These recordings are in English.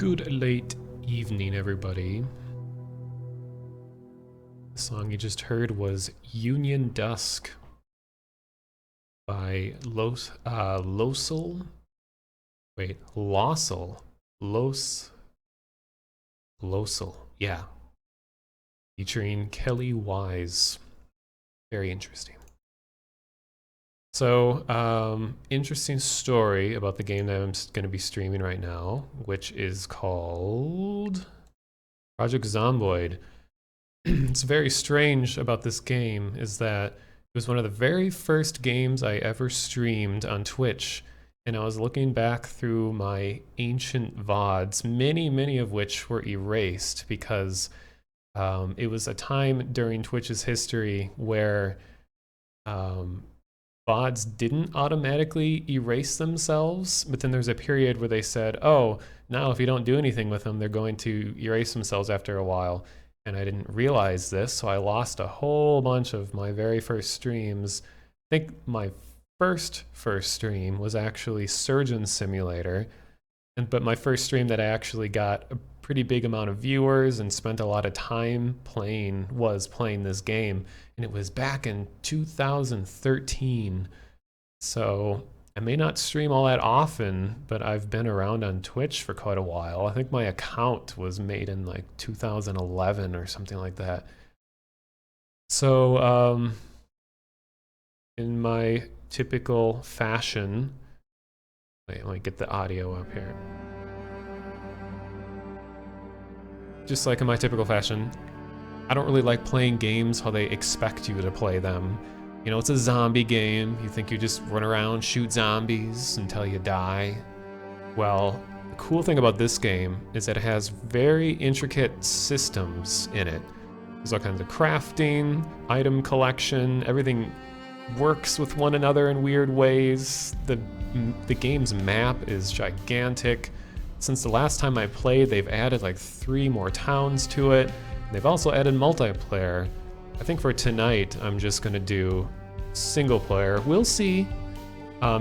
Good late evening, everybody. The song you just heard was Union Dusk by Losel. Wait, Losel. Losel. Yeah. Featuring Kelly Wise. Very interesting. So, interesting story about the game that I'm going to be streaming right now, which is called Project Zomboid. It's very strange about this game is that it was one of the very first games I ever streamed on Twitch, and I was looking back through my ancient VODs, many of which were erased because it was a time during Twitch's history where VODs didn't automatically erase themselves, but then there's a period where they said, oh, now if you don't do anything with them, they're going to erase themselves after a while. And I didn't realize this, so I lost a whole bunch of my very first streams. I think my first stream was actually Surgeon Simulator, but my first stream that I actually got a pretty big amount of viewers and spent a lot of time playing was playing this game, and it was back in 2013. So I may not stream all that often, but I've been around on Twitch for quite a while. I think my account was made in like 2011 or something like that. So in my typical fashion, wait, let me get the audio up here. Just like in my typical fashion, I don't really like playing games how they expect you to play them. You know, it's a zombie game. You think you just run around, shoot zombies until you die. Well, the cool thing about this game is that it has very intricate systems in it. There's all kinds of crafting, item collection, everything works with one another in weird ways. The game's map is gigantic. Since the last time I played, they've added like 3 more towns to it. They've also added multiplayer. I think for tonight, I'm just gonna do single player. We'll see,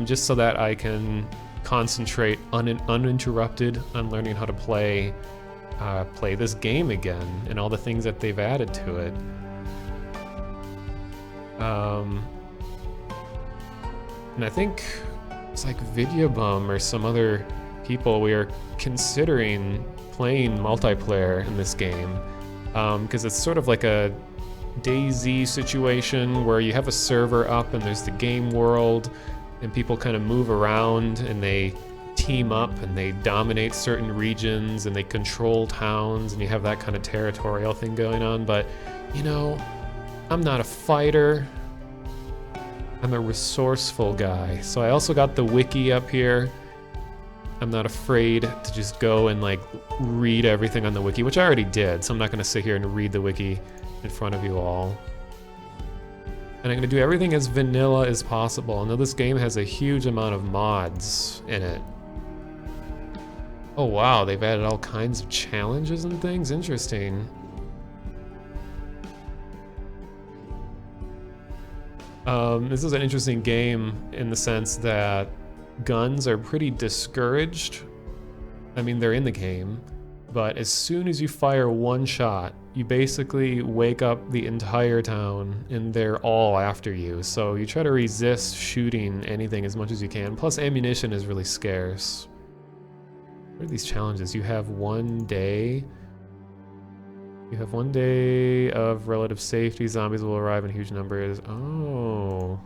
just so that I can concentrate uninterrupted on learning how to play this game again and all the things that they've added to it. And I think it's like Videobum or some other people, we are considering playing multiplayer in this game, because it's sort of like a DayZ situation where you have a server up and there's the game world and people kind of move around and they team up and they dominate certain regions and they control towns and you have that kind of territorial thing going on. But, you know, I'm not a fighter. I'm a resourceful guy. So I also got the wiki up here. I'm not afraid to just go and like read everything on the wiki, which I already did, so I'm not gonna sit here and read the wiki in front of you all. And I'm gonna do everything as vanilla as possible. I know this game has a huge amount of mods in it. Oh wow, they've added all kinds of challenges and things, interesting. This is an interesting game in the sense that guns are pretty discouraged. I mean, they're in the game, but as soon as you fire one shot, you basically wake up the entire town and they're all after you. So you try to resist shooting anything as much as you can. Plus ammunition is really scarce. What are these challenges? You have 1 day. You have 1 day of relative safety. Zombies will arrive in huge numbers. Oh.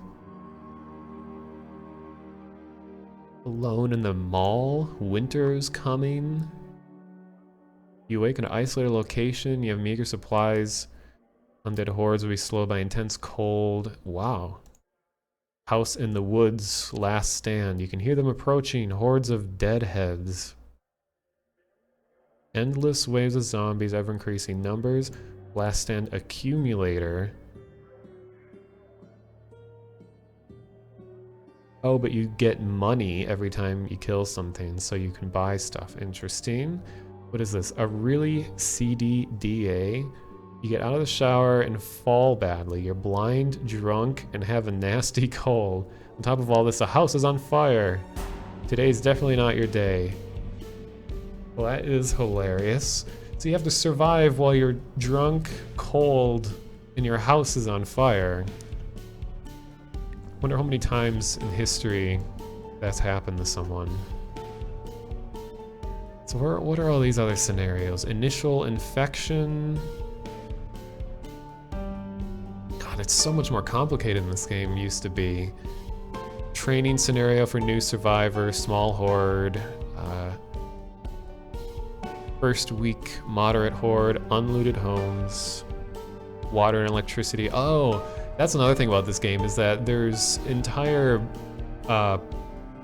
Alone in the mall, winter's coming. You wake in an isolated location, you have meager supplies. Undead hordes will be slowed by intense cold. Wow. House in the woods, last stand. You can hear them approaching, hordes of deadheads. Endless waves of zombies, ever increasing numbers. Last stand accumulator. Oh, but you get money every time you kill something, so you can buy stuff. Interesting. What is this? A really seedy DA? You get out of the shower and fall badly. You're blind, drunk, and have a nasty cold. On top of all this, the house is on fire. Today's definitely not your day. Well, that is hilarious. So you have to survive while you're drunk, cold, and your house is on fire. Wonder how many times in history that's happened to someone. So what are all these other scenarios? Initial infection. God, it's so much more complicated than this game used to be. Training scenario for new survivor, small horde. First week, moderate horde, unlooted homes, water and electricity. Oh, that's another thing about this game is that there's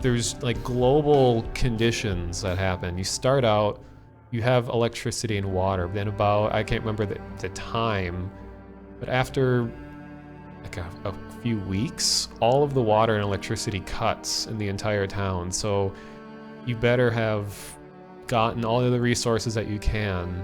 there's like global conditions that happen. You start out, you have electricity and water, then about, I can't remember the time, but after like a few weeks, all of the water and electricity cuts in the entire town. So you better have gotten all of the resources that you can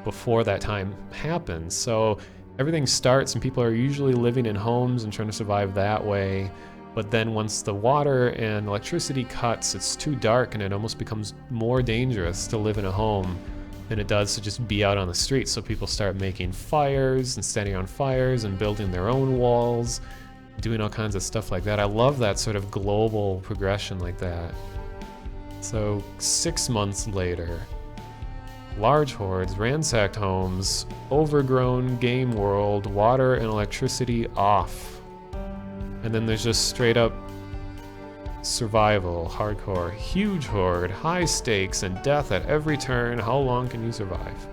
before that time happens. So everything starts and people are usually living in homes and trying to survive that way. But then once the water and electricity cuts, it's too dark and it almost becomes more dangerous to live in a home than it does to just be out on the street. So people start making fires and setting on fires and building their own walls, doing all kinds of stuff like that. I love that sort of global progression like that. So 6 months later, large hordes, ransacked homes, overgrown game world, water and electricity off. And then there's just straight up survival, hardcore, huge horde, high stakes, and death at every turn. How long can you survive?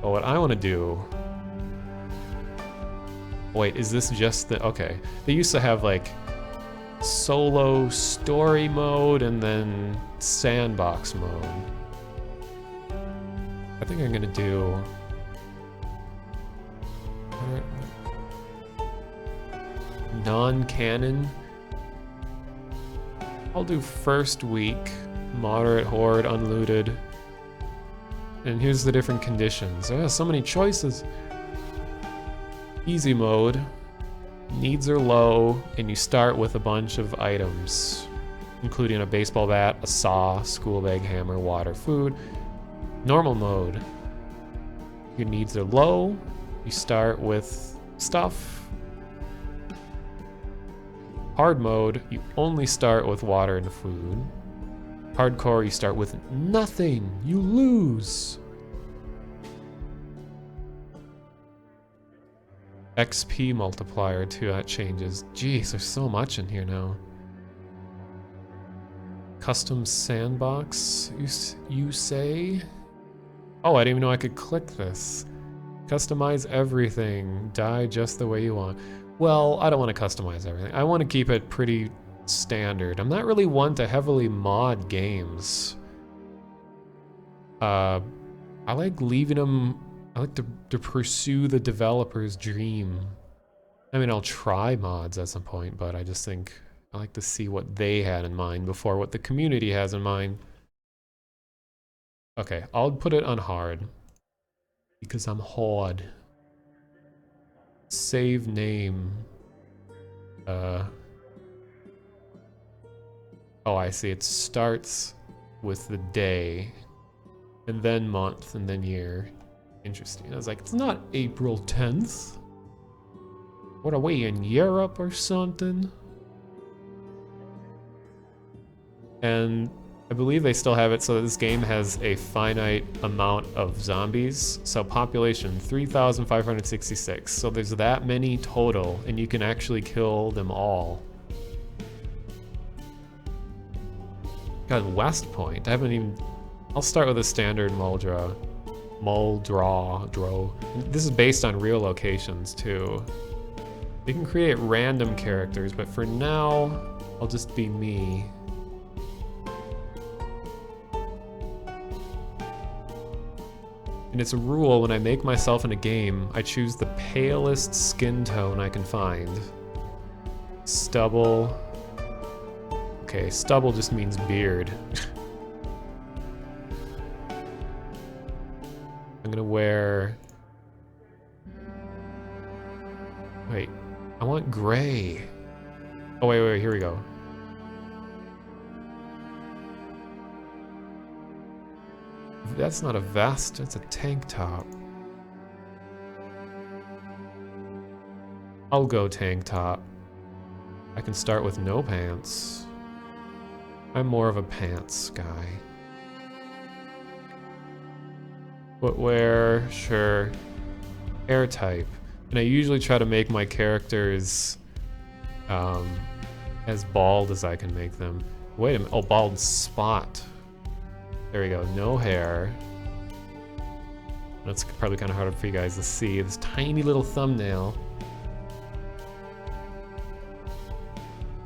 But what I want to do... Wait, is this just the... Okay. They used to have like solo story mode and then sandbox mode. I think I'm gonna do... non-canon. I'll do first week, moderate horde, unlooted. And here's the different conditions. Oh, so many choices. Easy mode. Needs are low, and you start with a bunch of items, including a baseball bat, a saw, school bag, hammer, water, food. Normal mode. Your needs are low. You start with stuff. Hard mode, you only start with water and food. Hardcore, you start with nothing. You lose. XP multiplier too, that changes. Jeez, there's so much in here now. Custom sandbox, you say? Oh, I didn't even know I could click this. Customize everything. Die just the way you want. Well, I don't want to customize everything. I want to keep it pretty standard. I'm not really one to heavily mod games. I like leaving them... I like to pursue the developer's dream. I mean, I'll try mods at some point, but I just think I like to see what they had in mind before what the community has in mind. Okay, I'll put it on hard because I'm hard. Save name. Oh, I see. It starts with the day, and then month, and then year. Interesting. I was like, it's not April 10th. What are we, in Europe or something? And I believe they still have it so that this game has a finite amount of zombies. So population 3,566. So there's that many total, and you can actually kill them all. God, West Point. I haven't even... I'll start with a standard Muldra. This is based on real locations too. You can create random characters, but for now, I'll just be me. And it's a rule, when I make myself in a game, I choose the palest skin tone I can find. Stubble. Okay, stubble just means beard. I'm gonna wear... Wait, I want gray. Oh, wait, here we go. that's not a vest, that's a tank top. I'll go tank top. I can start with no pants. I'm more of a pants guy. Footwear, sure. Hair type. And I usually try to make my characters as bald as I can make them. Wait a minute, oh, bald spot. There we go, no hair. That's probably kind of hard for you guys to see. This tiny little thumbnail.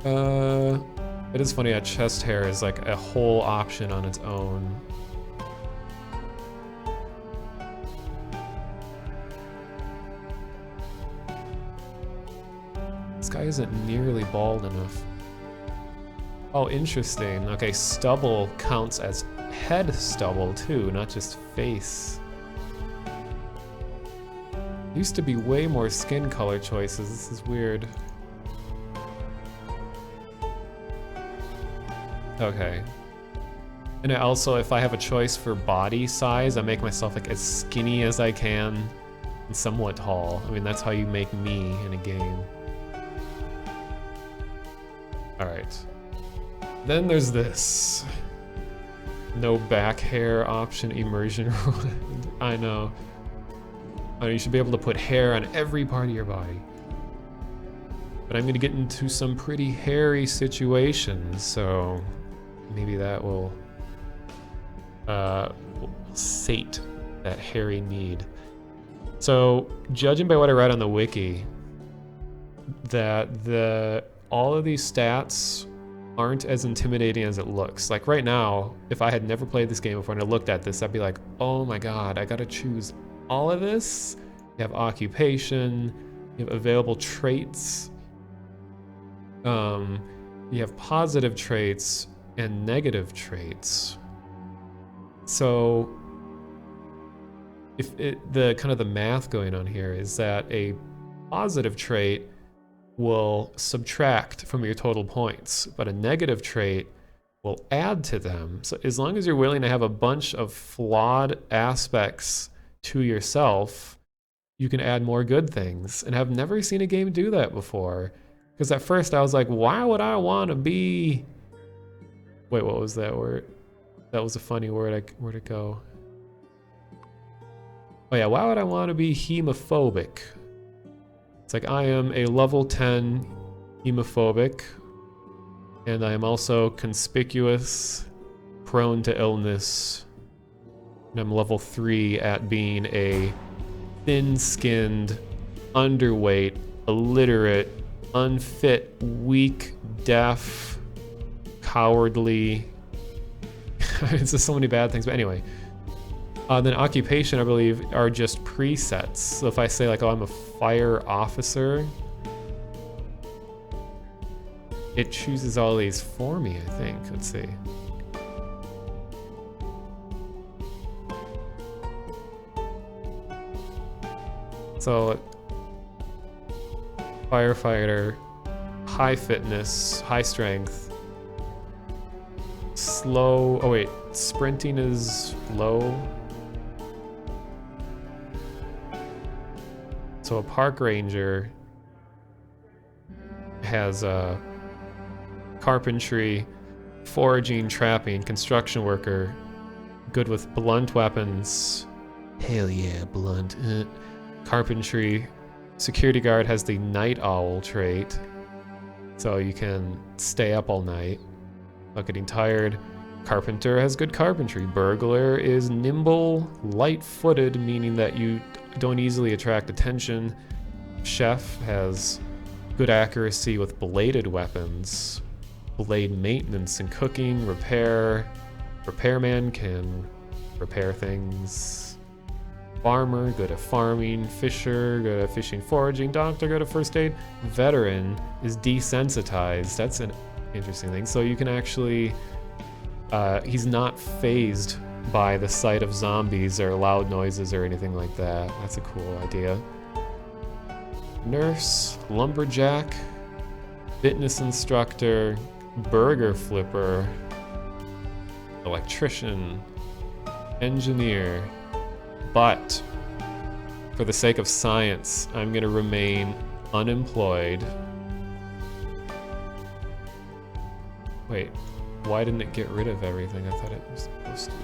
It is funny that chest hair is like a whole option on its own. This guy isn't nearly bald enough. Oh, interesting. Okay, stubble counts as head stubble too, not just face. Used to be way more skin color choices. This is weird. Okay. And also, if I have a choice for body size, I make myself like as skinny as I can and somewhat tall. I mean, that's how you make me in a game. Alright. Then there's this. No back hair option, immersion. I know. Oh, you should be able to put hair on every part of your body. But I'm gonna get into some pretty hairy situations, so maybe that will sate that hairy need. So, judging by what I read on the wiki, that all of these stats aren't as intimidating as it looks. Like right now, if I had never played this game before and I looked at this, I'd be like, oh my god, I gotta choose all of this? You have occupation, you have available traits, you have positive traits and negative traits. So if the kind of the math going on here is that a positive trait will subtract from your total points, but a negative trait will add to them. So as long as you're willing to have a bunch of flawed aspects to yourself, you can add more good things. And I've never seen a game do that before. Because at first I was like, why would I want to be... Wait, what was that word? That was a funny word. Where'd it go? Oh yeah, why would I want to be hemophobic? It's like I am a level 10 hemophobic, and I am also conspicuous, prone to illness, and I'm level 3 at being a thin-skinned, underweight, illiterate, unfit, weak, deaf, cowardly. It's just so many bad things, but anyway. Then occupation, I believe, are just presets. So if I say like, oh, I'm a fire officer, it chooses all these for me, I think. Let's see. So, firefighter, high fitness, high strength, slow, oh wait, sprinting is low. So a park ranger has carpentry, foraging, trapping, construction worker, good with blunt weapons. Hell yeah, blunt. Carpentry. Security guard has the night owl trait, so you can stay up all night without getting tired. Carpenter has good carpentry. Burglar is nimble, light-footed, meaning that you don't easily attract attention. Chef has good accuracy with bladed weapons. Blade maintenance and cooking, repair. Repairman can repair things. Farmer, good at farming. Fisher, good at fishing, foraging. Doctor, good at first aid. Veteran is desensitized. That's an interesting thing. So you can actually, he's not phased by the sight of zombies or loud noises or anything like that. That's a cool idea. Nurse, lumberjack, fitness instructor, burger flipper, electrician, engineer. But for the sake of science, I'm gonna remain unemployed. Wait, why didn't it get rid of everything? I thought it was supposed to.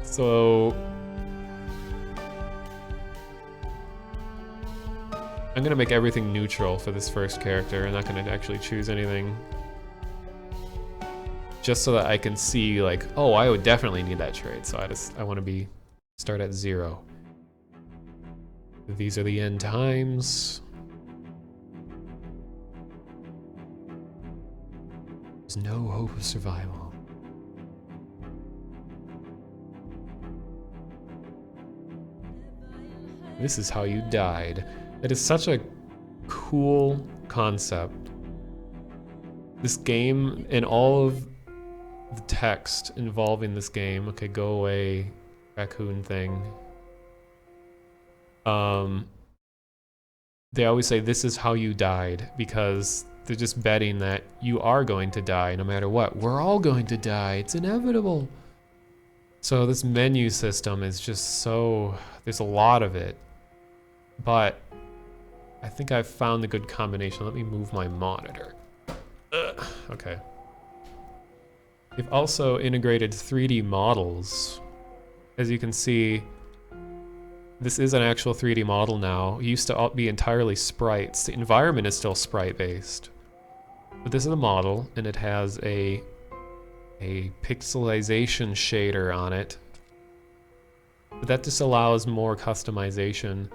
So I'm gonna make everything neutral for this first character. I'm not gonna actually choose anything. Just so that I can see like, oh, I would definitely need that trait. So I want to start at 0. These are the end times. There's no hope of survival. This is how you died. It is such a cool concept. This game and all of the text involving this game. Okay, go away, raccoon thing. They always say this is how you died because they're just betting that you are going to die no matter what. We're all going to die. It's inevitable. So this menu system is just so, there's a lot of it, but I think I've found a good combination. Let me move my monitor. Okay. They've also integrated 3D models. As you can see, this is an actual 3D model now. It used to be entirely sprites. The environment is still sprite-based. But this is a model, and it has a pixelization shader on it. But that just allows more customization.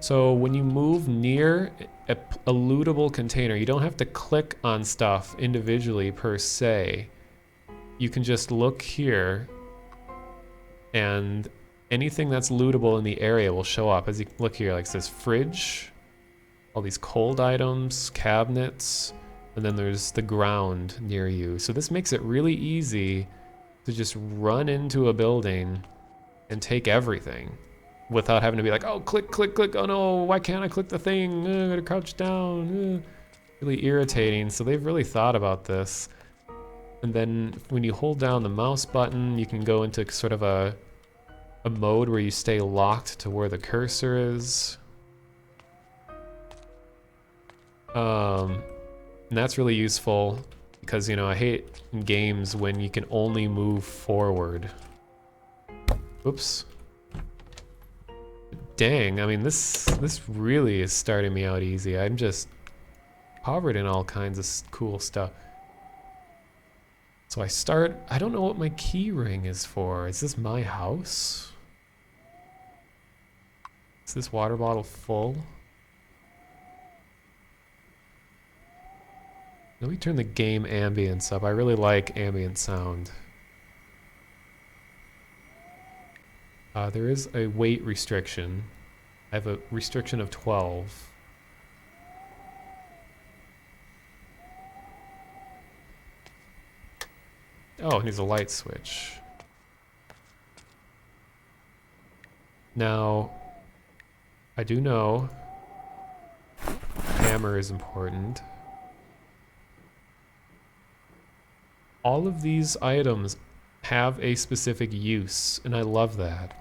So when you move near a lootable container, you don't have to click on stuff individually per se. You can just look here, and anything that's lootable in the area will show up. As you look here, like it says fridge, all these cold items, cabinets, and then there's the ground near you. So this makes it really easy to just run into a building and take everything without having to be like, oh, click, click, click, oh no, why can't I click the thing? I gotta crouch down. Really irritating. So they've really thought about this. And then when you hold down the mouse button, you can go into sort of a mode where you stay locked to where the cursor is. And that's really useful because, you know, I hate in games when you can only move forward. Oops. Dang, I mean, this really is starting me out easy. I'm just covered in all kinds of cool stuff. So I don't know what my key ring is for. Is this my house? Is this water bottle full? Let me turn the game ambience up. I really like ambient sound. There is a weight restriction. I have a restriction of 12. Oh, it needs a light switch. Now, I do know hammer is important. All of these items have a specific use, and I love that.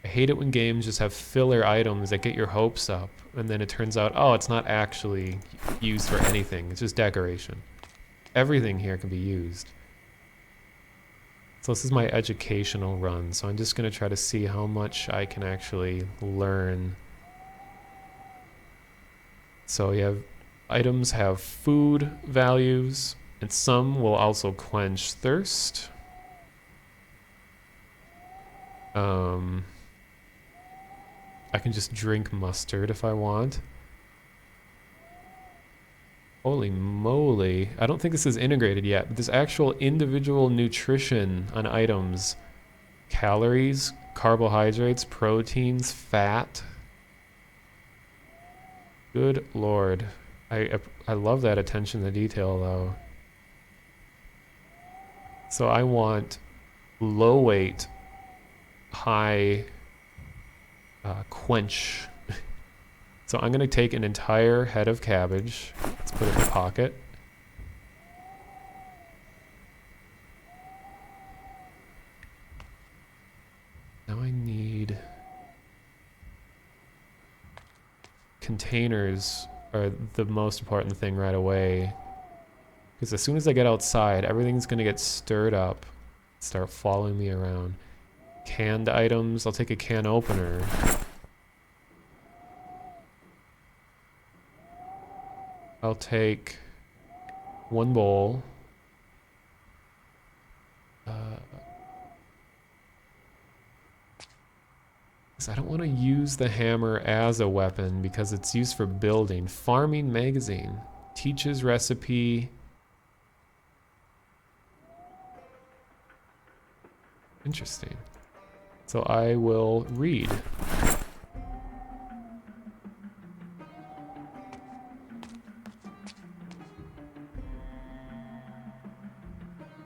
I hate it when games just have filler items that get your hopes up, and then it turns out, oh, it's not actually used for anything. It's just decoration. Everything here can be used. So this is my educational run, so I'm just going to try to see how much I can actually learn. So you have items have food values, and some will also quench thirst. I can just drink mustard if I want. Holy moly. I don't think this is integrated yet, but there's actual individual nutrition on items. Calories, carbohydrates, proteins, fat. Good lord. I love that attention to detail though. So I want low weight, high quench. So I'm going to take an entire head of cabbage. Let's put it in the pocket. containers are the most important thing right away. Because as soon as I get outside, everything's gonna get stirred up, start following me around. Canned items, I'll take a can opener. I'll take one bowl. I don't want to use the hammer as a weapon because it's used for building. Farming magazine teaches recipe. Interesting. So I will read.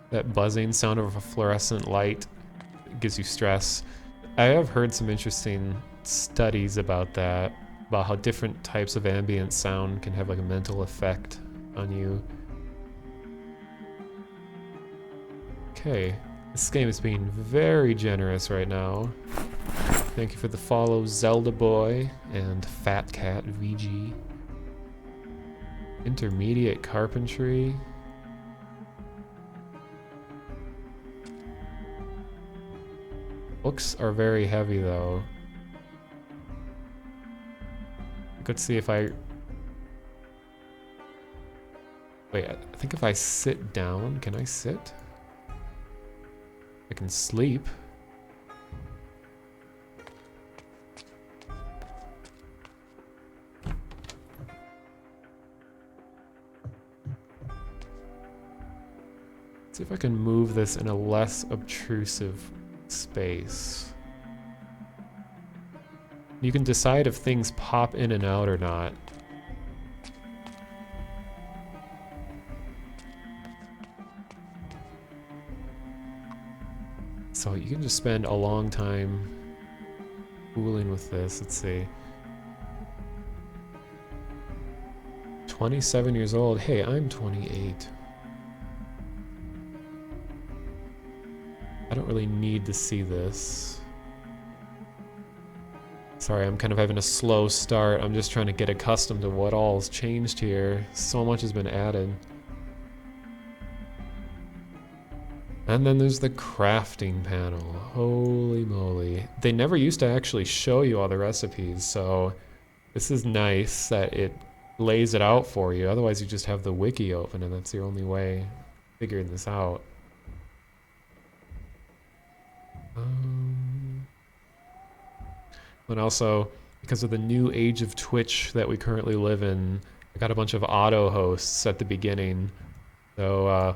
That buzzing sound of a fluorescent light gives you stress. I have heard some interesting studies about that, about how different types of ambient sound can have like a mental effect on you. Okay, this game is being very generous right now. Thank you for the follow, Zelda Boy and Fat Cat VG. Intermediate carpentry. Books are very heavy though. Let's see if I... Wait, I think if I sit down, can I sit? I can sleep. Let's see if I can move this in a less obtrusive space. You can decide if things pop in and out or not. So you can just spend a long time fooling with this. Let's see. 27 years old. Hey, I'm 28. I don't really need to see this. Sorry, I'm kind of having a slow start. I'm just trying to get accustomed to what all's changed here. So much has been added. And then there's the crafting panel. Holy moly. They never used to actually show you all the recipes, so this is nice that it lays it out for you. Otherwise you just have the wiki open and that's your only way of figuring this out. And also, because of the new age of Twitch that we currently live in, I got a bunch of auto hosts at the beginning. So,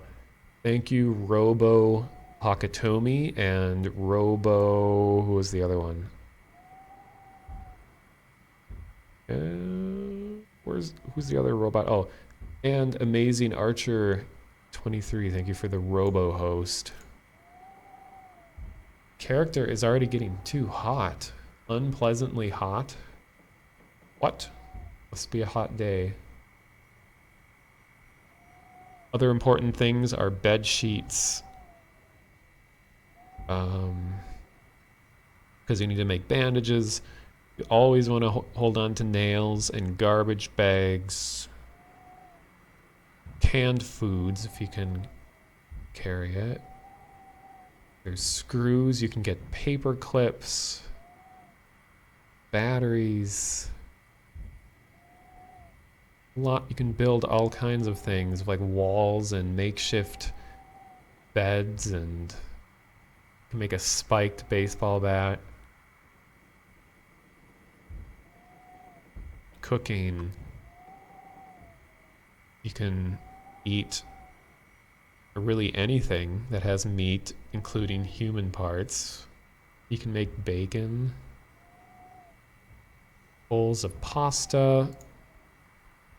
thank you, Robo Hakatomi and Robo... Who was the other one? Who's the other robot? Oh, and Amazing Archer 23. Thank you for the Robo host. Character is already getting too hot. Unpleasantly hot? What? Must be a hot day. Other important things are bed sheets. Because you need to make bandages. You always want to hold on to nails and garbage bags. Canned foods, if you can carry it. There's screws, you can get paper clips. Batteries. You can build all kinds of things like walls and makeshift beds, and you can make a spiked baseball bat. Cooking. You can eat really anything that has meat, including human parts. You can make bacon. Bowls of pasta.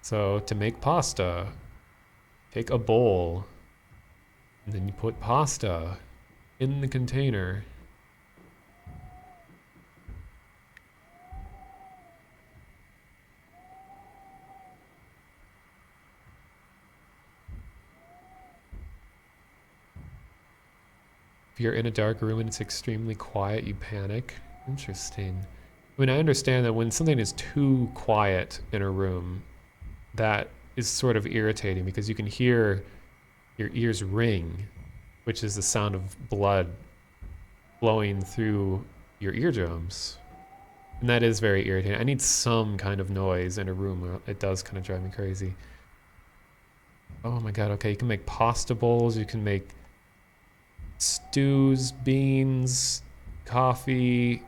So to make pasta, take a bowl, and then you put pasta in the container. If you're in a dark room and it's extremely quiet, you panic. Interesting. I mean, I understand that when something is too quiet in a room, that is sort of irritating because you can hear your ears ring, which is the sound of blood flowing through your eardrums. And that is very irritating. I need some kind of noise in a room, or it does kind of drive me crazy. Oh my god, okay, you can make pasta bowls, you can make stews, beans, coffee,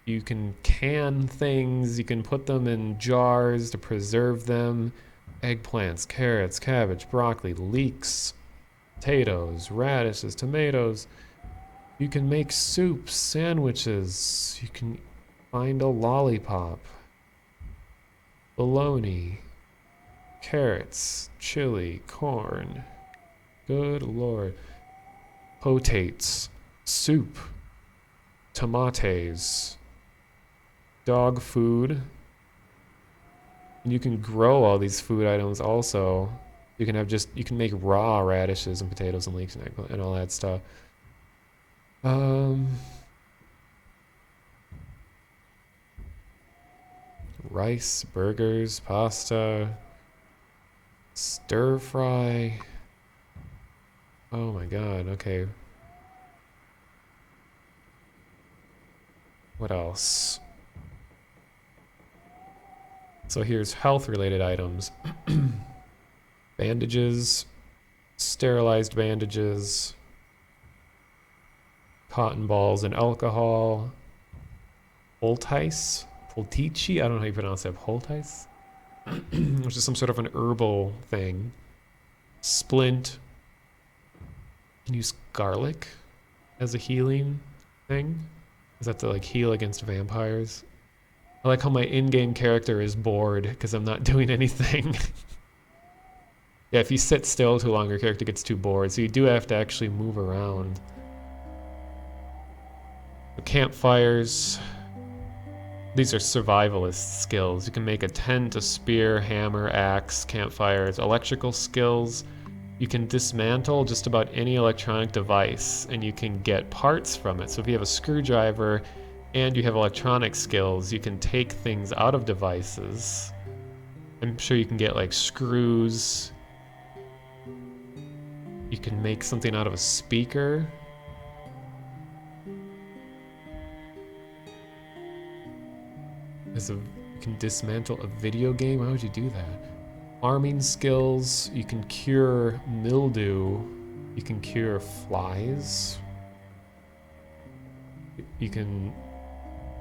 you can can things, you can put them in jars to preserve them. Eggplants, carrots, cabbage, broccoli, leeks, potatoes, radishes, tomatoes. You can make soups, sandwiches. You can find a lollipop. Bologna. Carrots, chili, corn. Good lord. Potates. Soup. Tomates. Dog food. And you can grow all these food items also. You can make raw radishes and potatoes and leeks and all that stuff. Rice, burgers, pasta, stir fry. Oh my god, okay. What else? So here's health-related items. Bandages, sterilized bandages, cotton balls and alcohol, Poltici, I don't know how you pronounce that, Poltice? Which is some sort of an herbal thing. Splint. You can use garlic as a healing thing. Is that to like heal against vampires? I like how my in-game character is bored because I'm not doing anything. Yeah, if you sit still too long, your character gets too bored, so you do have to actually move around. The campfires. These are survivalist skills. You can make a tent, a spear, hammer, axe, campfires, electrical skills. You can dismantle just about any electronic device and you can get parts from it. So if you have a screwdriver and you have electronic skills, you can take things out of devices. I'm sure you can get like screws. You can make something out of a speaker. You can dismantle a video game. How would you do that? Farming skills. You can cure mildew. You can cure flies. You can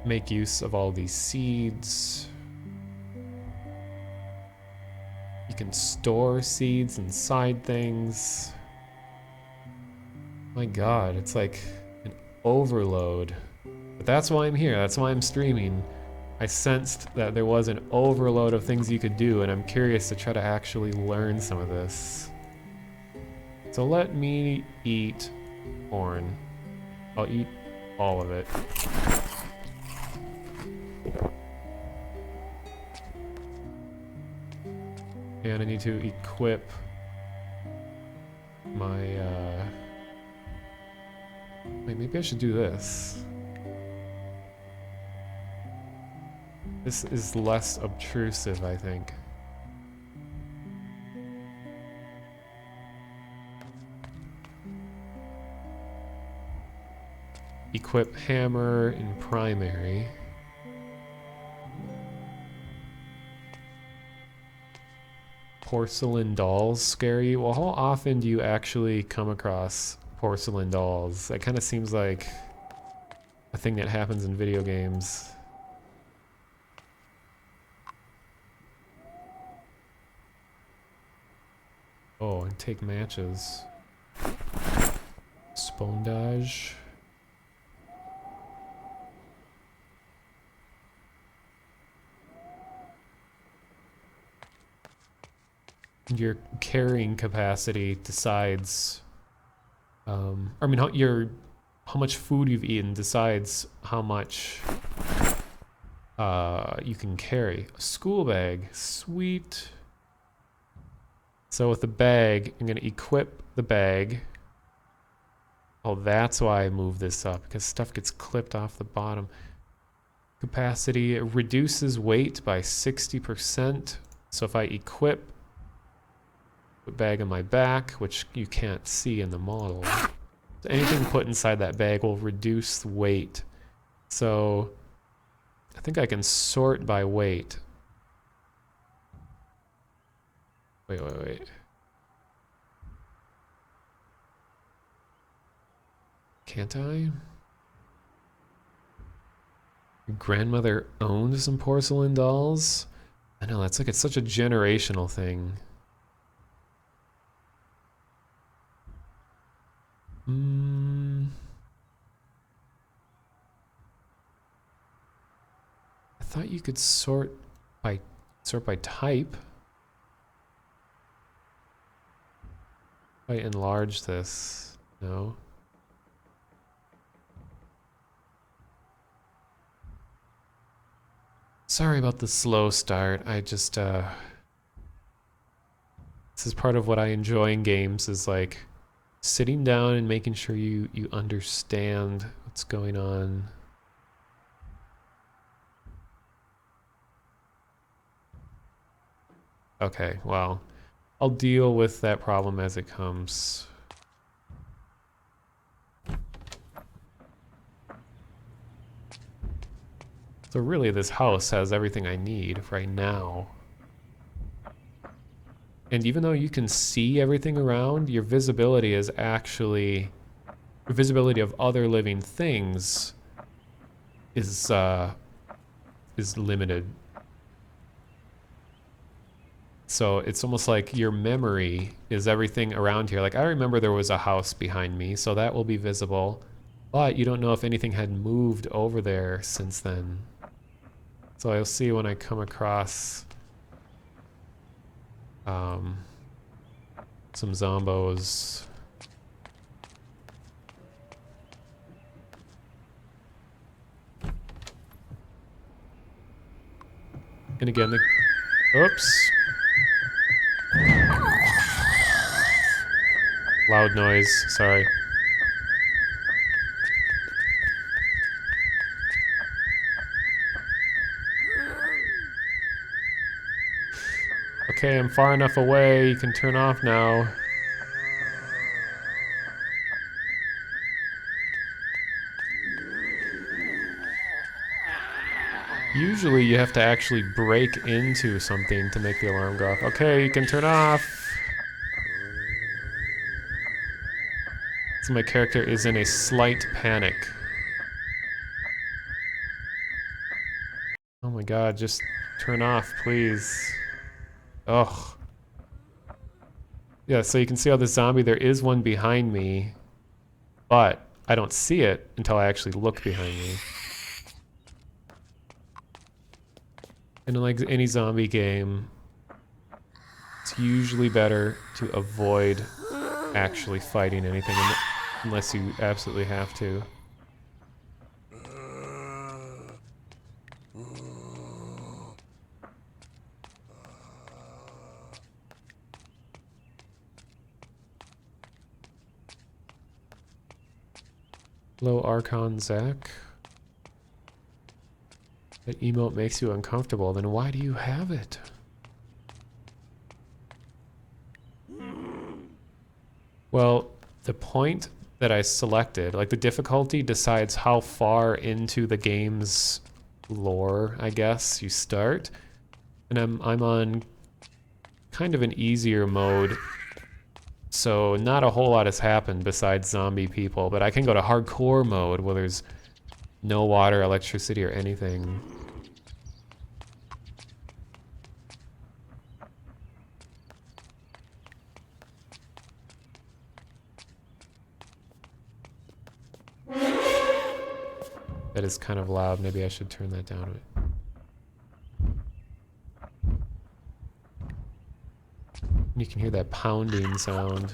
make use of all these seeds. You can store seeds inside things. My god, it's like an overload. But that's why I'm here. That's why I'm streaming. I sensed that there was an overload of things you could do, and I'm curious to try to actually learn some of this. So let me eat corn. I'll eat all of it. And I need to equip my, wait, maybe I should do this. This is less obtrusive, I think. Equip hammer in primary. Porcelain dolls scare you? Well, how often do you actually come across porcelain dolls? That kind of seems like a thing that happens in video games. Oh, and take matches. Spondage. Your carrying capacity decides, I mean, how much food you've eaten decides how much you can carry. A school bag, sweet. So with the bag, I'm gonna equip the bag. Oh, that's why I moved this up, because stuff gets clipped off the bottom. capacity. It reduces weight by 60%. So if I equip a bag on my back, which you can't see in the model, so anything put inside that bag will reduce weight. So I think I can sort by weight. Wait. Can't I? Your grandmother owned some porcelain dolls? I know, it's like it's such a generational thing. I thought you could sort by type. If I enlarge this, no. Sorry about the slow start. I just, this is part of what I enjoy in games, is like sitting down and making sure you understand what's going on. Okay, well, I'll deal with that problem as it comes. So really, this house has everything I need right now. And even though you can see everything around, your visibility is actually... Your visibility of other living things is limited. So it's almost like your memory is everything around here. Like, I remember there was a house behind me, so that will be visible. But you don't know if anything had moved over there since then. So I'll see when I come across some zombos. And again, oops. Loud noise, sorry. Okay, I'm far enough away, you can turn off now. Usually you have to actually break into something to make the alarm go off. Okay, you can turn off. So my character is in a slight panic. Oh my god, just turn off, please. Ugh. Yeah, so you can see how the zombie, there is one behind me, but I don't see it until I actually look behind me. And like any zombie game, it's usually better to avoid actually fighting anything unless you absolutely have to. Hello, Archon Zach. That emote makes you uncomfortable, then why do you have it? Well, the point that I selected, like the difficulty decides how far into the game's lore, I guess, you start. And I'm on kind of an easier mode. So not a whole lot has happened besides zombie people, but I can go to hardcore mode where there's no water, electricity, or anything. That is kind of loud. Maybe I should turn that down a bit. You can hear that pounding sound.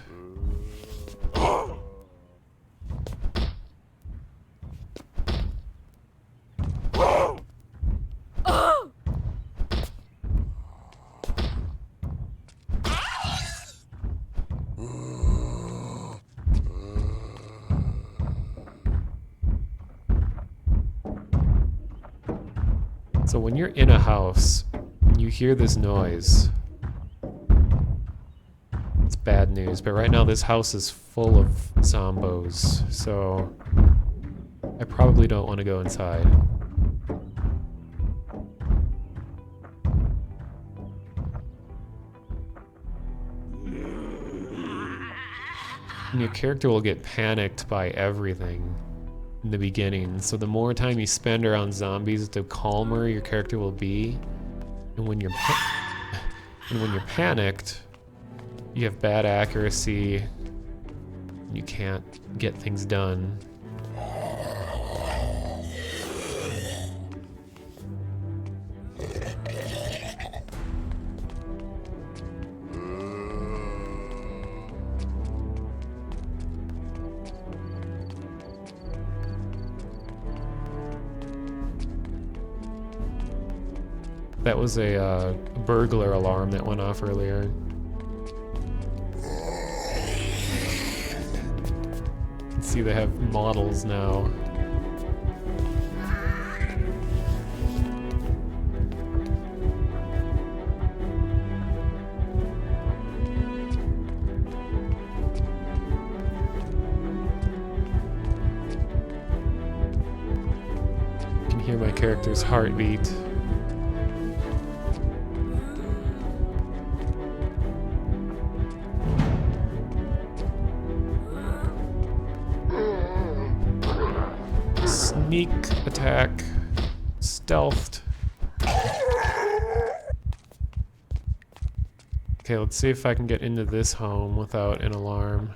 So when you're in a house, and you hear this noise, it's bad news. But right now this house is full of zombos, so I probably don't want to go inside. And your character will get panicked by everything in the beginning, so the more time you spend around zombies, the calmer your character will be. And when you're panicked, you have bad accuracy, and you can't get things done. That was a burglar alarm that went off earlier. See, they have models now. You can hear my character's heartbeat. Sneak attack, stealthed. Okay, let's see if I can get into this home without an alarm.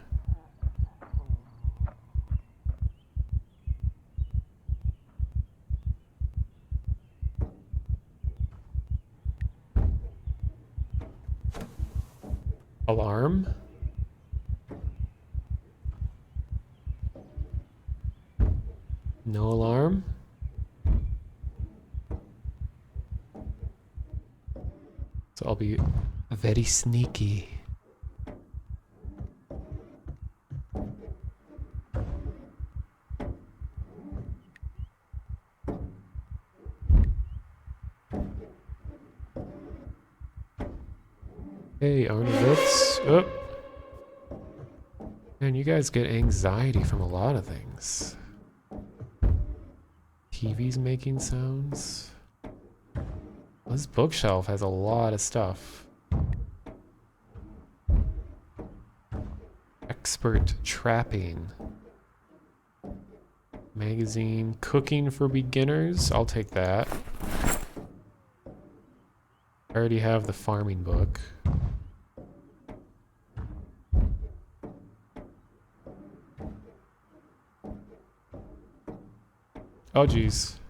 Alarm? No alarm? So I'll be very sneaky. Hey, Arnovitz. Oh. Man, you guys get anxiety from a lot of things. TV's making sounds. This bookshelf has a lot of stuff. Expert trapping. Magazine. Cooking for beginners. I'll take that. I already have the farming book. Oh geez.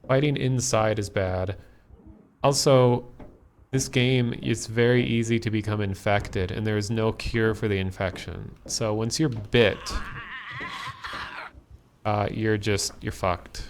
Fighting inside is bad. Also, this game, it's very easy to become infected, and there is no cure for the infection. So once you're bit, you're fucked.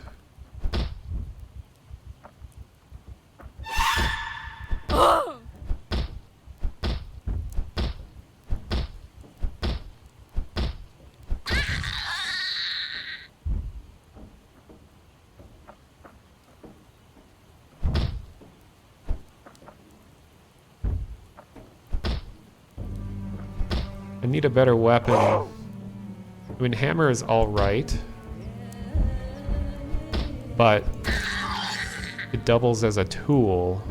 I need a better weapon. I mean, hammer is alright, but it doubles as a tool,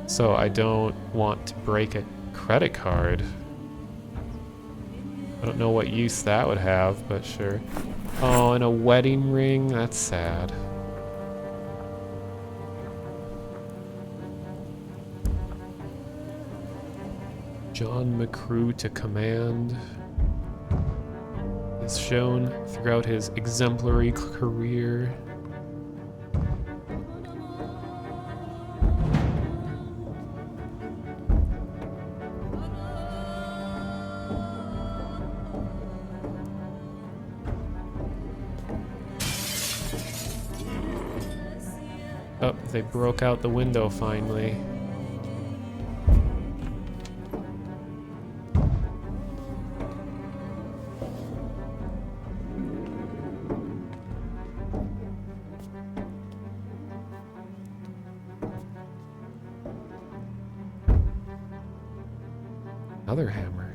so I don't want to break a credit card. I don't know what use that would have, but sure. Oh, and a wedding ring? That's sad. John McCrew to command is shown throughout his exemplary career. Oh, they broke out the window finally. Another hammer.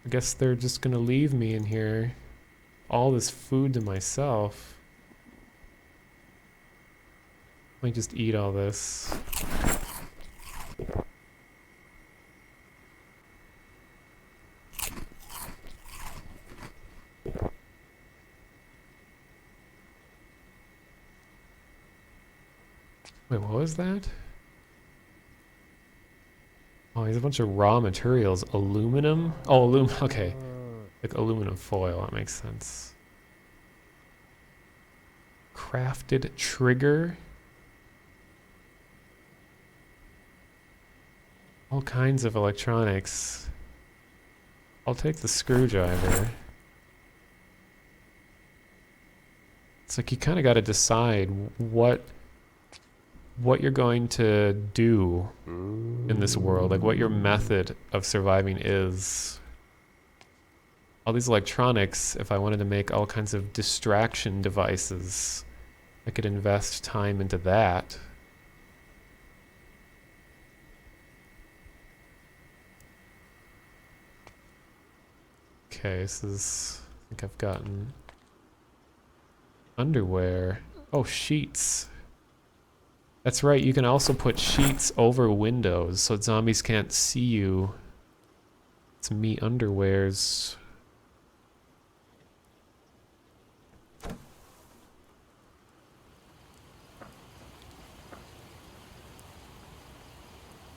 I guess they're just gonna leave me in here. All this food to myself. Let me just eat all this. Wait, what was that? Oh, he's a bunch of raw materials. Aluminum? Oh, aluminum. Okay. Like aluminum foil. That makes sense. Crafted trigger. All kinds of electronics. I'll take the screwdriver. It's like you kind of got to decide what you're going to do in this world, like what your method of surviving is. All these electronics, if I wanted to make all kinds of distraction devices, I could invest time into that. Okay, this is, I think I've gotten underwear. Oh, sheets. That's right, you can also put sheets over windows so zombies can't see you. It's me underwears.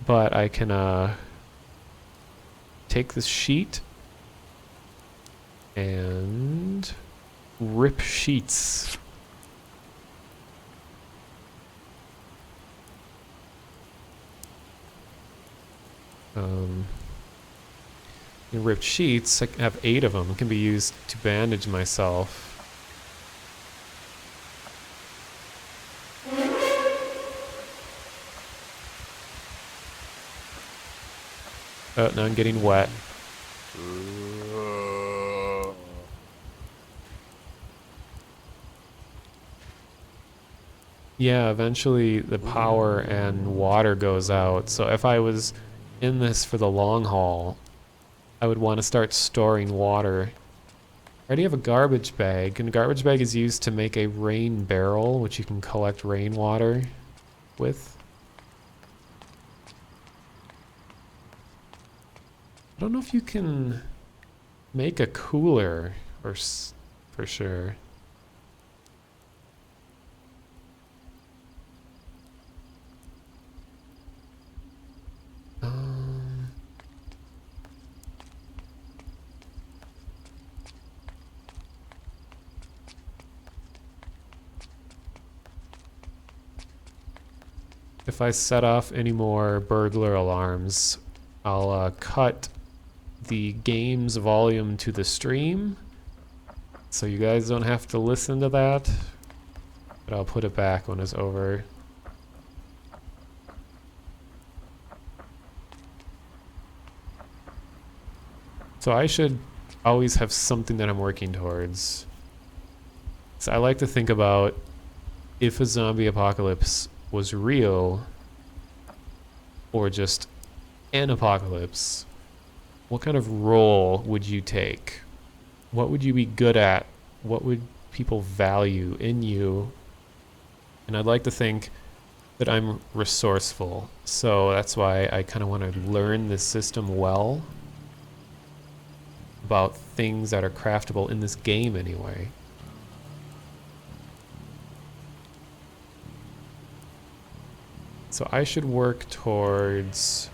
But I can take this sheet and rip sheets. Ripped sheets, I have 8 of them, can be used to bandage myself. Oh, now I'm getting wet. Yeah, eventually the power and water goes out. So if I was in this for the long haul, I would want to start storing water. I already have a garbage bag, and a garbage bag is used to make a rain barrel, which you can collect rainwater with. I don't know if you can make a cooler or for sure. If I set off any more burglar alarms, I'll cut the game's volume to the stream, so you guys don't have to listen to that, but I'll put it back when it's over. So I should always have something that I'm working towards. So I like to think about if a zombie apocalypse was real or just an apocalypse, what kind of role would you take? What would you be good at? What would people value in you? And I'd like to think that I'm resourceful, so that's why I kind of want to learn this system well, about things that are craftable in this game anyway. So I should work towards...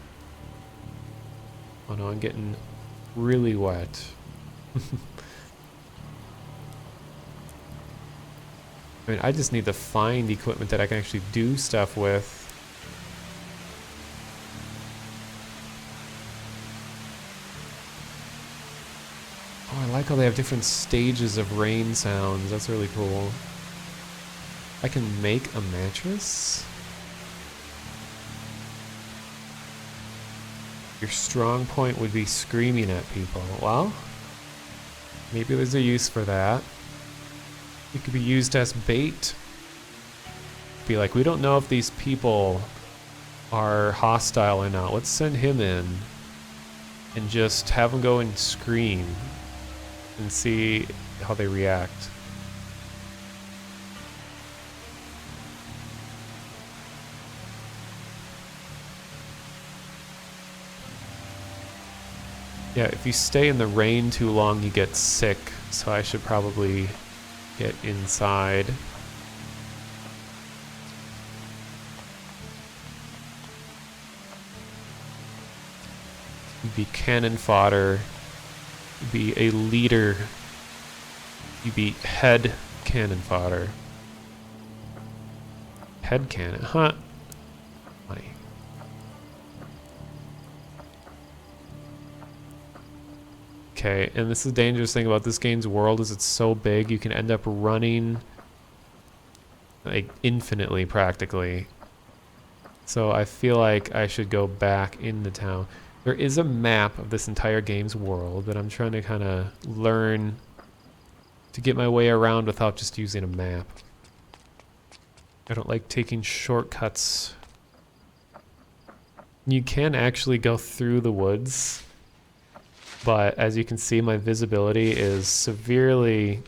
Oh no, I'm getting really wet. I mean, I just need to find equipment that I can actually do stuff with. Oh, I like like how they have different stages of rain sounds. That's really cool. I can make a mattress? Your strong point would be screaming at people. Well, maybe there's a use for that. It could be used as bait. Be like, we don't know if these people are hostile or not. Let's send him in and just have him go and scream and see how they react. Yeah, if you stay in the rain too long, you get sick, so I should probably get inside. You'd be cannon fodder. You'd be a leader. You'd be head cannon fodder. Head cannon, huh? Funny. Okay, and this is the dangerous thing about this game's world is it's so big you can end up running like infinitely practically. So I feel like I should go back in the town. There is a map of this entire game's world that I'm trying to kind of learn to get my way around without just using a map. I don't like taking shortcuts. You can actually go through the woods, but as you can see, my visibility is severely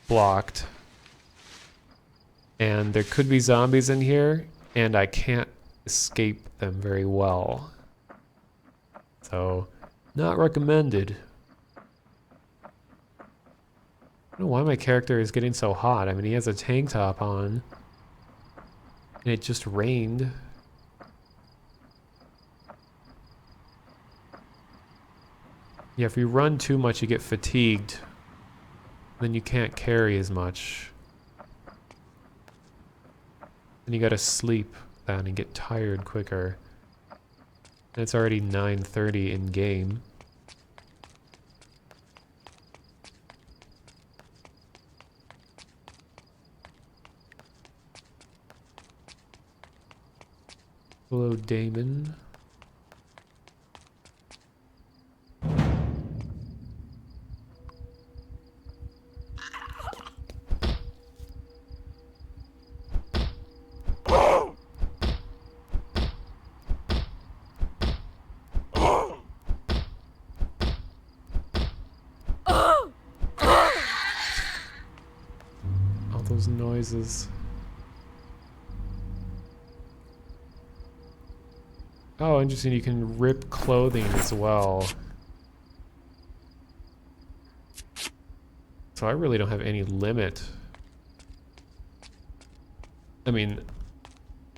blocked. And there could be zombies in here, and I can't escape them very well. So, not recommended. I don't know why my character is getting so hot. I mean, he has a tank top on, and it just rained. Yeah, if you run too much, you get fatigued. Then you can't carry as much. And you gotta sleep then and get tired quicker. And it's already 9:30 in game. Hello, Damon. Those noises. Oh, interesting. You can rip clothing as well. So I really don't have any limit. I mean,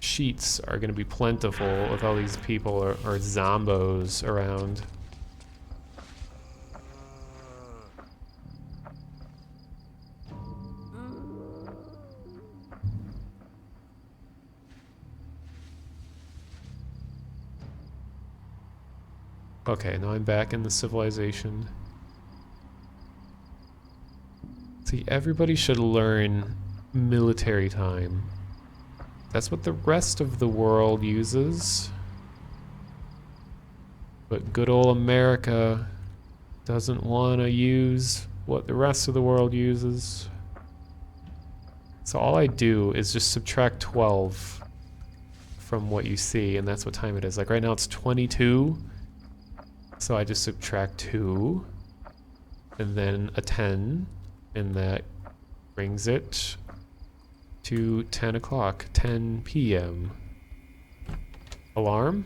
sheets are going to be plentiful with all these people or zombos around. Okay, now I'm back in the civilization. See, everybody should learn military time. That's what the rest of the world uses. But good old America doesn't want to use what the rest of the world uses. So all I do is just subtract 12 from what you see, and that's what time it is. Like right now it's 22. So I just subtract 2, and then a 10, and that brings it to 10 o'clock, 10 p.m. Alarm?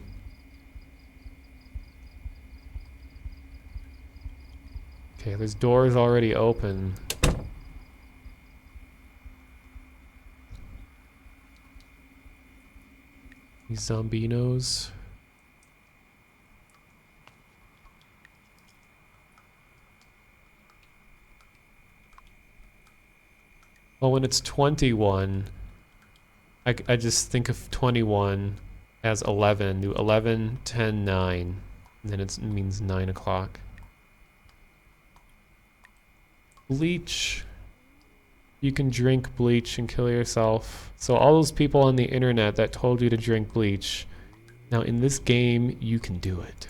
Okay, there's doors already open. These zombinos. Well, when it's 21, I just think of 21 as 11. Do 11, 10, 9. And then it means 9 o'clock. Bleach. You can drink bleach and kill yourself. So all those people on the internet that told you to drink bleach, now in this game, you can do it.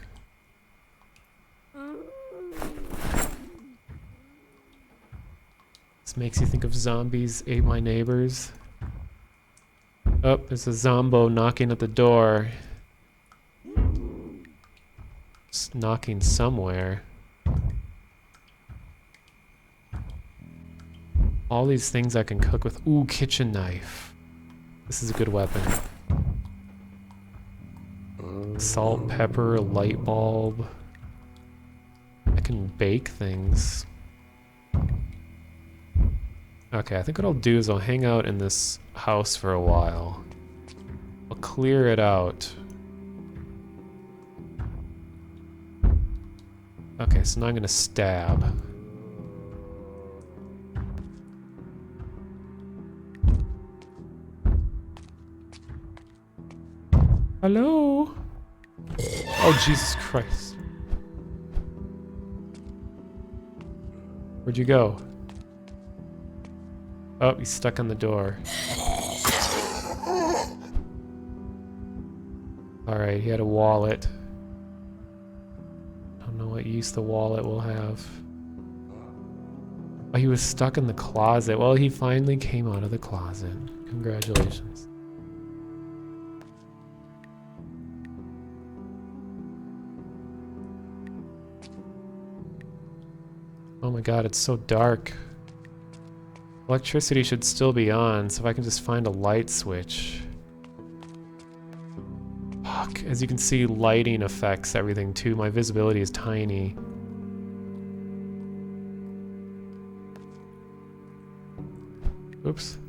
This makes you think of Zombies Ate My Neighbors. Oh, there's a Zombo knocking at the door. Just knocking somewhere. All these things I can cook with. Ooh, kitchen knife. This is a good weapon. Salt, pepper, light bulb. I can bake things. Okay, I think what I'll do is I'll hang out in this house for a while. I'll clear it out. Okay, so now I'm gonna stab. Hello? Oh, Jesus Christ. Where'd you go? Oh, he's stuck on the door. Alright, he had a wallet. I don't know what use the wallet will have. Oh, he was stuck in the closet. Well, he finally came out of the closet. Congratulations. Oh my god, it's so dark. Electricity should still be on, so if I can just find a light switch. Fuck, as you can see, lighting affects everything too. My visibility is tiny. Oops.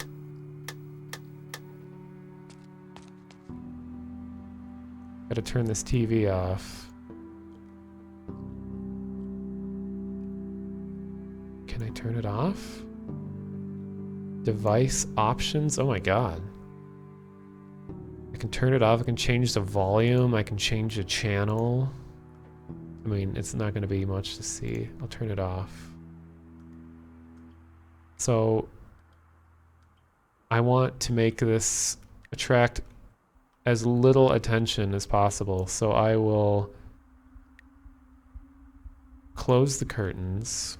Gotta turn this TV off. Can I turn it off? Device options? Oh my god. I can turn it off, I can change the volume, I can change the channel. I mean, it's not going to be much to see. I'll turn it off. So, I want to make this attract as little attention as possible, so I will close the curtains.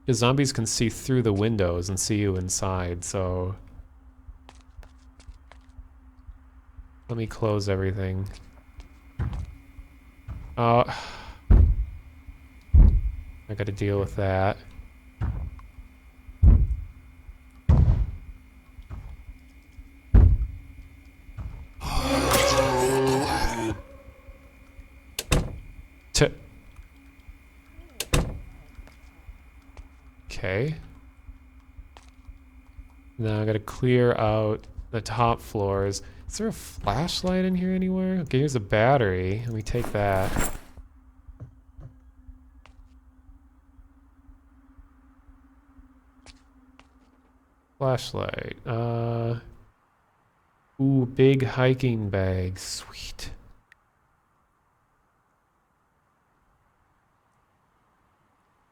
Because zombies can see through the windows and see you inside, so let me close everything. I gotta deal with that. Okay. Now I gotta clear out the top floors. Is there a flashlight in here anywhere? Okay, here's a battery. Let me take that. Flashlight. Ooh, big hiking bag. Sweet.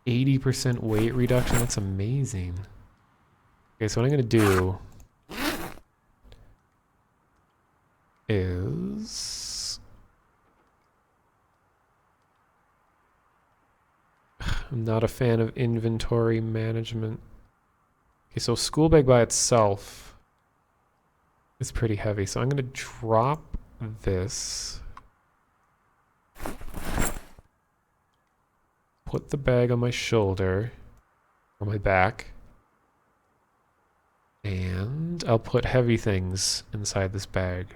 %80 weight reduction. That's amazing. Okay, so what I'm gonna do is I'm not a fan of inventory management. Okay, so school bag by itself is pretty heavy, so I'm gonna drop this. Put the bag on my shoulder or my back. And I'll put heavy things inside this bag.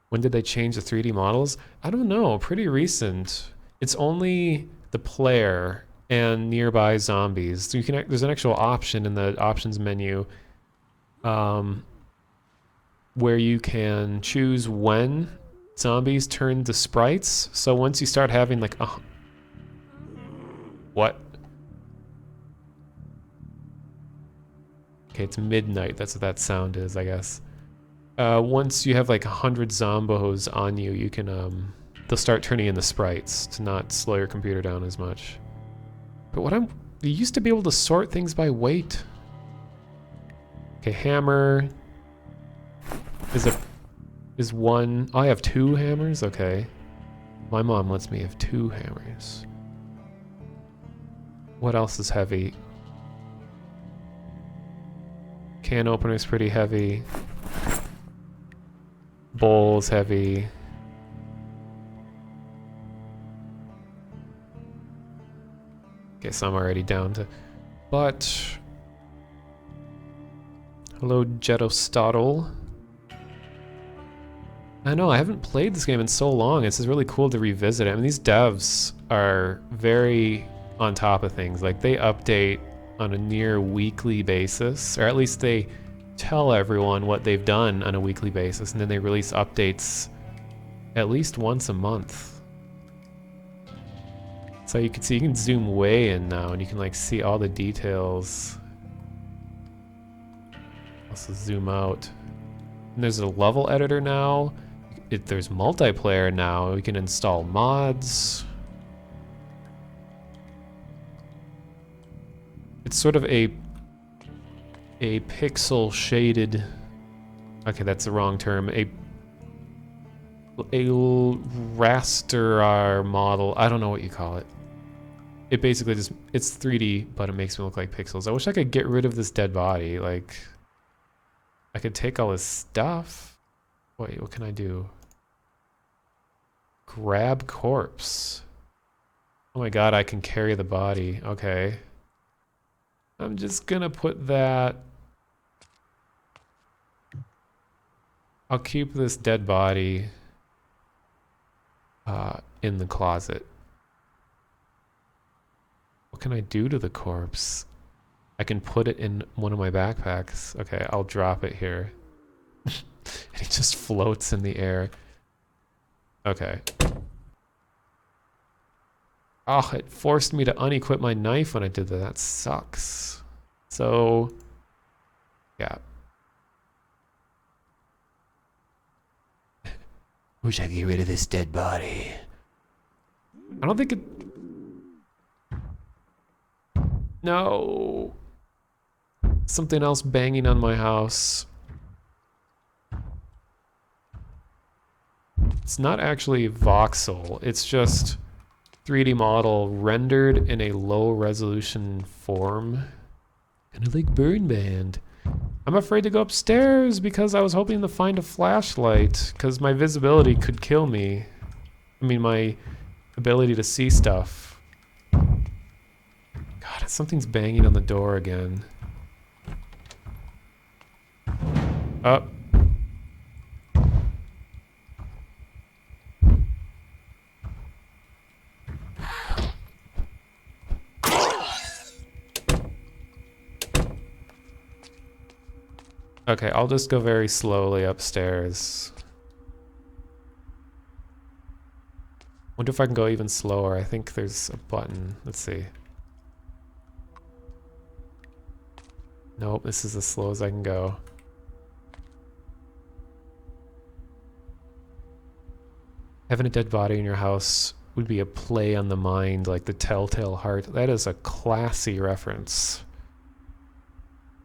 When did they change the 3D models? I don't know, pretty recent. It's only the player and nearby zombies. So you can, there's an actual option in the options menu where you can choose when zombies turn to sprites. So once you start having like a... What? Okay, it's midnight. That's what that sound is, I guess. Once you have like 100 zombos on you, you can they'll start turning into sprites to not slow your computer down as much. But you used to be able to sort things by weight. Okay, hammer is one. Oh, I have 2 hammers? Okay. My mom lets me have 2 hammers. What else is heavy? Can opener's pretty heavy. Bowl's heavy. Guess I'm already down to... But... Hello, Jetostotle. I know, I haven't played this game in so long. It's just really cool to revisit it. I mean, these devs are very on top of things. Like, they update on a near weekly basis, or at least they tell everyone what they've done on a weekly basis, and then they release updates at least once a month. So you can see, you can zoom way in now, and you can like see all the details. Also zoom out. And there's a level editor now. There's multiplayer now. We can install mods. It's sort of a pixel shaded. Okay, that's the wrong term. A raster model. I don't know what you call it. It basically just, it's 3D, but it makes me look like pixels. I wish I could get rid of this dead body. Like, I could take all his stuff. Wait, what can I do? Grab corpse. Oh my god, I can carry the body. Okay. I'm just gonna put that... I'll keep this dead body in the closet. What can I do to the corpse? I can put it in one of my backpacks. Okay, I'll drop it here. And it just floats in the air. Okay. Oh, it forced me to unequip my knife when I did that. That sucks. So, yeah. Wish I could get rid of this dead body. I don't think it... No. Something else banging on my house. It's not actually voxel. It's just 3D model rendered in a low resolution form. Kind of like Burn Band. I'm afraid to go upstairs because I was hoping to find a flashlight because my visibility could kill me. I mean, my ability to see stuff. God, something's banging on the door again. Oh. Okay, I'll just go very slowly upstairs. Wonder if I can go even slower. I think there's a button. Let's see. Nope, this is as slow as I can go. Having a dead body in your house would be a play on the mind, like the Telltale Heart. That is a classy reference.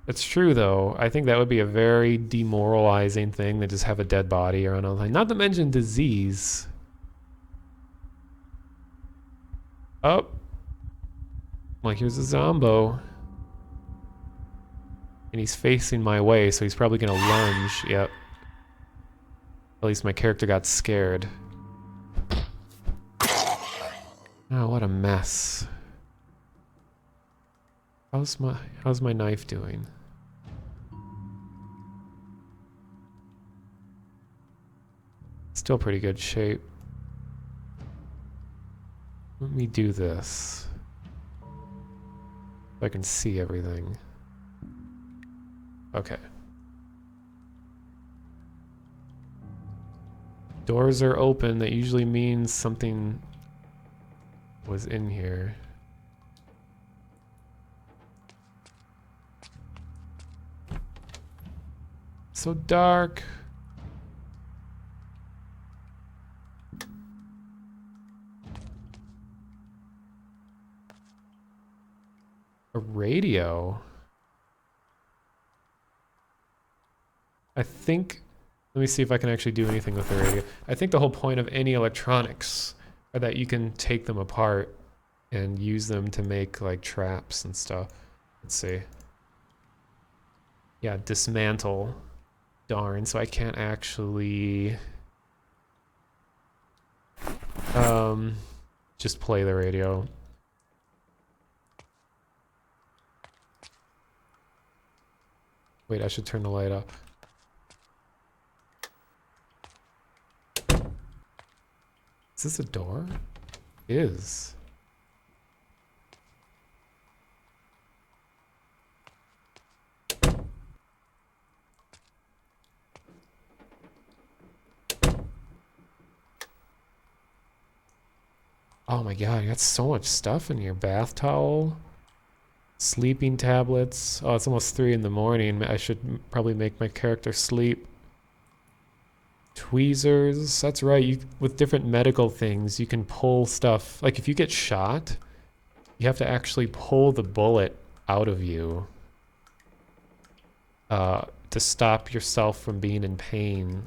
It's true, though. I think that would be a very demoralizing thing to just have a dead body around all the time. Not to mention disease. Oh. Well, here's a Zombo. And he's facing my way, so he's probably gonna lunge. Yep. At least my character got scared. Oh, what a mess. How's my knife doing? Still pretty good shape. Let me do this. So I can see everything. Okay. Doors are open. That usually means something was in here. So dark. A radio. I think, let me see if I can actually do anything with the radio. I think the whole point of any electronics are that you can take them apart and use them to make like traps and stuff. Let's see. Yeah, dismantle. Darn, so I can't actually just play the radio. Wait, I should turn the light up. Is this a door? It is. Oh my god, you got so much stuff in here. Bath towel, sleeping tablets. Oh, it's almost 3 in the morning. I should probably make my character sleep. Tweezers. That's right. With different medical things, you can pull stuff. Like if you get shot, you have to actually pull the bullet out of you to stop yourself from being in pain.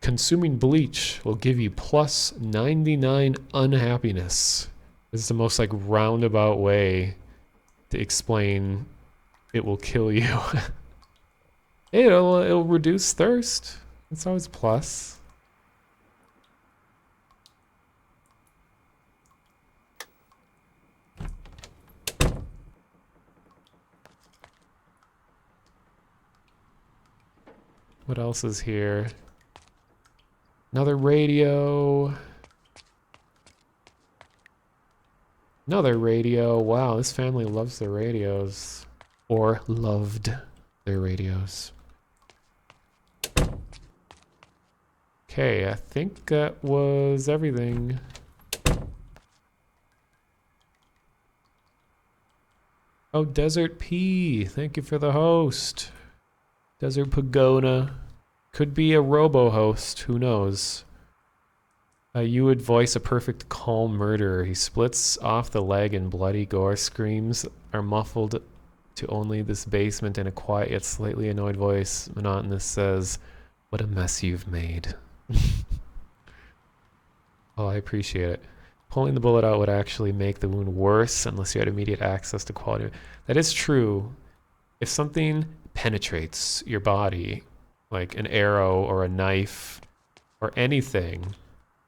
Consuming bleach will give you plus 99 unhappiness. This is the most like roundabout way to explain it will kill you. It'll reduce thirst. It's always a plus. What else is here? Another radio. Another radio. Wow, this family loves their radios. Or loved their radios. Okay, I think that was everything. Oh, Desert P. Thank you for the host. Desert Pagoda. Could be a robo-host, who knows? You would voice a perfect calm murderer. He splits off the leg and bloody gore screams are muffled to only this basement in a quiet yet slightly annoyed voice. Monotonous says, "What a mess you've made." Oh, I appreciate it. Pulling the bullet out would actually make the wound worse unless you had immediate access to quality. That is true. If something penetrates your body, like an arrow or a knife or anything,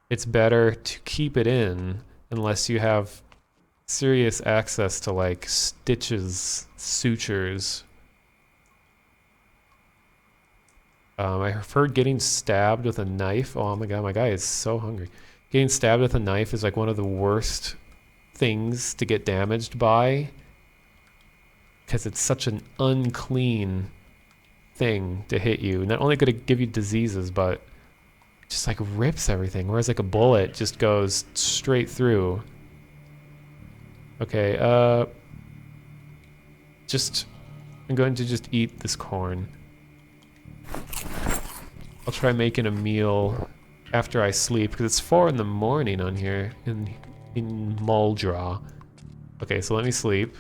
it's better to keep it in unless you have serious access to like stitches, sutures. I've heard getting stabbed with a knife. Oh my god, my guy is so hungry. Getting stabbed with a knife is like one of the worst things to get damaged by because it's such an unclean thing to hit you. Not only could it give you diseases, but it just like rips everything. Whereas like a bullet just goes straight through. Okay, I'm going to just eat this corn. I'll try making a meal after I sleep because it's 4 in the morning on here in Muldra. Okay, so let me sleep.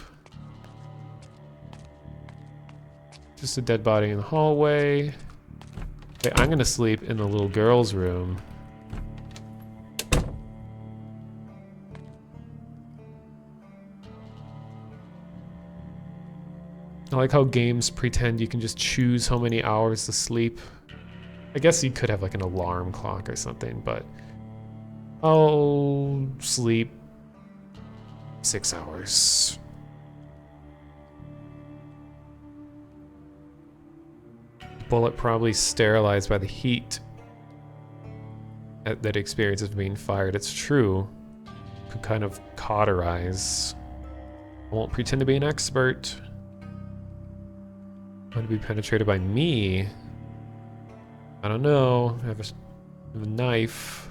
Just a dead body in the hallway. Okay, I'm gonna sleep in the little girl's room. I like how games pretend you can just choose how many hours to sleep. I guess you could have like an alarm clock or something, but I'll sleep 6 hours. Bullet probably sterilized by the heat that it experiences being fired. It's true. Could kind of cauterize. I won't pretend to be an expert. Want to be penetrated by me? I don't know. I have a knife.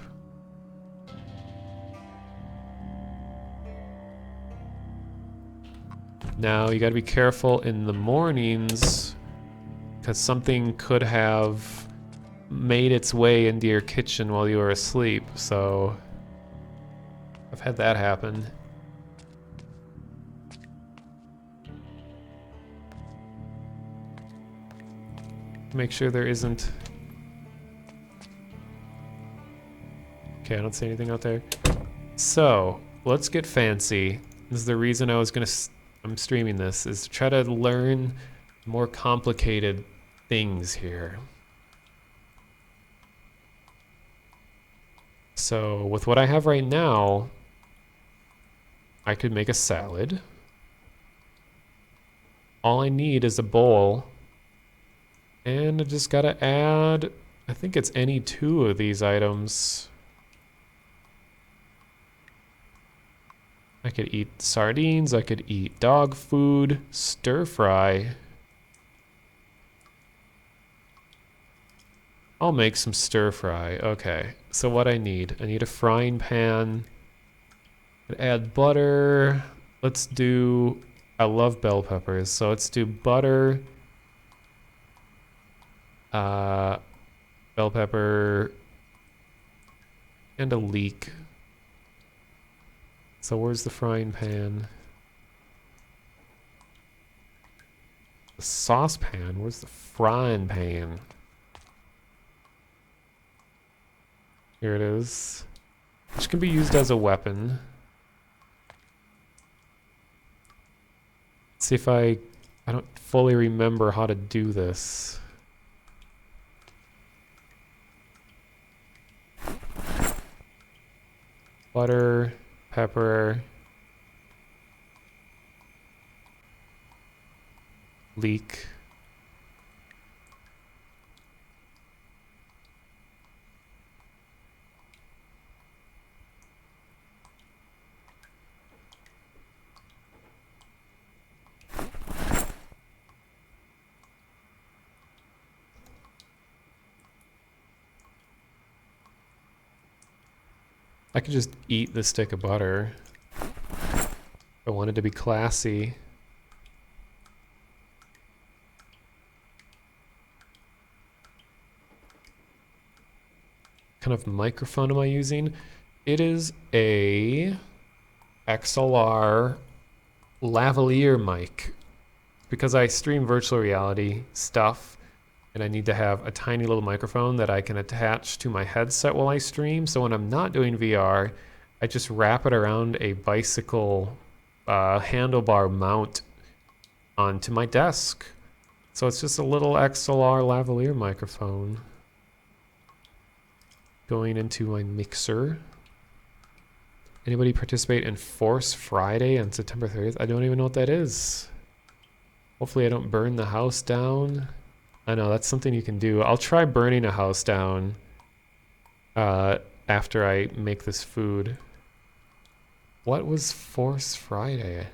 Now you gotta be careful in the mornings because something could have made its way into your kitchen while you were asleep, so I've had that happen. Make sure there isn't... Okay, I don't see anything out there. So, let's get fancy. This is the reason I'm streaming this, is to try to learn more complicated things here. So, with what I have right now, I could make a salad. All I need is a bowl. And I just gotta add, I think it's any 2 of these items. I could eat sardines, I could eat dog food, stir fry. I'll make some stir fry. Okay, so what I need a frying pan. I'd add butter. Let's do, I love bell peppers, so let's do butter. Bell pepper and a leek. So where's the frying pan? The saucepan? Where's the frying pan? Here it is. Which can be used as a weapon. Let's see if I don't fully remember how to do this. Butter, pepper, leek. I could just eat the stick of butter. If I wanted to be classy. What kind of microphone am I using? It is a XLR lavalier mic. Because I stream virtual reality stuff, and I need to have a tiny little microphone that I can attach to my headset while I stream. So when I'm not doing VR, I just wrap it around a bicycle handlebar mount onto my desk. So it's just a little XLR lavalier microphone going into my mixer. Anybody participate in Force Friday on September 30th? I don't even know what that is. Hopefully I don't burn the house down. I know, that's something you can do. I'll try burning a house down after I make this food. What was Force Friday?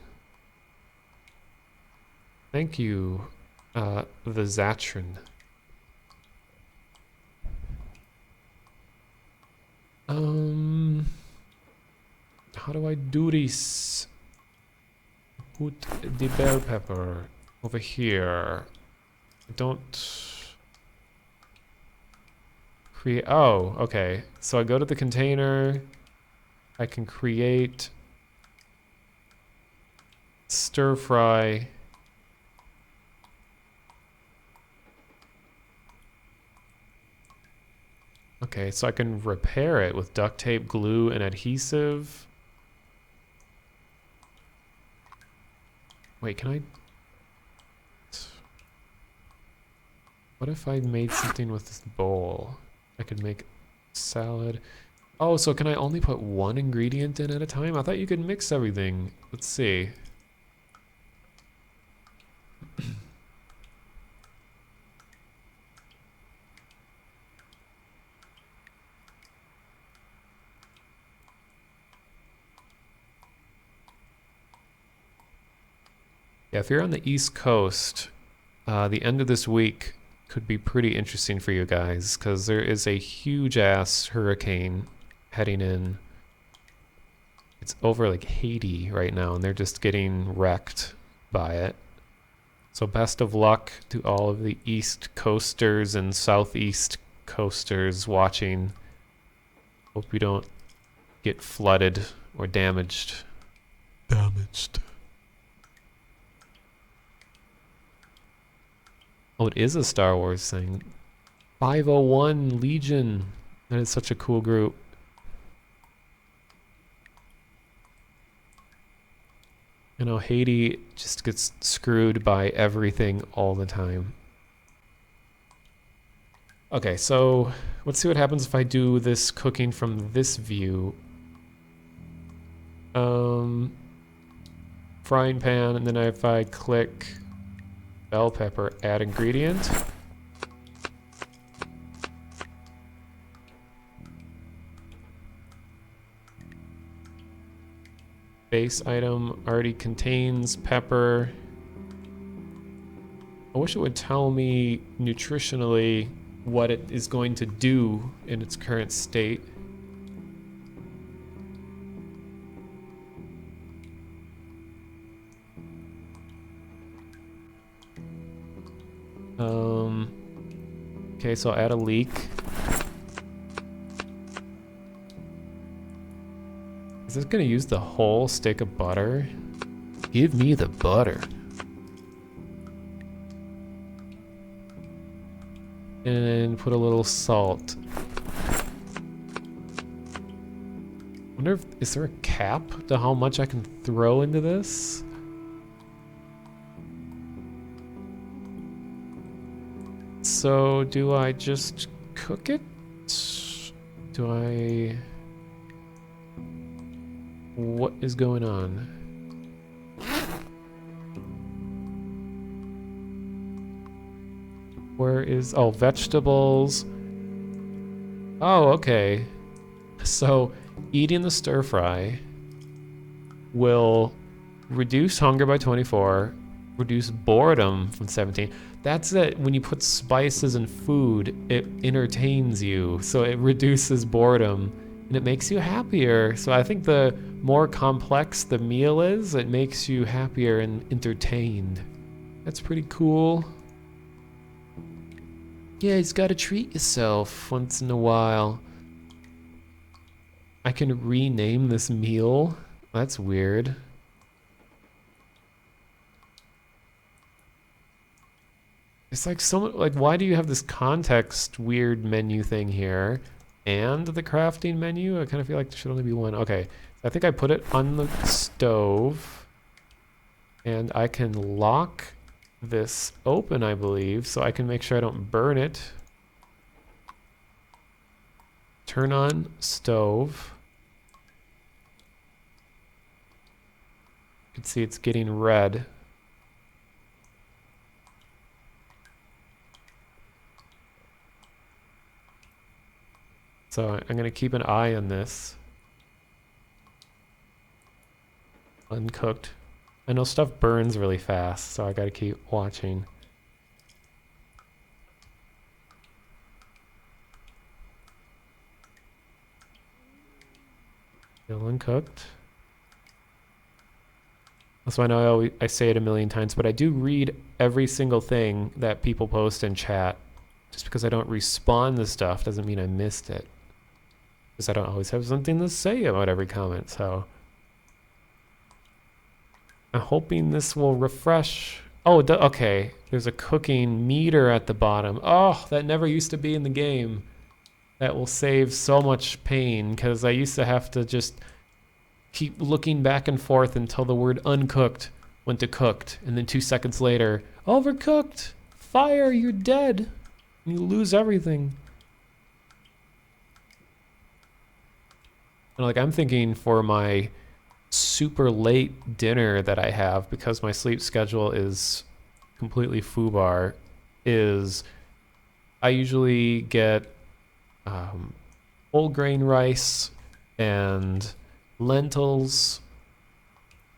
Thank you, the Zatron. How do I do this? Put the bell pepper over here. Don't create. Oh, okay. So I go to the container. I can create stir fry. Okay, so I can repair it with duct tape, glue, and adhesive. Wait, can I? What if I made something with this bowl? I could make salad. Oh, so can I only put one ingredient in at a time? I thought you could mix everything. Let's see. Yeah, if you're on the East Coast, the end of this week could be pretty interesting for you guys, because there is a huge-ass hurricane heading in. It's over like Haiti right now, and they're just getting wrecked by it. So best of luck to all of the East Coasters and Southeast coasters watching. Hope we don't get flooded or damaged. Oh, it is a Star Wars thing. 501 Legion. That is such a cool group. You know, Haiti just gets screwed by everything all the time. Okay, so let's see what happens if I do this cooking from this view. Frying pan, and then if I click bell pepper, add ingredient. Base item already contains pepper. I wish it would tell me nutritionally what it is going to do in its current state. Okay, so I'll add a leek. Is this gonna use the whole stick of butter? Give me the butter. And put a little salt. Wonder if, is there a cap to how much I can throw into this? So do I just cook it? Do I... What is going on? Where is... Oh, vegetables. Oh, okay. So eating the stir fry will reduce hunger by 24, reduce boredom from 17. That's it. When you put spices in food, it entertains you. So it reduces boredom and it makes you happier. So I think the more complex the meal is, it makes you happier and entertained. That's pretty cool. Yeah, you gotta treat yourself once in a while. I can rename this meal. That's weird. It's like so much, like, why do you have this context weird menu thing here and the crafting menu? I kind of feel like there should only be one. Okay, I think I put it on the stove and I can lock this open, I believe, so I can make sure I don't burn it. Turn on stove. You can see it's getting red. So I'm gonna keep an eye on this. Uncooked. I know stuff burns really fast, so I gotta keep watching. Still uncooked. That's why I know I say it a million times, but I do read every single thing that people post in chat. Just because I don't respond to stuff doesn't mean I missed it. Because I don't always have something to say about every comment, so... I'm hoping this will refresh. Oh, okay. There's a cooking meter at the bottom. Oh, that never used to be in the game. That will save so much pain, because I used to have to just keep looking back and forth until the word uncooked went to cooked, and then 2 seconds later, overcooked! Fire, you're dead! You lose everything. And like, I'm thinking for my super late dinner that I have, because my sleep schedule is completely foobar, is I usually get whole grain rice and lentils,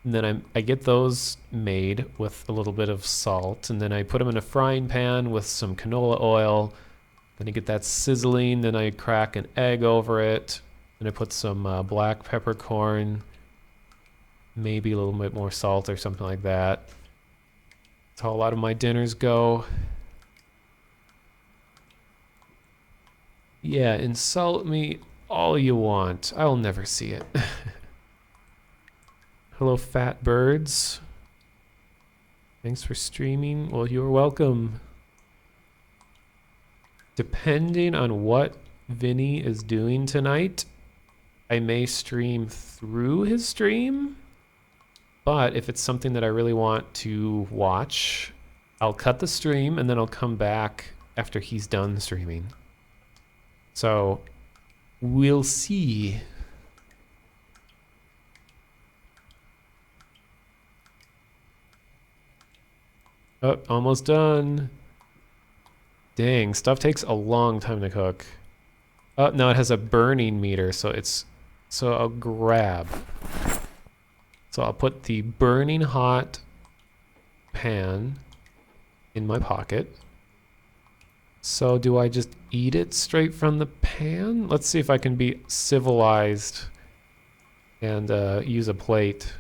and then I get those made with a little bit of salt, and then I put them in a frying pan with some canola oil. Then I get that sizzling, then I crack an egg over it, and I put some black peppercorn, maybe a little bit more salt or something like that. That's how a lot of my dinners go. Yeah, insult me all you want. I'll never see it. Hello, fat birds. Thanks for streaming. Well, you're welcome. Depending on what Vinny is doing tonight, I may stream through his stream. But if it's something that I really want to watch, I'll cut the stream and then I'll come back after he's done streaming. So we'll see. Oh, almost done. Dang, stuff takes a long time to cook. Oh, no, it has a burning meter, so I'll grab. So I'll put the burning hot pan in my pocket. So do I just eat it straight from the pan? Let's see if I can be civilized and use a plate.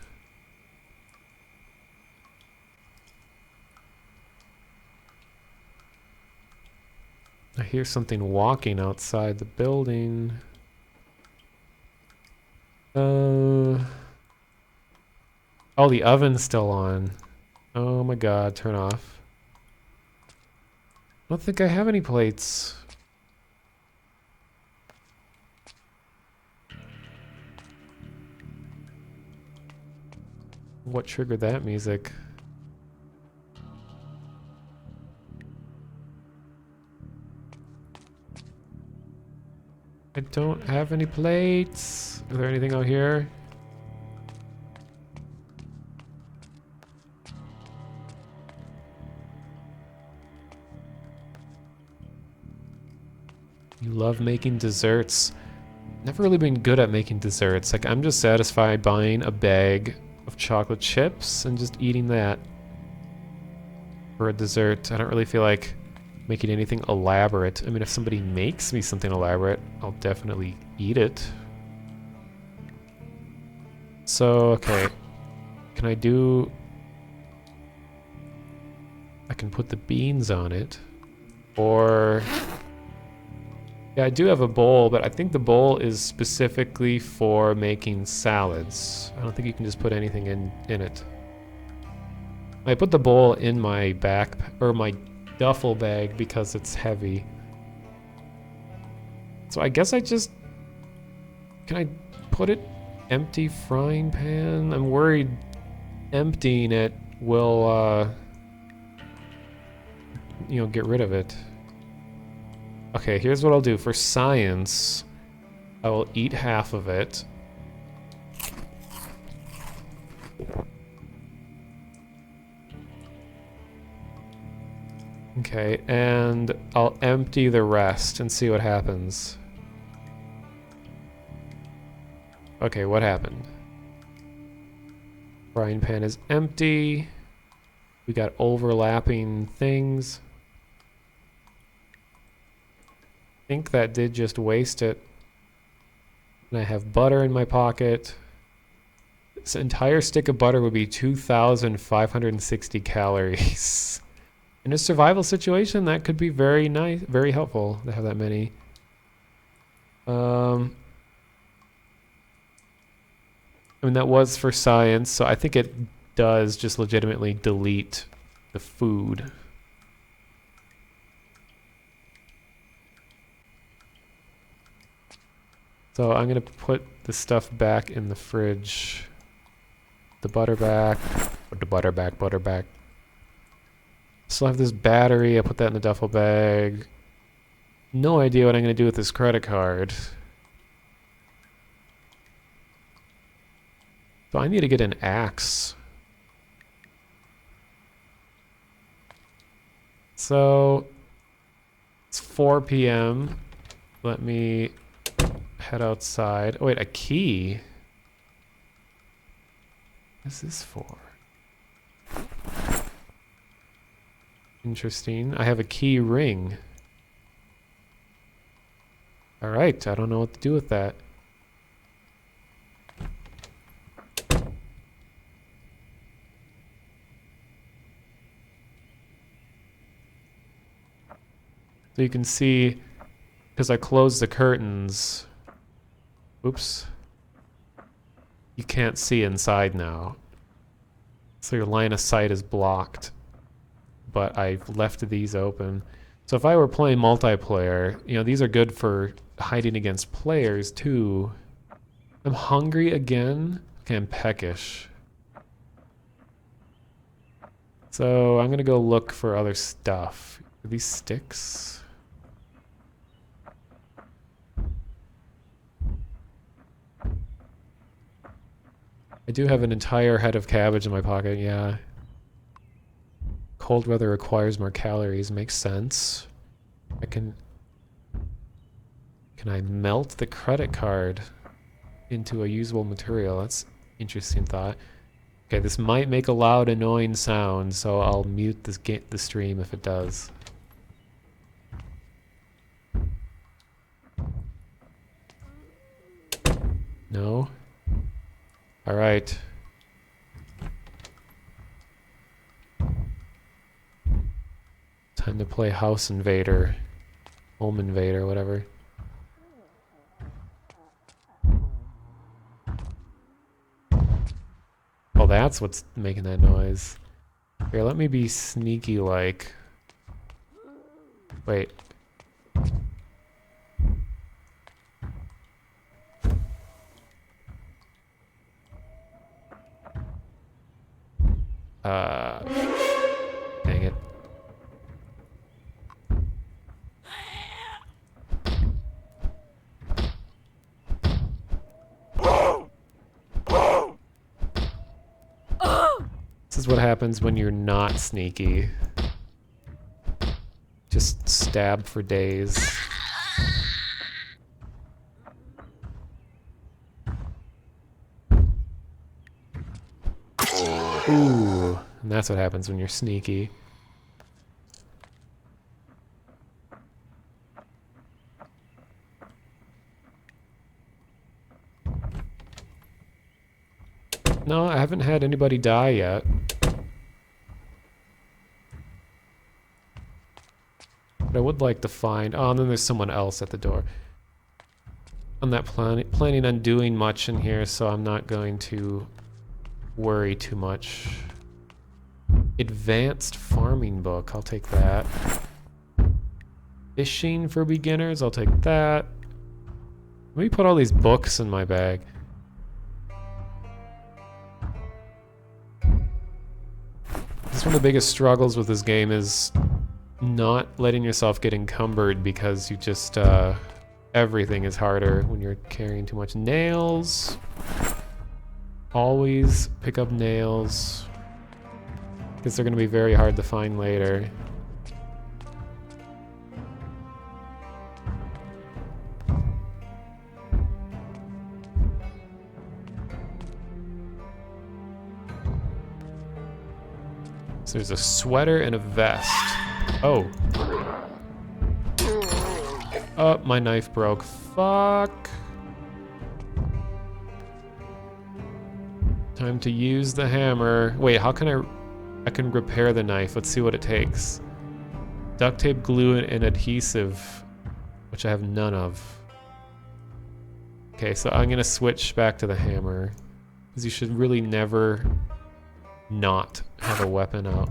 I hear something walking outside the building. Oh, the oven's still on. Oh my god, turn off. I don't think I have any plates. What triggered that music? I don't have any plates. Is there anything out here? You love making desserts. Never really been good at making desserts. Like, I'm just satisfied buying a bag of chocolate chips and just eating that for a dessert. I don't really feel like making anything elaborate. I mean, if somebody makes me something elaborate, I'll definitely eat it. So, okay. Can I do... I can put the beans on it. Or... Yeah, I do have a bowl, but I think the bowl is specifically for making salads. I don't think you can just put anything in it. I put the bowl in my or my duffel bag because it's heavy. So I guess I just... Can I put it empty frying pan? I'm worried emptying it will, you know, get rid of it. Okay, here's what I'll do. For science, I will eat half of it. Okay, and I'll empty the rest and see what happens. Okay, what happened? Frying pan is empty. We got overlapping things. I think that did just waste it. And I have butter in my pocket. This entire stick of butter would be 2,560 calories. In a survival situation, that could be very nice, very helpful to have that many. I mean, that was for science, so I think it does just legitimately delete the food. So I'm gonna put the stuff back in the fridge. The butter back. Put the butter back. Still have this battery. I put that in the duffel bag. No idea what I'm gonna do with this credit card. So I need to get an axe. So it's 4 p.m. Let me head outside. Oh wait, a key? What's this for? Interesting. I have a key ring. Alright, I don't know what to do with that. So you can see because I closed the curtains. Oops. You can't see inside now. So your line of sight is blocked. But I've left these open. So if I were playing multiplayer, you know, these are good for hiding against players too. I'm hungry again. Okay, I'm peckish. So I'm gonna go look for other stuff. Are these sticks? I do have an entire head of cabbage in my pocket, yeah. Cold weather requires more calories, makes sense. Can I melt the credit card into a usable material? That's an interesting thought. Okay, this might make a loud, annoying sound, so I'll mute the stream if it does. No? Alright. Time to play House Invader. Home Invader, whatever. Oh, that's what's making that noise. Here, let me be sneaky like. Wait. Dang it. This is what happens when you're not sneaky. Just stab for days. Ooh, and that's what happens when you're sneaky. No, I haven't had anybody die yet. But I would like to find... Oh, and then there's someone else at the door. I'm not planning on doing much in here, so I'm not going to worry too much. Advanced farming book, I'll take that. Fishing for beginners, I'll take that. Let me put all these books in my bag. This is one of the biggest struggles with this game is not letting yourself get encumbered because you just, everything is harder when you're carrying too much. Nails. Always pick up nails. Because they're going to be very hard to find later. So there's a sweater and a vest. Oh. Oh, my knife broke. Fuck. Time to use the hammer. Wait, how can I can repair the knife. Let's see what it takes. Duct tape, glue, and adhesive, which I have none of. Okay, so I'm gonna switch back to the hammer. Because you should really never not have a weapon out.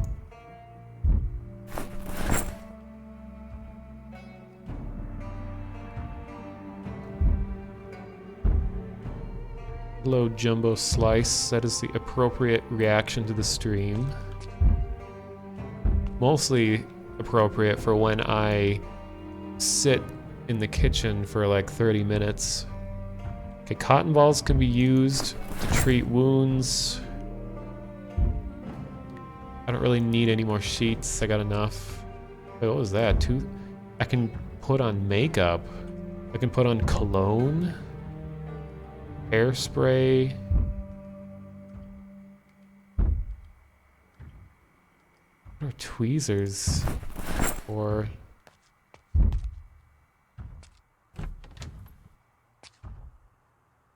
Hello, Jumbo Slice. That is the appropriate reaction to the stream. Mostly appropriate for when I sit in the kitchen for like 30 minutes. Okay, cotton balls can be used to treat wounds. I don't really need any more sheets. I got enough. Wait, what was that? I can put on makeup. I can put on cologne. Hairspray. What are tweezers for?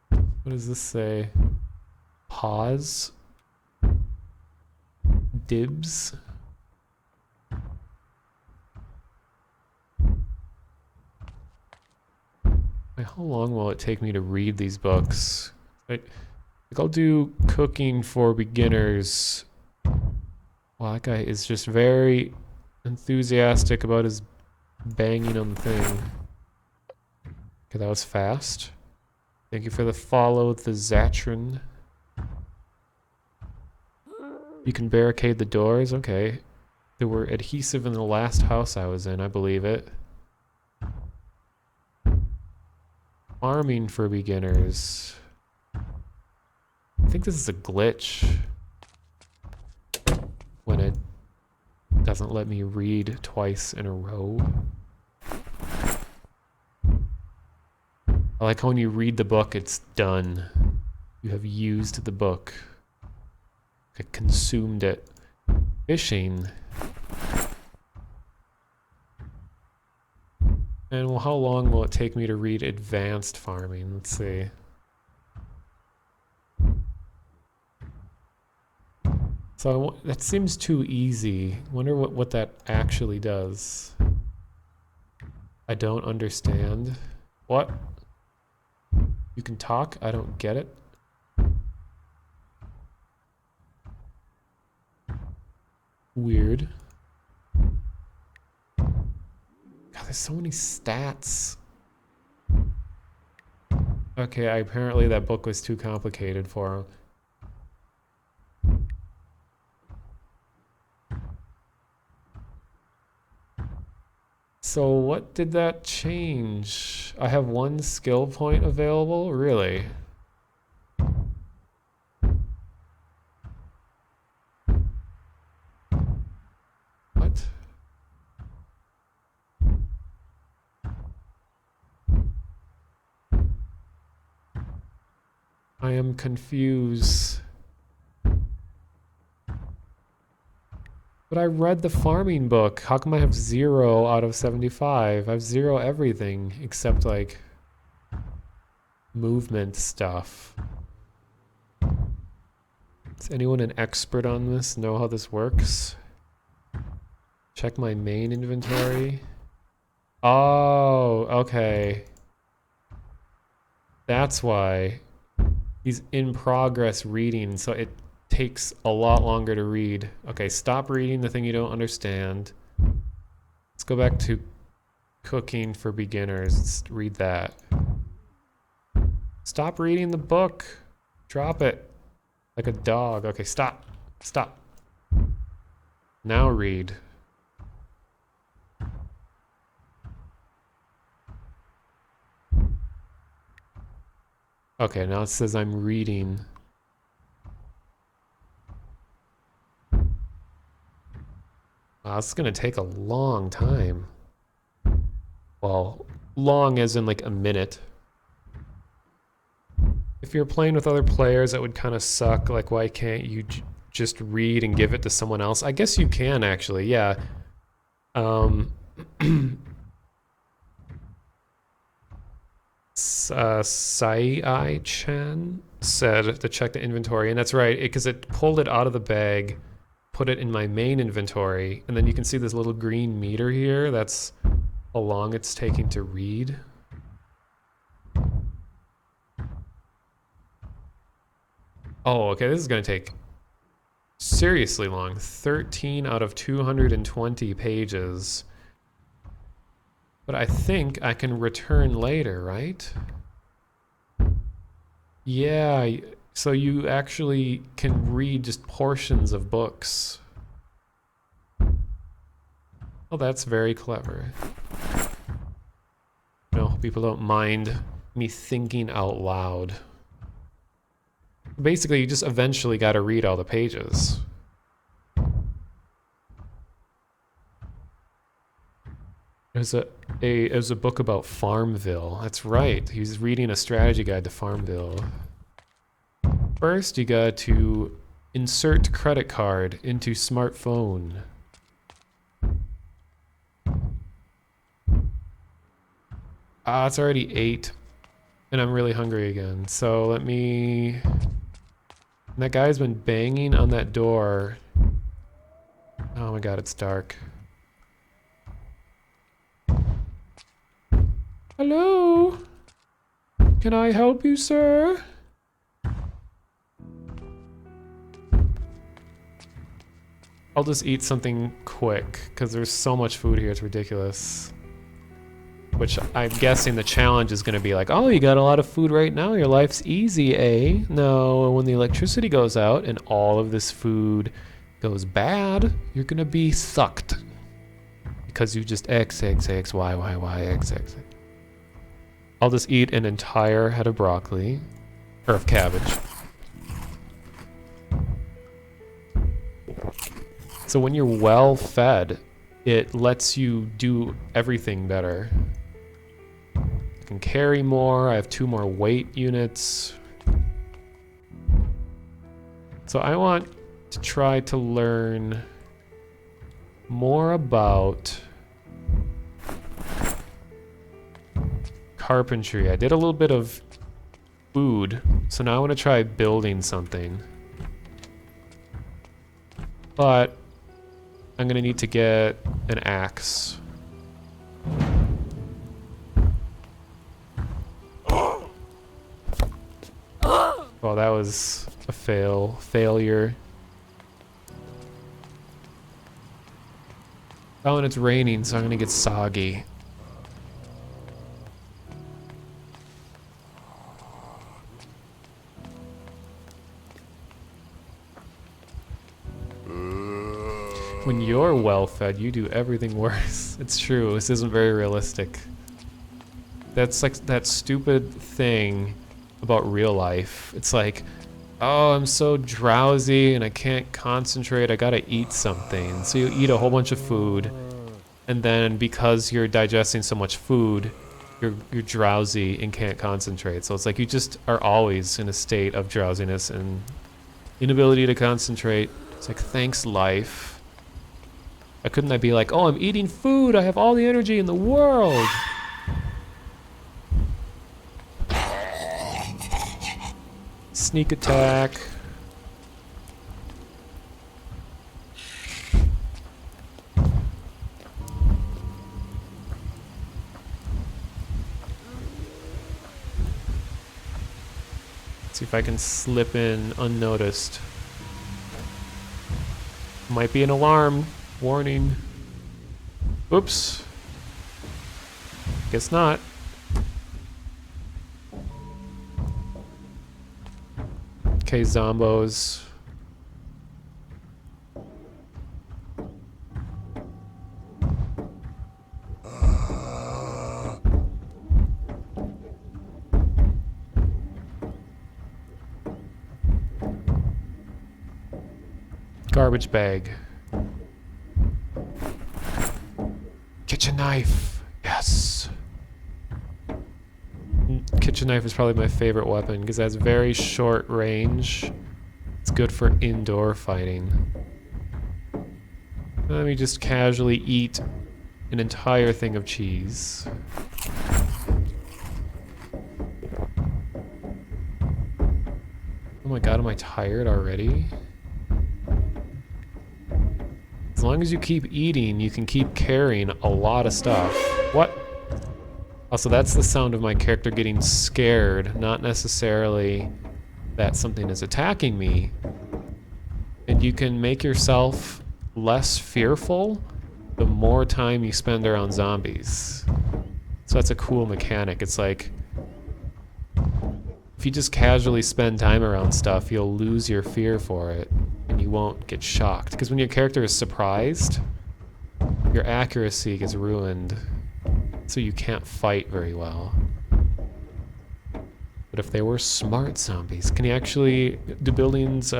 What does this say? Pause. Dibs. How long will it take me to read these books? Like I'll do cooking for beginners. Wow, that guy is just very enthusiastic about his banging on the thing. Okay, that was fast. Thank you for the follow, the Zatron. You can barricade the doors. Okay. There were adhesive in the last house I was in, I believe it. Farming for beginners. I think this is a glitch. When it doesn't let me read twice in a row. I like how when you read the book, it's done. You have used the book. I consumed it. Fishing. And well, how long will it take me to read advanced farming? Let's see. So that seems too easy. Wonder what that actually does. I don't understand. What? You can talk? I don't get it. Weird. God, there's so many stats. Okay, apparently that book was too complicated for him. So what did that change? I have one skill point available? Really? What? I am confused. But I read the farming book. How come I have 0 out of 75? I have 0 everything except like movement stuff. Is anyone an expert on this? Know how this works? Check my main inventory. Oh, okay. That's why. He's in progress reading, so it takes a lot longer to read. Okay, stop reading the thing you don't understand. Let's go back to cooking for beginners. Let's read that. Stop reading the book. Drop it. Like a dog. Okay, stop. Stop. Now read. Okay, now it says I'm reading. Wow, this is gonna take a long time. Well, long as in like a minute. If you're playing with other players, that would kind of suck. Like, why can't you just read and give it to someone else? I guess you can actually, yeah. Sai-Chan said to check the inventory, and that's right, because it pulled it out of the bag, put it in my main inventory, and then you can see this little green meter here. That's how long it's taking to read. Oh, okay, this is going to take seriously long. 13 out of 220 pages. But I think I can return later, right? Yeah, so you actually can read just portions of books. Oh, that's very clever. No, people don't mind me thinking out loud. Basically, you just eventually got to read all the pages. There's a book about Farmville. That's right. He's reading a strategy guide to Farmville. First, you got to insert credit card into smartphone. Ah, it's already 8, and I'm really hungry again. So let me. That guy's been banging on that door. Oh my god, it's dark. Hello? Can I help you, sir? I'll just eat something quick, because there's so much food here, it's ridiculous. Which I'm guessing the challenge is going to be like, oh, you got a lot of food right now, your life's easy, eh? No, when the electricity goes out and all of this food goes bad, you're going to be sucked. Because you just X, X, X, Y, Y, Y, X, X. I'll just eat an entire head of broccoli, or of cabbage. So when you're well fed, it lets you do everything better. I can carry more, I have 2 more weight units. So I want to try to learn more about carpentry. I did a little bit of food, so now I want to try building something. But I'm gonna need to get an axe. Well, that was a failure. Oh, and it's raining, so I'm gonna get soggy. When you're well fed, you do everything worse. It's true, this isn't very realistic. That's like that stupid thing about real life. It's like, oh, I'm so drowsy and I can't concentrate, I gotta eat something. So you eat a whole bunch of food, and then because you're digesting so much food, you're drowsy and can't concentrate. So it's like you just are always in a state of drowsiness and inability to concentrate. It's like, thanks, life. Why couldn't I be like, oh, I'm eating food, I have all the energy in the world? Sneak attack. See if I can slip in unnoticed. Might be an alarm. Warning. Oops. Guess not. Okay, zombos. Garbage bag. Kitchen knife. Yes. Kitchen knife is probably my favorite weapon because it has very short range. It's good for indoor fighting. Let me just casually eat an entire thing of cheese. Oh my god, am I tired already? As long as you keep eating, you can keep carrying a lot of stuff. What? Also, that's the sound of my character getting scared, not necessarily that something is attacking me. And you can make yourself less fearful the more time you spend around zombies. So that's a cool mechanic. It's like, if you just casually spend time around stuff, you'll lose your fear for it. And you won't get shocked. Because when your character is surprised, your accuracy gets ruined. So you can't fight very well. But if they were smart zombies, can you actually, do buildings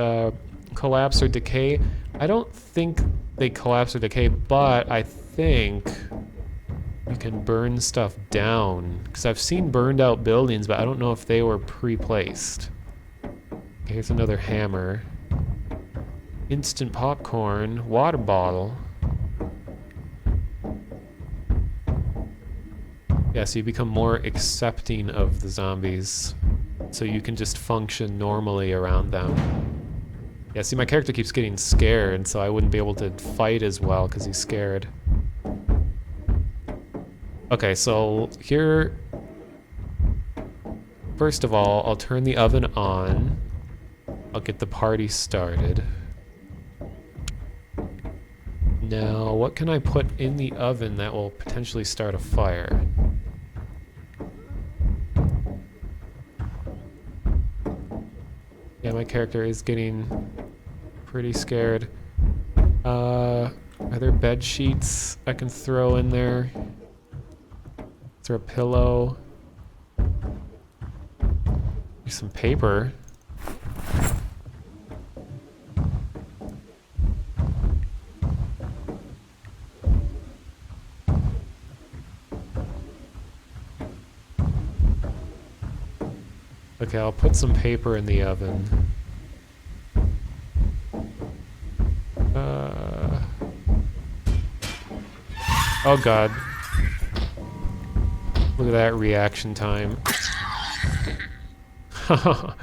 collapse or decay? I don't think they collapse or decay, but I think you can burn stuff down. Because I've seen burned out buildings, but I don't know if they were pre-placed. Okay, here's another hammer. Instant popcorn, water bottle. Yeah, so you become more accepting of the zombies. So you can just function normally around them. Yeah, see, my character keeps getting scared, so I wouldn't be able to fight as well because he's scared. Okay, so here... first of all, I'll turn the oven on. I'll get the party started. Now, what can I put in the oven that will potentially start a fire? Yeah, my character is getting pretty scared. Are there bed sheets I can throw in there? Is there a pillow? There's some paper. Okay, I'll put some paper in the oven. Oh god. Look at that reaction time. Oh,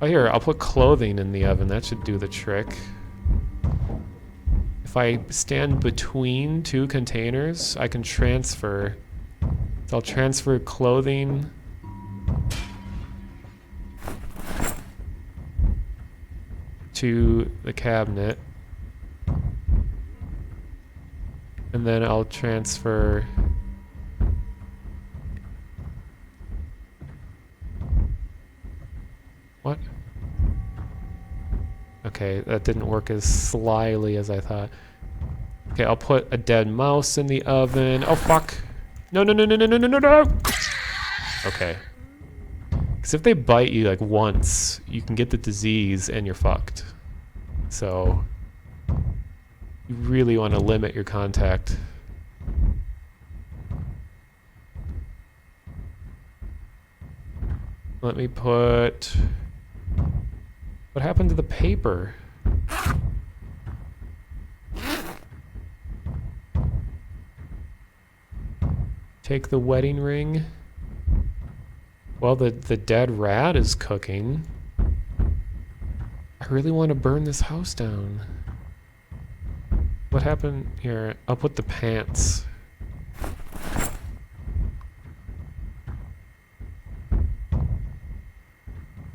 here, I'll put clothing in the oven. That should do the trick. If I stand between two containers, I can transfer. So I'll transfer clothing. To the cabinet. And then I'll transfer what? Okay, that didn't work as slyly as I thought. Okay, I'll put a dead mouse in the oven. Oh fuck. No, no, no, no, no, no, no, no, no. Okay. Because if they bite you like once, you can get the disease and you're fucked. So you really want to limit your contact. Let me put... What happened to the paper? Take the wedding ring. Well, the dead rat is cooking. I really want to burn this house down. What happened here? I'll put the pants.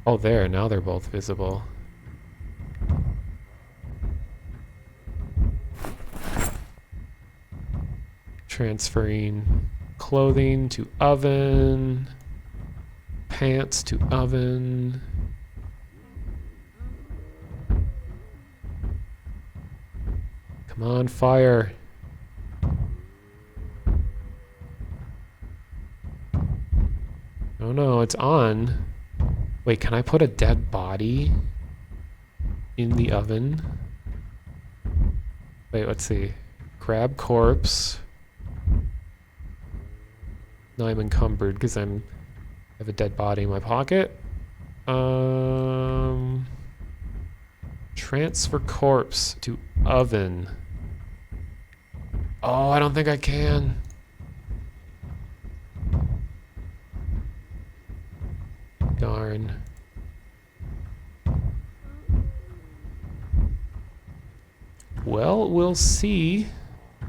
Oh, there. Now they're both visible. Transferring clothing to oven. Pants to oven. Come on, fire. Oh no, it's on. Wait, can I put a dead body in the oven? Wait, let's see. Grab corpse. No, I'm encumbered because I have a dead body in my pocket. Transfer corpse to oven. Oh, I don't think I can. Darn. Well, we'll see.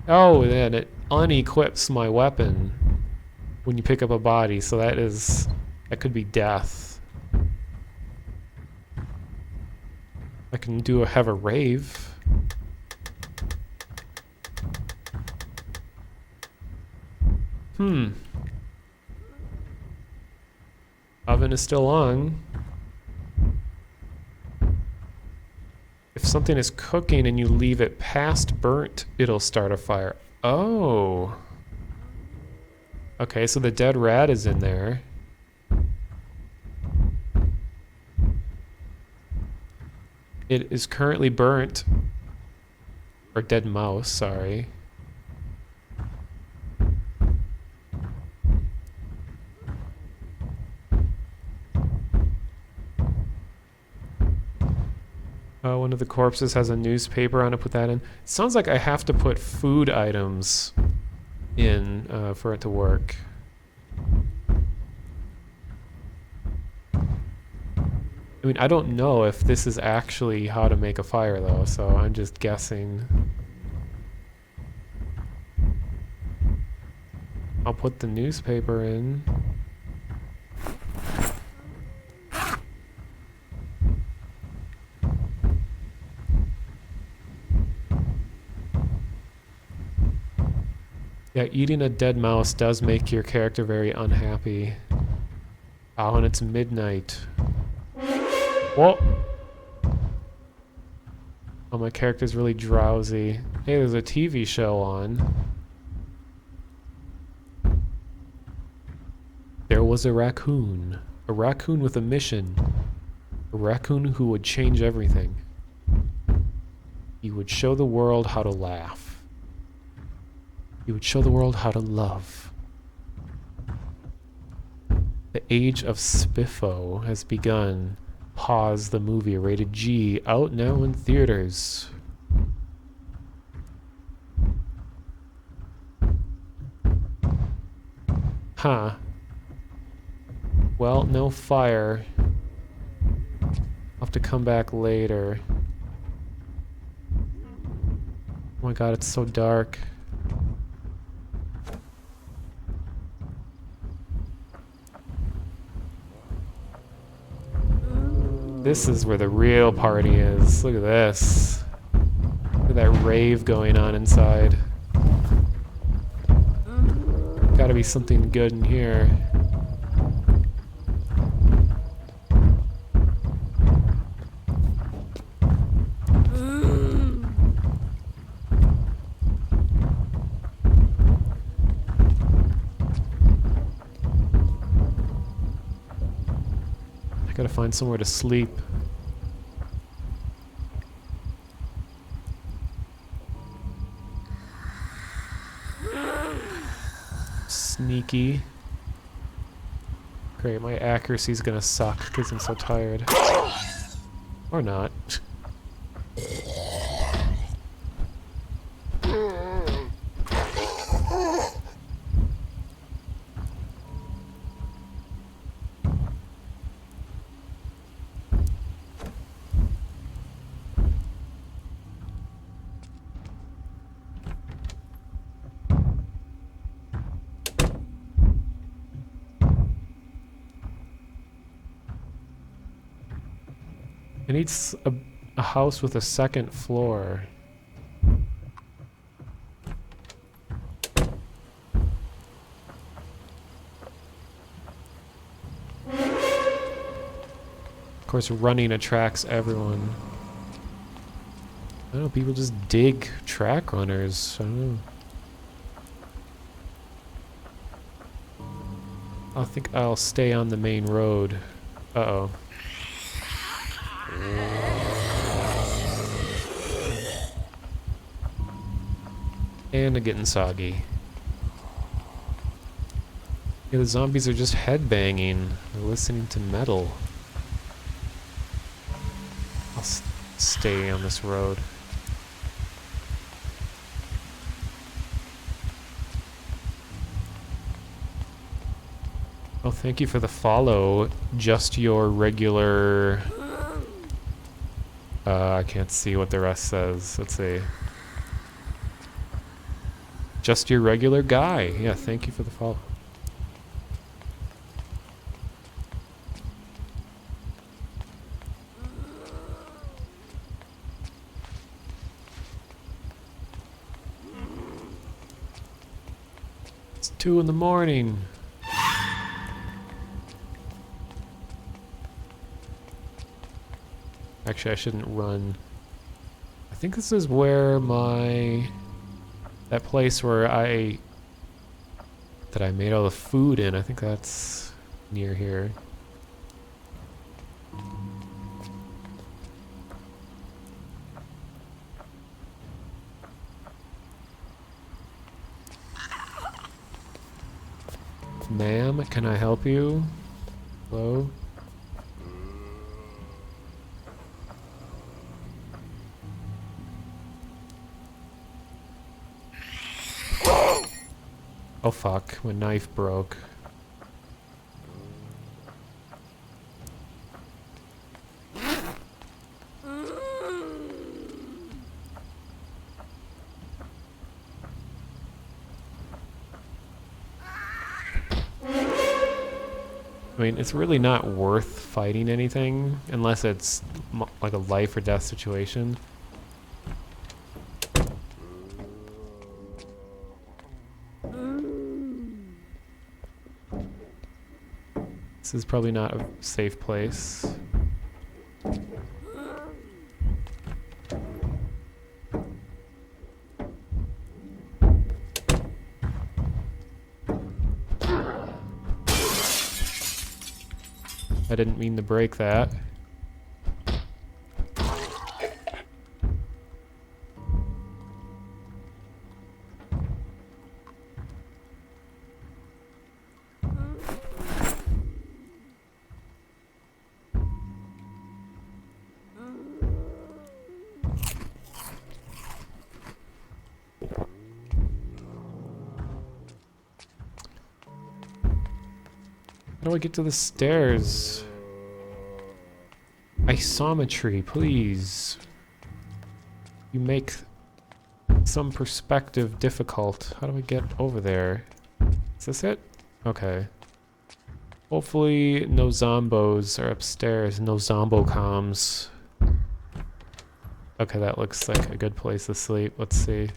Oh, then it unequips my weapon when you pick up a body, so that could be death. I can have a rave. Oven is still on. If something is cooking and you leave it past burnt, it'll start a fire. Oh. Okay, so the dead rat is in there. It is currently burnt. Or dead mouse, sorry. One of the corpses has a newspaper on it, put that in. It sounds like I have to put food items in for it to work. I mean, I don't know if this is actually how to make a fire though, so I'm just guessing. I'll put the newspaper in. Yeah, eating a dead mouse does make your character very unhappy. Oh, and it's midnight. Whoa! Oh, my character's really drowsy. Hey, there's a TV show on. There was a raccoon with a mission. A raccoon who would change everything. He would show the world how to laugh. He would show the world how to love. The age of Spiffo has begun. Pause the movie, rated G, out now in theaters. Huh. Well, no fire. I'll have to come back later. Oh my god, it's so dark. This is where the real party is. Look at this. Look at that rave going on inside. Gotta be something good in here. I gotta find somewhere to sleep. Sneaky. Great, my accuracy's gonna suck because I'm so tired. Or not. It needs a house with a second floor. Of course, running attracts everyone. I don't know, people just dig track runners. I don't know. I think I'll stay on the main road. Uh-oh. And I'm getting soggy. Yeah, the zombies are just headbanging. They're listening to metal. I'll stay on this road. Oh, thank you for the follow. Just your regular... I can't see what the rest says. Let's see. Just your regular guy. Yeah, thank you for the follow. It's 2 in the morning. Actually, I shouldn't run. I think this is where that place where I made all the food in. I think that's near here. Ma'am, can I help you? Hello? Oh fuck, my knife broke. I mean, it's really not worth fighting anything unless it's like a life or death situation. This is probably not a safe place. I didn't mean to break that. How do I get to the stairs? Isometry, please. You make some perspective difficult. How do I get over there? Is this it? Okay. Hopefully no zombos are upstairs. No zombo comms. Okay, that looks like a good place to sleep. Let's see.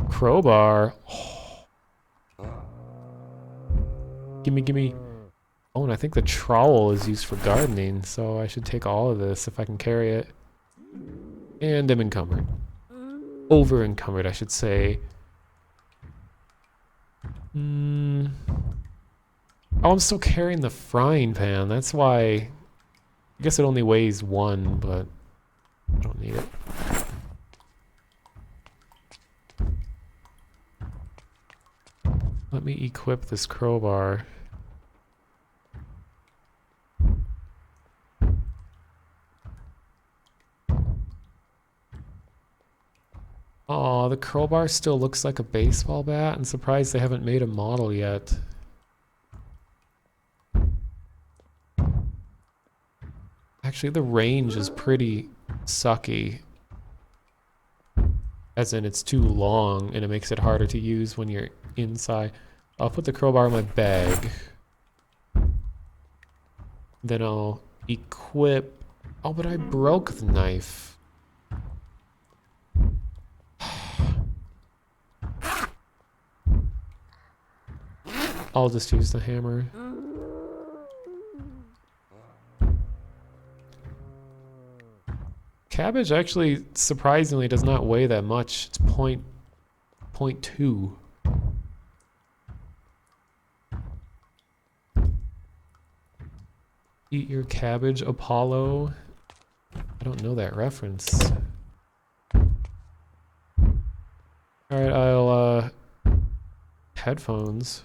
Crowbar. Oh. Gimme. Oh, and I think the trowel is used for gardening, so I should take all of this if I can carry it. And I'm encumbered. Over encumbered, I should say. Oh, I'm still carrying the frying pan. That's why. I guess it only weighs 1, but I don't need it. Let me equip this crowbar. Aw, the crowbar still looks like a baseball bat. I'm surprised they haven't made a model yet. Actually, the range is pretty sucky. As in, it's too long and it makes it harder to use when you're inside. I'll put the crowbar in my bag. Then I'll equip... Oh, but I broke the knife. I'll just use the hammer. Cabbage actually surprisingly does not weigh that much. It's point 0.2. Eat your cabbage, Apollo. I don't know that reference. Alright, I'll headphones.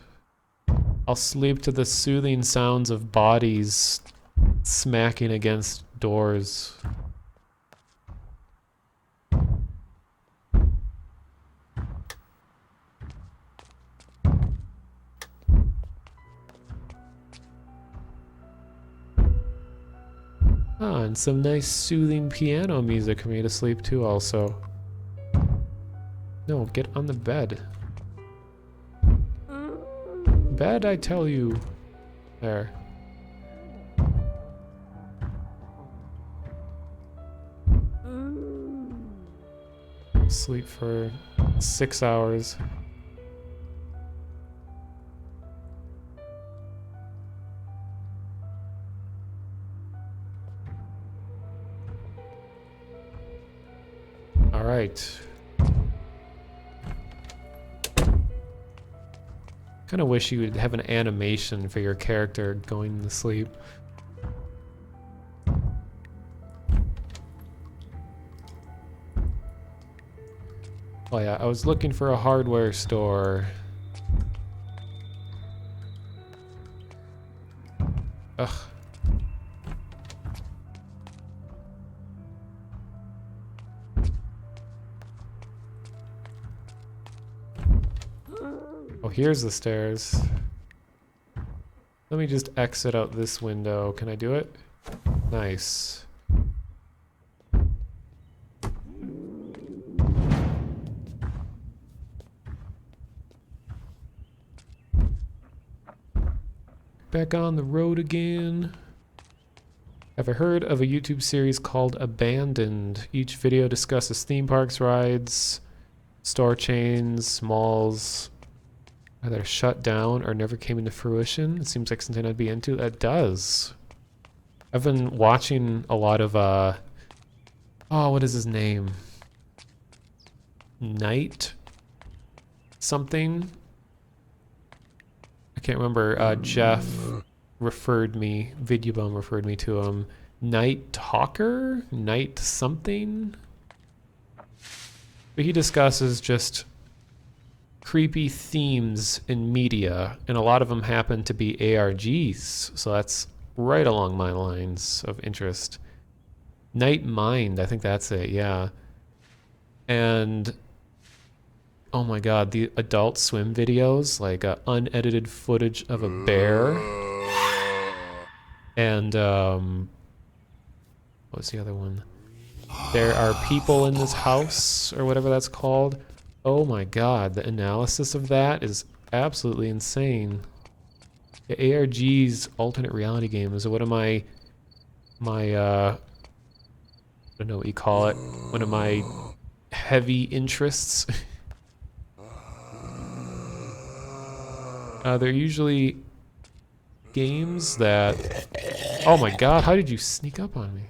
I'll sleep to the soothing sounds of bodies smacking against doors. Ah, and some nice soothing piano music for me to sleep to also. No, get on the bed. Bed, I tell you. There. Sleep for 6 hours. All right. Kind of wish you would have an animation for your character going to sleep. Oh yeah, I was looking for a hardware store. Ugh. Oh, here's the stairs. Let me just exit out this window. Can I do it? Nice. Back on the road again. Have I heard of a YouTube series called Abandoned? Each video discusses theme parks, rides, store chains, malls that are shut down or never came into fruition. It seems like something I'd be into. That does. I've been watching a lot of, oh, what is his name? Night something? I can't remember. Jeff referred me, Videobum referred me to him. Night Talker? Night something? But he discusses just creepy themes in media, and a lot of them happen to be ARGs, so that's right along my lines of interest. Night Mind, I think that's it, yeah. And oh my god, the Adult Swim videos, like unedited footage of a bear. And what was the other one? There are people in this house, or whatever that's called. Oh my god, the analysis of that is absolutely insane. The ARG's alternate reality game is one of my I don't know what you call it, one of my heavy interests. They're usually games that... Oh my god, how did you sneak up on me?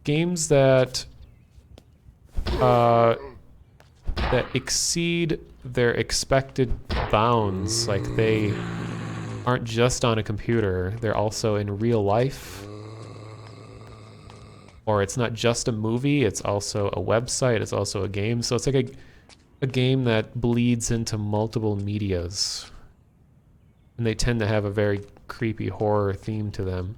Games that that exceed their expected bounds. Like, they aren't just on a computer, they're also in real life. Or it's not just a movie, it's also a website, it's also a game. So it's like a game that bleeds into multiple medias. And they tend to have a very creepy horror theme to them.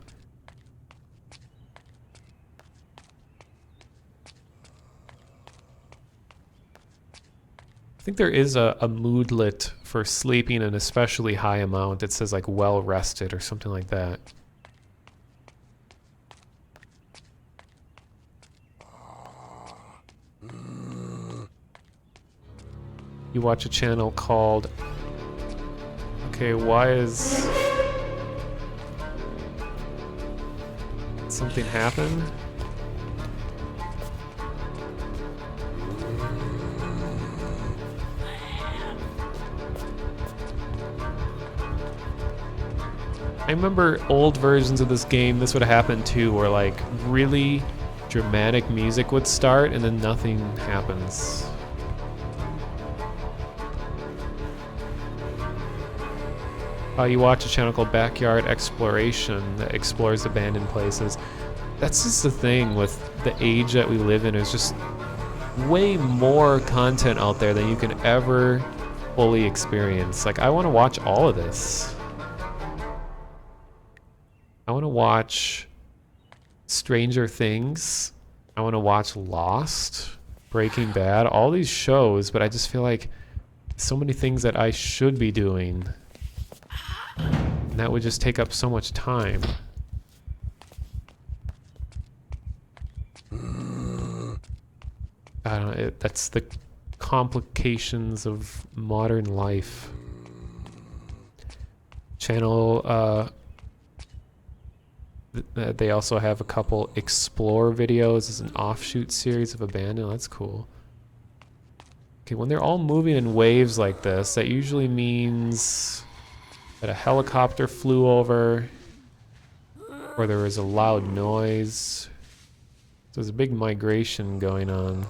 I think there is a moodlet for sleeping an especially high amount. It says like well rested or something like that. You watch a channel called... Okay, why is... Something happen? I remember old versions of this game, this would happen too, where like really dramatic music would start and then nothing happens. You watch a channel called Backyard Exploration that explores abandoned places. That's just the thing with the age that we live in. There's just way more content out there than you can ever fully experience. Like, I want to watch all of this. I want to watch Stranger Things. I want to watch Lost, Breaking Bad, all these shows, but I just feel like so many things that I should be doing. And that would just take up so much time. I don't know, that's the complications of modern life. Channel, they also have a couple Explore videos as an offshoot series of Abandon. That's cool. Okay, when they're all moving in waves like this, that usually means that a helicopter flew over, or there was a loud noise. So there's a big migration going on.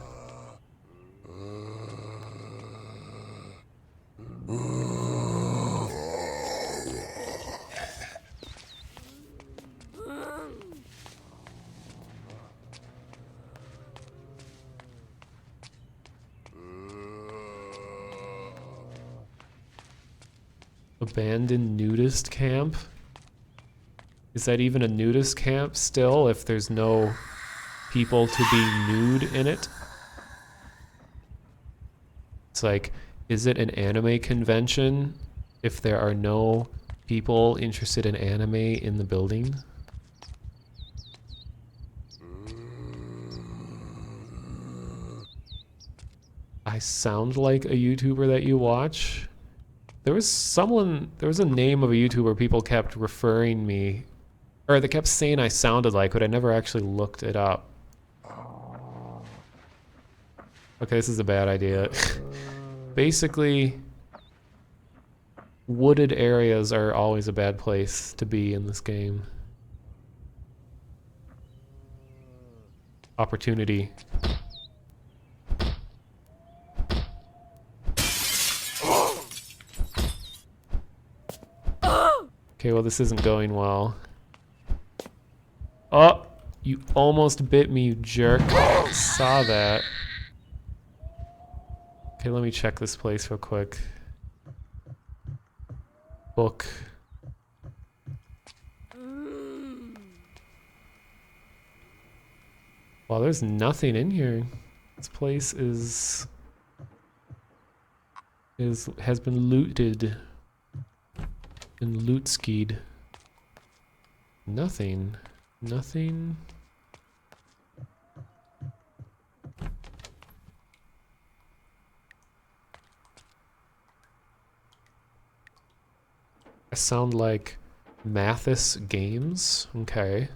Abandoned nudist camp? Is that even a nudist camp still if there's no people to be nude in it? It's like, is it an anime convention if there are no people interested in anime in the building? I sound like a YouTuber that you watch? There was a name of a YouTuber people kept referring me Or they kept saying I sounded like, but I never actually looked it up. Okay, this is a bad idea. Basically, wooded areas are always a bad place to be in this game. Opportunity. Okay, well this isn't going well. Oh, you almost bit me, you jerk. Saw that. Okay, let me check this place real quick. Book. Wow, there's nothing in here. This place has been looted. Been loot skied. Nothing. Nothing. I sound like Mathis Games. Okay.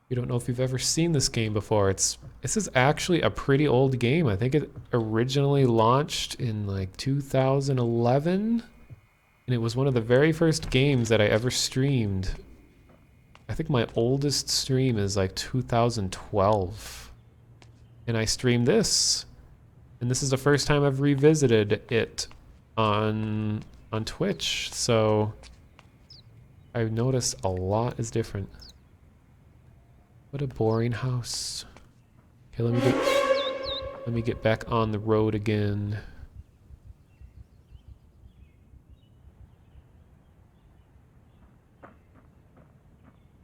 You don't know if you've ever seen this game before. This is actually a pretty old game. I think it originally launched in like 2011, and it was one of the very first games that I ever streamed. I think my oldest stream is like 2012, and I streamed this, and this is the first time I've revisited it on Twitch. So I've noticed a lot is different. What a boring house. Okay, let me get back on the road again.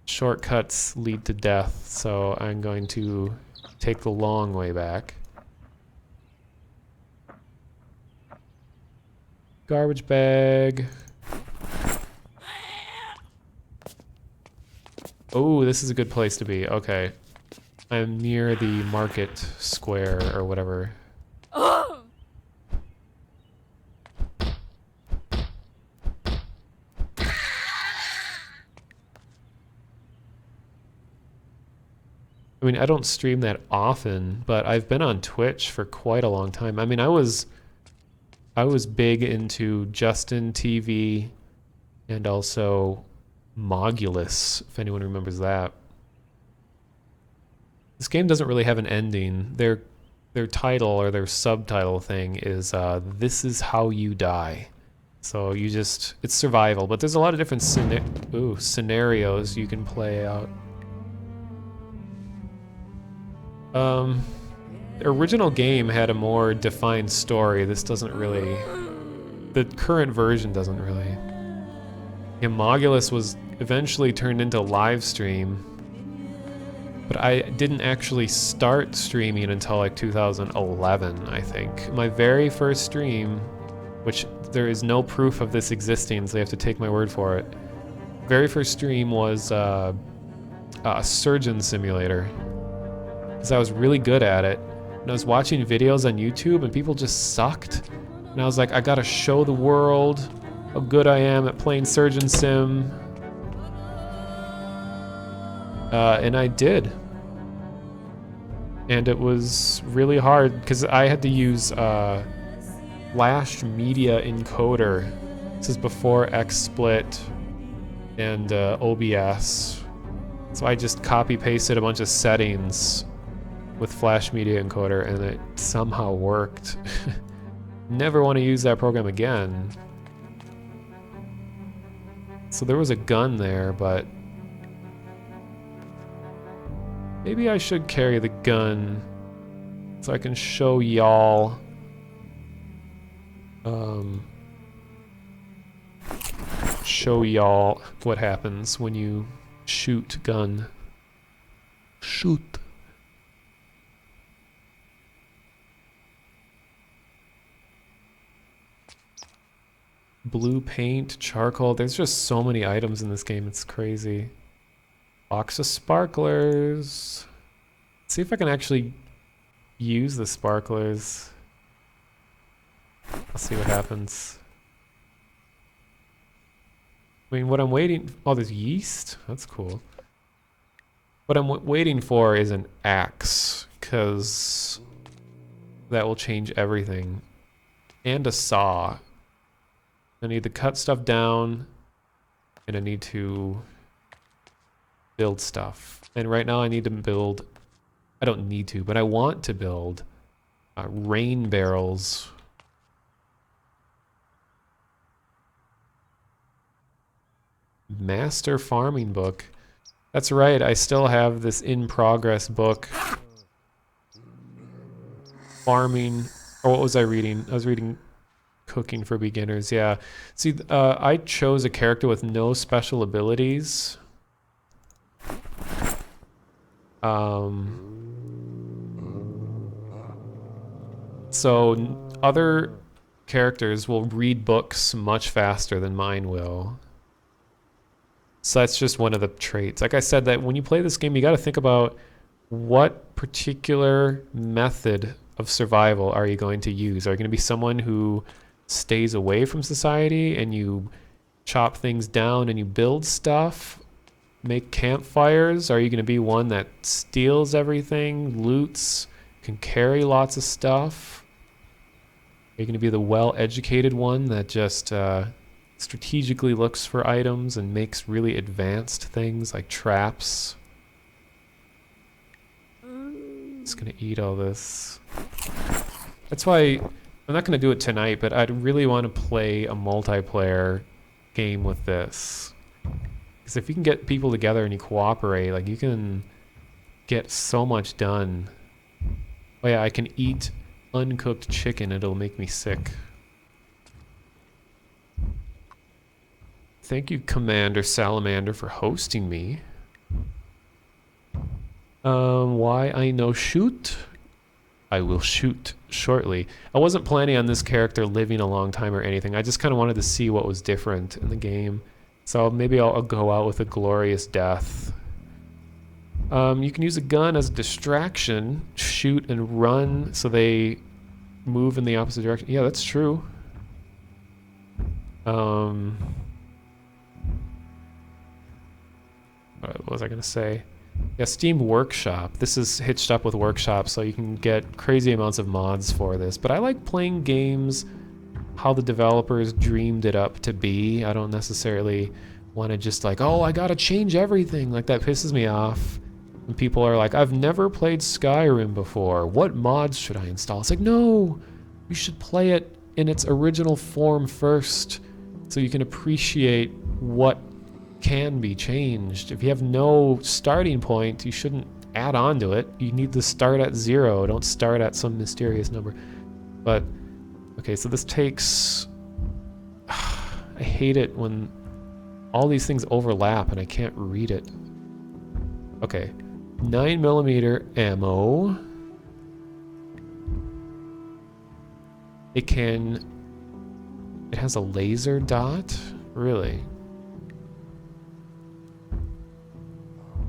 Shortcuts lead to death, so I'm going to take the long way back. Garbage bag. Oh, this is a good place to be. Okay. I'm near the market square or whatever. I mean, I don't stream that often, but I've been on Twitch for quite a long time. I mean, I was big into Justin TV and also Mogulus, if anyone remembers that. This game doesn't really have an ending. Their title or their subtitle thing is "This is how you die." So it's survival, but there's a lot of different scenarios you can play out. The original game had a more defined story. This doesn't really. The current version doesn't really. Yeah, Mogulus was eventually turned into live stream, but I didn't actually start streaming until like 2011, I think. My very first stream, which there is no proof of this existing, so you have to take my word for it. Very first stream was a surgeon simulator, because I was really good at it. And I was watching videos on YouTube and people just sucked. And I was like, I gotta show the world how good I am at playing Surgeon Sim. And I did. And it was really hard because I had to use Flash Media Encoder. This is before XSplit and OBS. So I just copy pasted a bunch of settings with Flash Media Encoder and it somehow worked. Never want to use that program again. So there was a gun there, but maybe I should carry the gun so I can show y'all what happens when you shoot gun. Shoot. Blue paint, charcoal. There's just so many items in this game. It's crazy. Box of sparklers. Let's see if I can actually use the sparklers. I'll see what happens. I mean, what I'm waiting... Oh, there's yeast? That's cool. What I'm waiting for is an axe, because that will change everything. And a saw. I need to cut stuff down, and I need to build stuff. And right now I need to build... I don't need to, but I want to build rain barrels. Master farming book. That's right, I still have this in progress book. Farming, or what was I reading? I was reading Cooking for Beginners, yeah. See, I chose a character with no special abilities. So other characters will read books much faster than mine will. So that's just one of the traits. Like I said, that when you play this game, you got to think about what particular method of survival are you going to use? Are you going to be someone who stays away from society and you chop things down and you build stuff, make campfires? Are you going to be one that steals everything, loots, can carry lots of stuff? Are you going to be the well-educated one that just strategically looks for items and makes really advanced things like traps? It's gonna eat all this. That's why I'm not gonna do it tonight, but I'd really want to play a multiplayer game with this. Because if you can get people together and you cooperate, like, you can get so much done. Oh yeah, I can eat uncooked chicken, it'll make me sick. Thank you, Commander Salamander, for hosting me. Why I no shoot? I will shoot shortly. I wasn't planning on this character living a long time or anything. I just kind of wanted to see what was different in the game. So maybe I'll go out with a glorious death. You can use a gun as a distraction. Shoot and run so they move in the opposite direction. Yeah, that's true. What was I going to say? Yeah, Steam Workshop. This is hitched up with Workshop, so you can get crazy amounts of mods for this. But I like playing games how the developers dreamed it up to be. I don't necessarily want to just like, oh, I gotta change everything. Like, that pisses me off. When people are like, I've never played Skyrim before. What mods should I install? It's like, no, you should play it in its original form first so you can appreciate what can be changed. If you have no starting point, you shouldn't add on to it. You need to start at 0. Don't start at some mysterious number. But okay, so this takes... I hate it when all these things overlap and I can't read it. Okay, 9mm ammo. It has a laser dot? Really?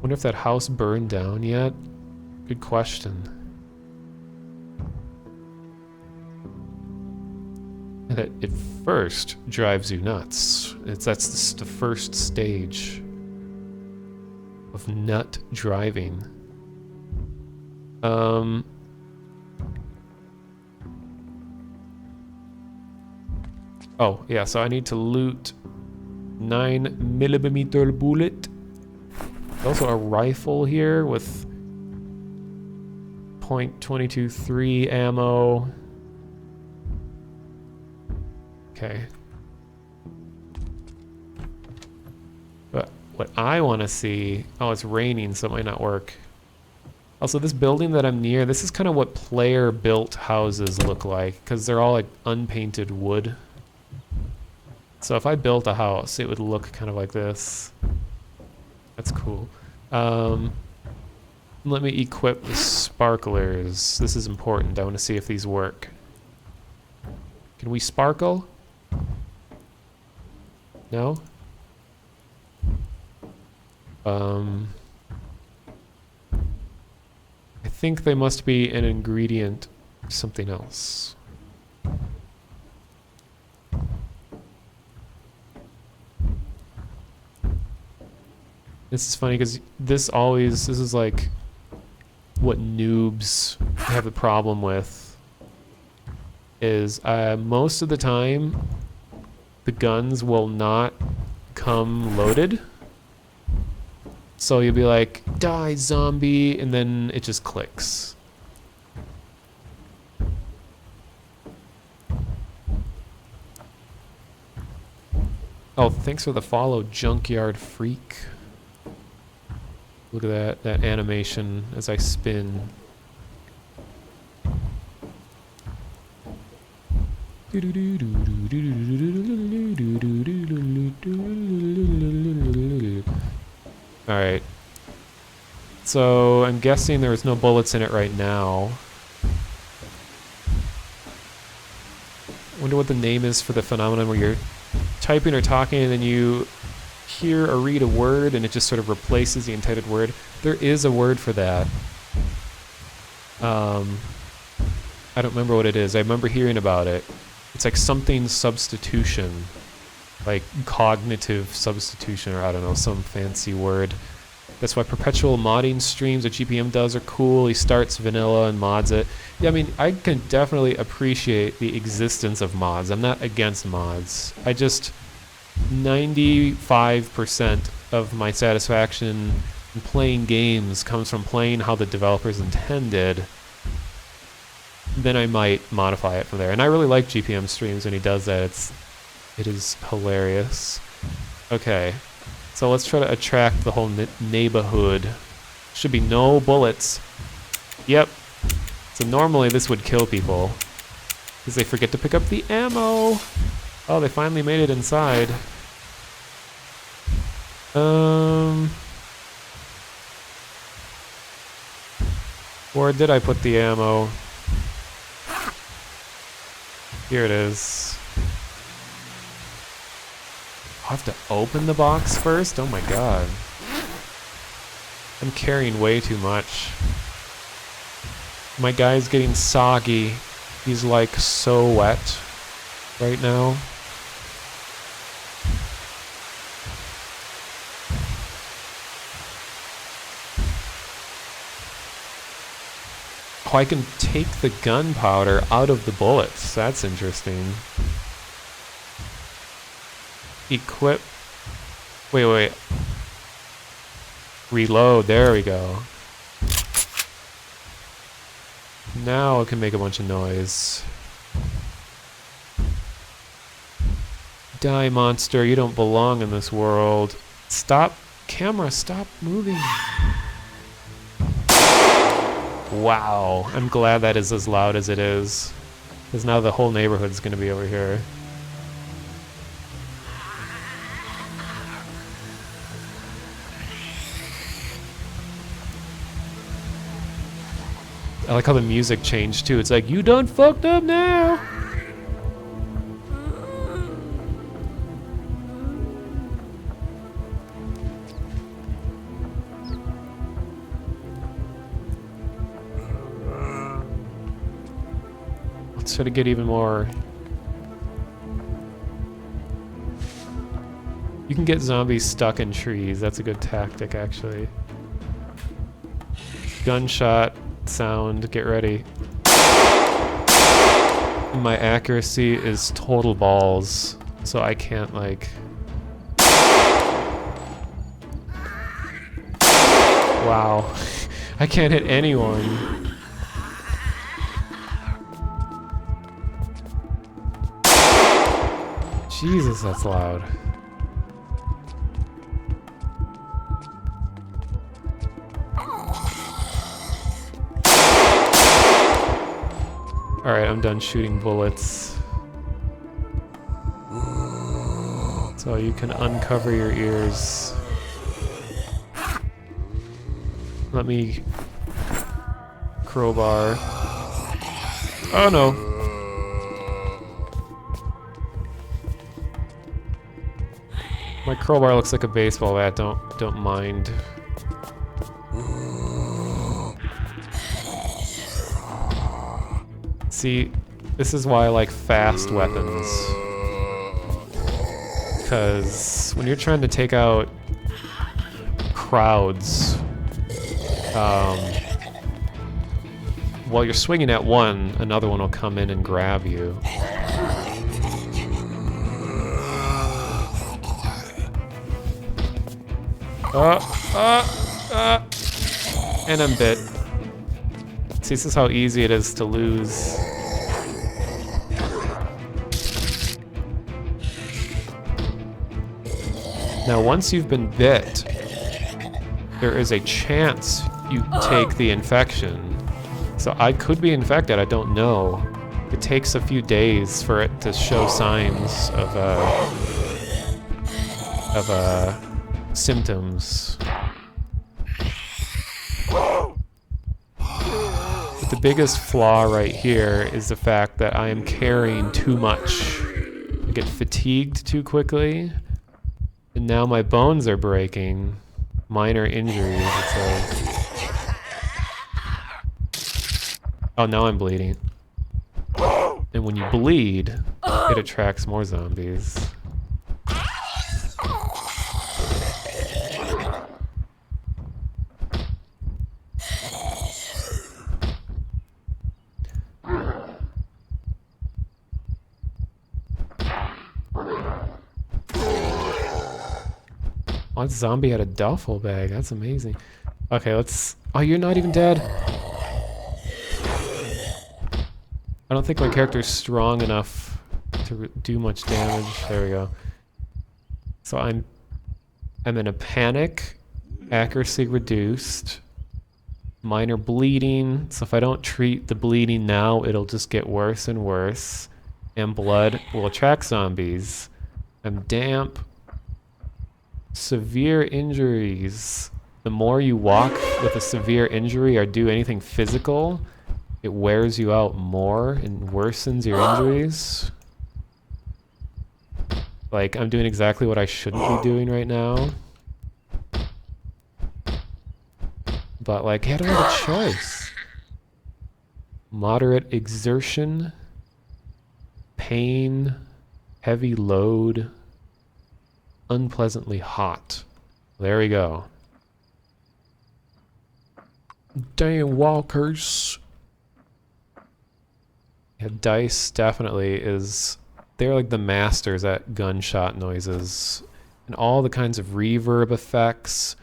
Wonder if that house burned down yet? Good question. And it first drives you nuts. That's the first stage of nut driving. Oh yeah, so I need to loot 9mm bullet. Also a rifle here with .223 ammo. Okay. But what I want to see... Oh, it's raining, so it might not work. Also, this building that I'm near, this is kind of what player-built houses look like, because they're all like unpainted wood. So if I built a house, it would look kind of like this. That's cool. Let me equip the sparklers. This is important. I want to see if these work. Can we sparkle? No? I think they must be an ingredient of something else. This is funny because this is like what noobs have the problem with is most of the time the guns will not come loaded. So you'll be like, die zombie, and then it just clicks. Oh, thanks for the follow, Junkyard Freak. Look at that animation as I spin. Alright. So, I'm guessing there's no bullets in it right now. Wonder what the name is for the phenomenon where you're typing or talking and then you hear or read a word and it just sort of replaces the intended word. There is a word for that. I don't remember what it is. I remember hearing about it. It's like something substitution. Like cognitive substitution, or I don't know, some fancy word. That's why perpetual modding streams that GPM does are cool. He starts vanilla and mods it. Yeah, I mean, I can definitely appreciate the existence of mods. I'm not against mods. I just 95% of my satisfaction in playing games comes from playing how the developers intended. Then I might modify it from there. And I really like GPM streams when he does that. It is hilarious. Okay, so let's try to attract the whole neighborhood. Should be no bullets. Yep. So normally this would kill people because they forget to pick up the ammo. Oh, they finally made it inside. Where did I put the ammo? Here it is. I have to open the box first? Oh my god. I'm carrying way too much. My guy's getting soggy. He's like so wet right now. Oh, I can take the gunpowder out of the bullets. That's interesting. Equip. Wait. Reload. There we go. Now it can make a bunch of noise. Die, monster. You don't belong in this world. Stop. Camera, stop moving. Wow. I'm glad that is as loud as it is. Because now the whole neighborhood's going to be over here. I like how the music changed too. It's like, you done fucked up now. Let's try to get even more. You can get zombies stuck in trees. That's a good tactic, actually. Gunshot. Sound, get ready. My accuracy is total balls, so I can't like... Wow. I can't hit anyone. Jesus, that's loud. Alright, I'm done shooting bullets. So you can uncover your ears. Let me crowbar. Oh no. My crowbar looks like a baseball bat, don't mind. See, this is why I like fast weapons. Because when you're trying to take out crowds. While you're swinging at one, another one will come in and grab you. And I'm bit. See, this is how easy it is to lose. Now, once you've been bit, there is a chance you take the infection. So I could be infected, I don't know. It takes a few days for it to show signs of symptoms. But the biggest flaw right here is the fact that I am carrying too much. I get fatigued too quickly, and now my bones are breaking. Minor injuries, it says. Oh, now I'm bleeding. And when you bleed, it attracts more zombies. Oh, that zombie had a duffel bag. That's amazing. Okay, let's... Oh, you're not even dead. I don't think my character's strong enough to do much damage. There we go. So I'm in a panic, accuracy reduced, minor bleeding. So if I don't treat the bleeding now, it'll just get worse and worse. And blood will attract zombies. I'm damp. Severe injuries. The more you walk with a severe injury or do anything physical, it wears you out more and worsens your injuries. Like, I'm doing exactly what I shouldn't be doing right now. But, like, I don't have a choice. Moderate exertion, pain, heavy load, unpleasantly hot. There we go. Damn walkers. Yeah, DICE definitely is... They're like the masters at gunshot noises. And all the kinds of reverb effects,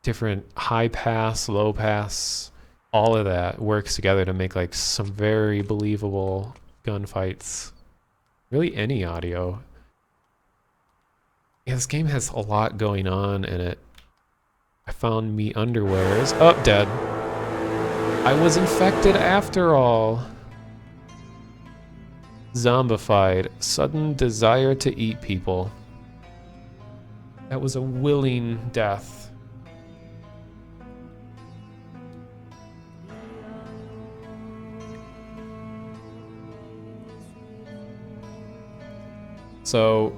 different high pass, low pass, all of that works together to make like some very believable gunfights. Really any audio. Yeah, this game has a lot going on in it. I found me underwears. Oh, dead. I was infected after all. Zombified. Sudden desire to eat people. That was a willing death. So,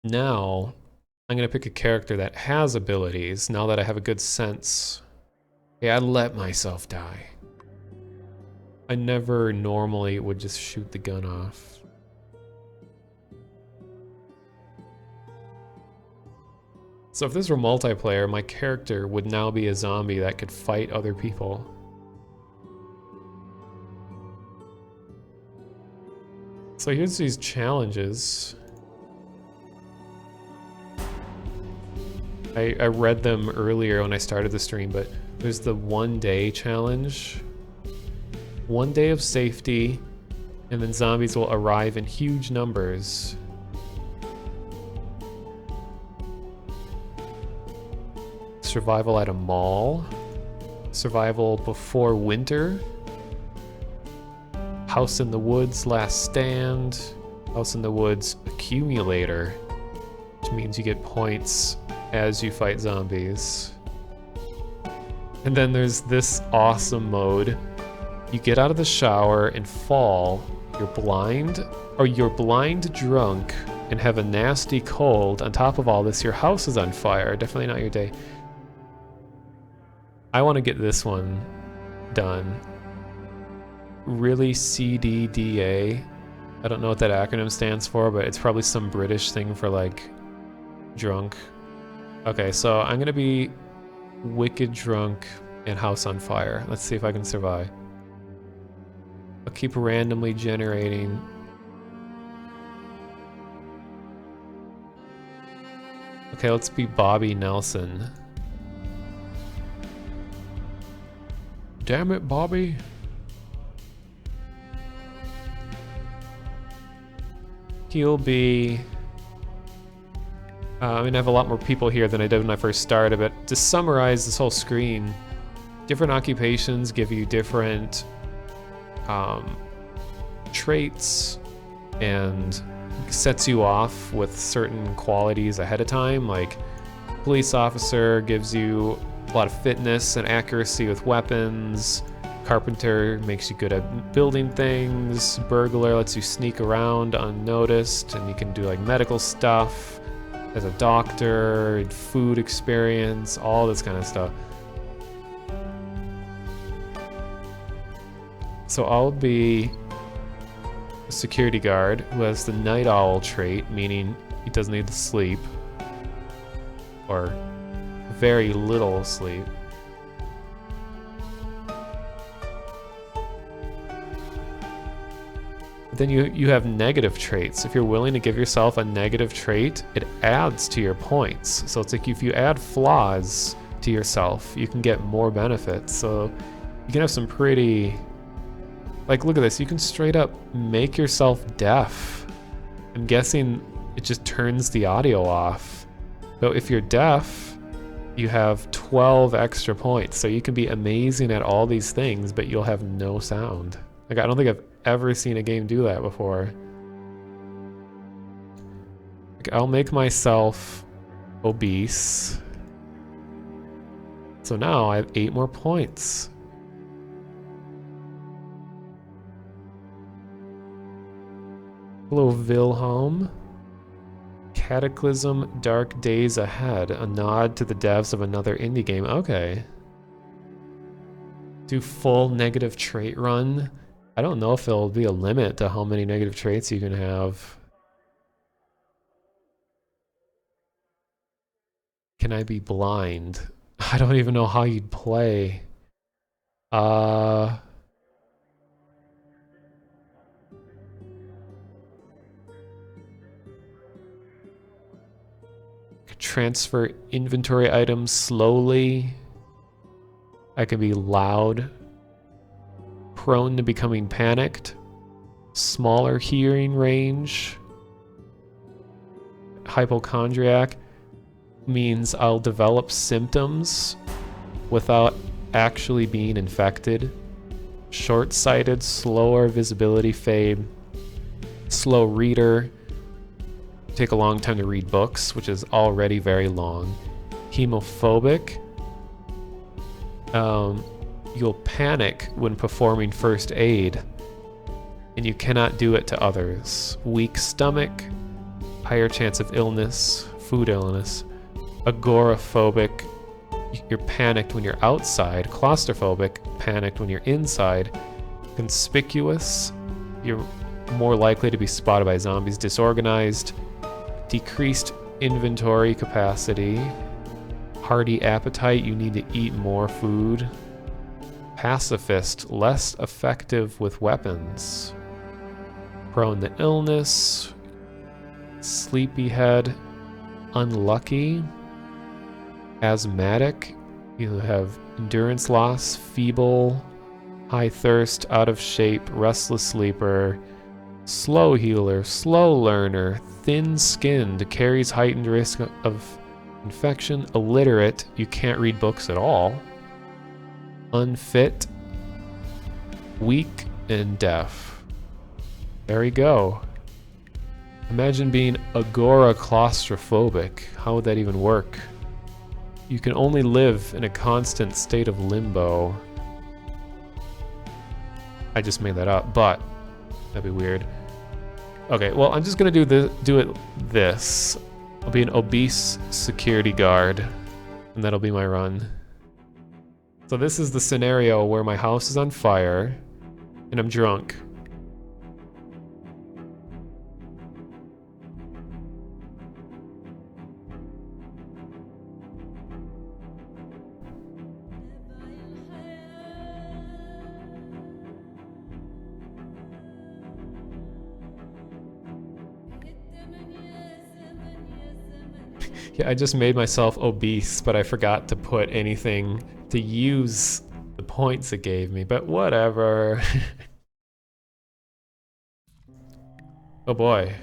now I'm gonna pick a character that has abilities. Now that I have a good sense, yeah, I let myself die. I never normally would just shoot the gun off. So if this were multiplayer, my character would now be a zombie that could fight other people. So here's these challenges. I read them earlier when I started the stream, but there's the 1 day challenge. 1 day of safety, and then zombies will arrive in huge numbers. Survival at a mall. Survival before winter. House in the Woods Last Stand. House in the Woods Accumulator, which means you get points as you fight zombies. And then there's this awesome mode. You get out of the shower and fall, you're blind, or you're blind drunk and have a nasty cold. On top of all this, your house is on fire. Definitely not your day. I want to get this one done. Really CDDA. I don't know what that acronym stands for, but it's probably some British thing for like drunk. Okay, so I'm gonna be wicked drunk and house on fire. Let's see if I can survive. I'll keep randomly generating. Okay, let's be Bobby Nelson. Damn it, Bobby. He'll be... I mean, I have a lot more people here than I did when I first started, but to summarize this whole screen, different occupations give you different traits and sets you off with certain qualities ahead of time. Like police officer gives you a lot of fitness and accuracy with weapons. Carpenter makes you good at building things. Burglar lets you sneak around unnoticed and you can do like medical stuff. As a doctor, food experience, all this kind of stuff. So I'll be a security guard who has the night owl trait, meaning he doesn't need to sleep. Or very little sleep. Then you have negative traits. If you're willing to give yourself a negative trait, it adds to your points. So it's like if you add flaws to yourself, you can get more benefits. So you can have some pretty... Like, look at this. You can straight up make yourself deaf. I'm guessing it just turns the audio off. So if you're deaf, you have 12 extra points. So you can be amazing at all these things, but you'll have no sound. Like, I don't think I've ever seen a game do that before. Like, I'll make myself obese. So now I have 8 more points. Hello, Wilhelm. Cataclysm Dark Days Ahead. A nod to the devs of another indie game. Okay. Do full negative trait run. I don't know if there'll be a limit to how many negative traits you can have. Can I be blind? I don't even know how you'd play. Transfer inventory items slowly. I can be loud. Prone to becoming panicked. Smaller hearing range. Hypochondriac means I'll develop symptoms without actually being infected. Short-sighted, slower visibility fade. Slow reader. Take a long time to read books, which is already very long. Hemophobic. You'll panic when performing first aid, and you cannot do it to others. Weak stomach, higher chance of illness, food illness. Agoraphobic, you're panicked when you're outside. Claustrophobic, panicked when you're inside. Conspicuous, you're more likely to be spotted by zombies. Disorganized, decreased inventory capacity. Hearty appetite, you need to eat more food. Pacifist, less effective with weapons. Prone to illness. Sleepyhead, unlucky. Asthmatic, you have endurance loss, feeble, high thirst, out of shape, restless sleeper. Slow healer, slow learner, thin-skinned, carries heightened risk of infection. Illiterate, you can't read books at all. Unfit, weak, and deaf. There we go. Imagine being agoraclaustrophobic. How would that even work? You can only live in a constant state of limbo. I just made that up, but that'd be weird. Okay, well, I'm just gonna do this. I'll be an obese security guard, and that'll be my run. So this is the scenario where my house is on fire, and I'm drunk. Yeah, I just made myself obese, but I forgot to put anything to use the points it gave me, but whatever. Oh boy.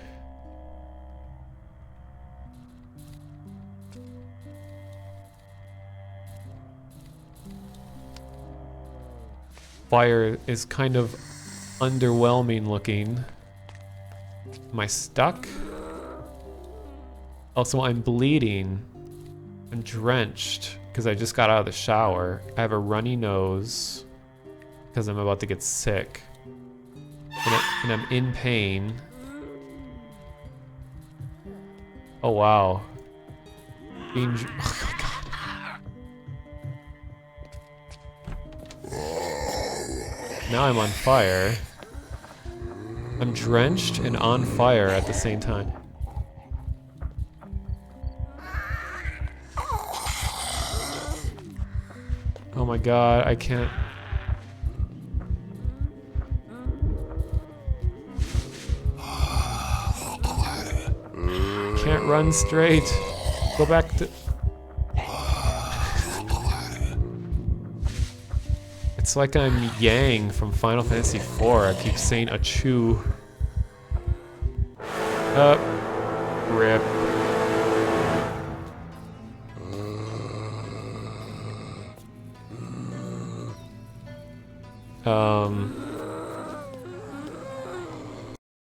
Fire is kind of underwhelming looking. Am I stuck? Also, I'm bleeding. I'm drenched because I just got out of the shower. I have a runny nose because I'm about to get sick. And I'm in pain. Oh wow. Being oh my god. Now I'm on fire. I'm drenched and on fire at the same time. Oh my god, I can't. Can't run straight. Go back to. It's like I'm Yang from Final Fantasy IV. I keep saying achoo. Rip.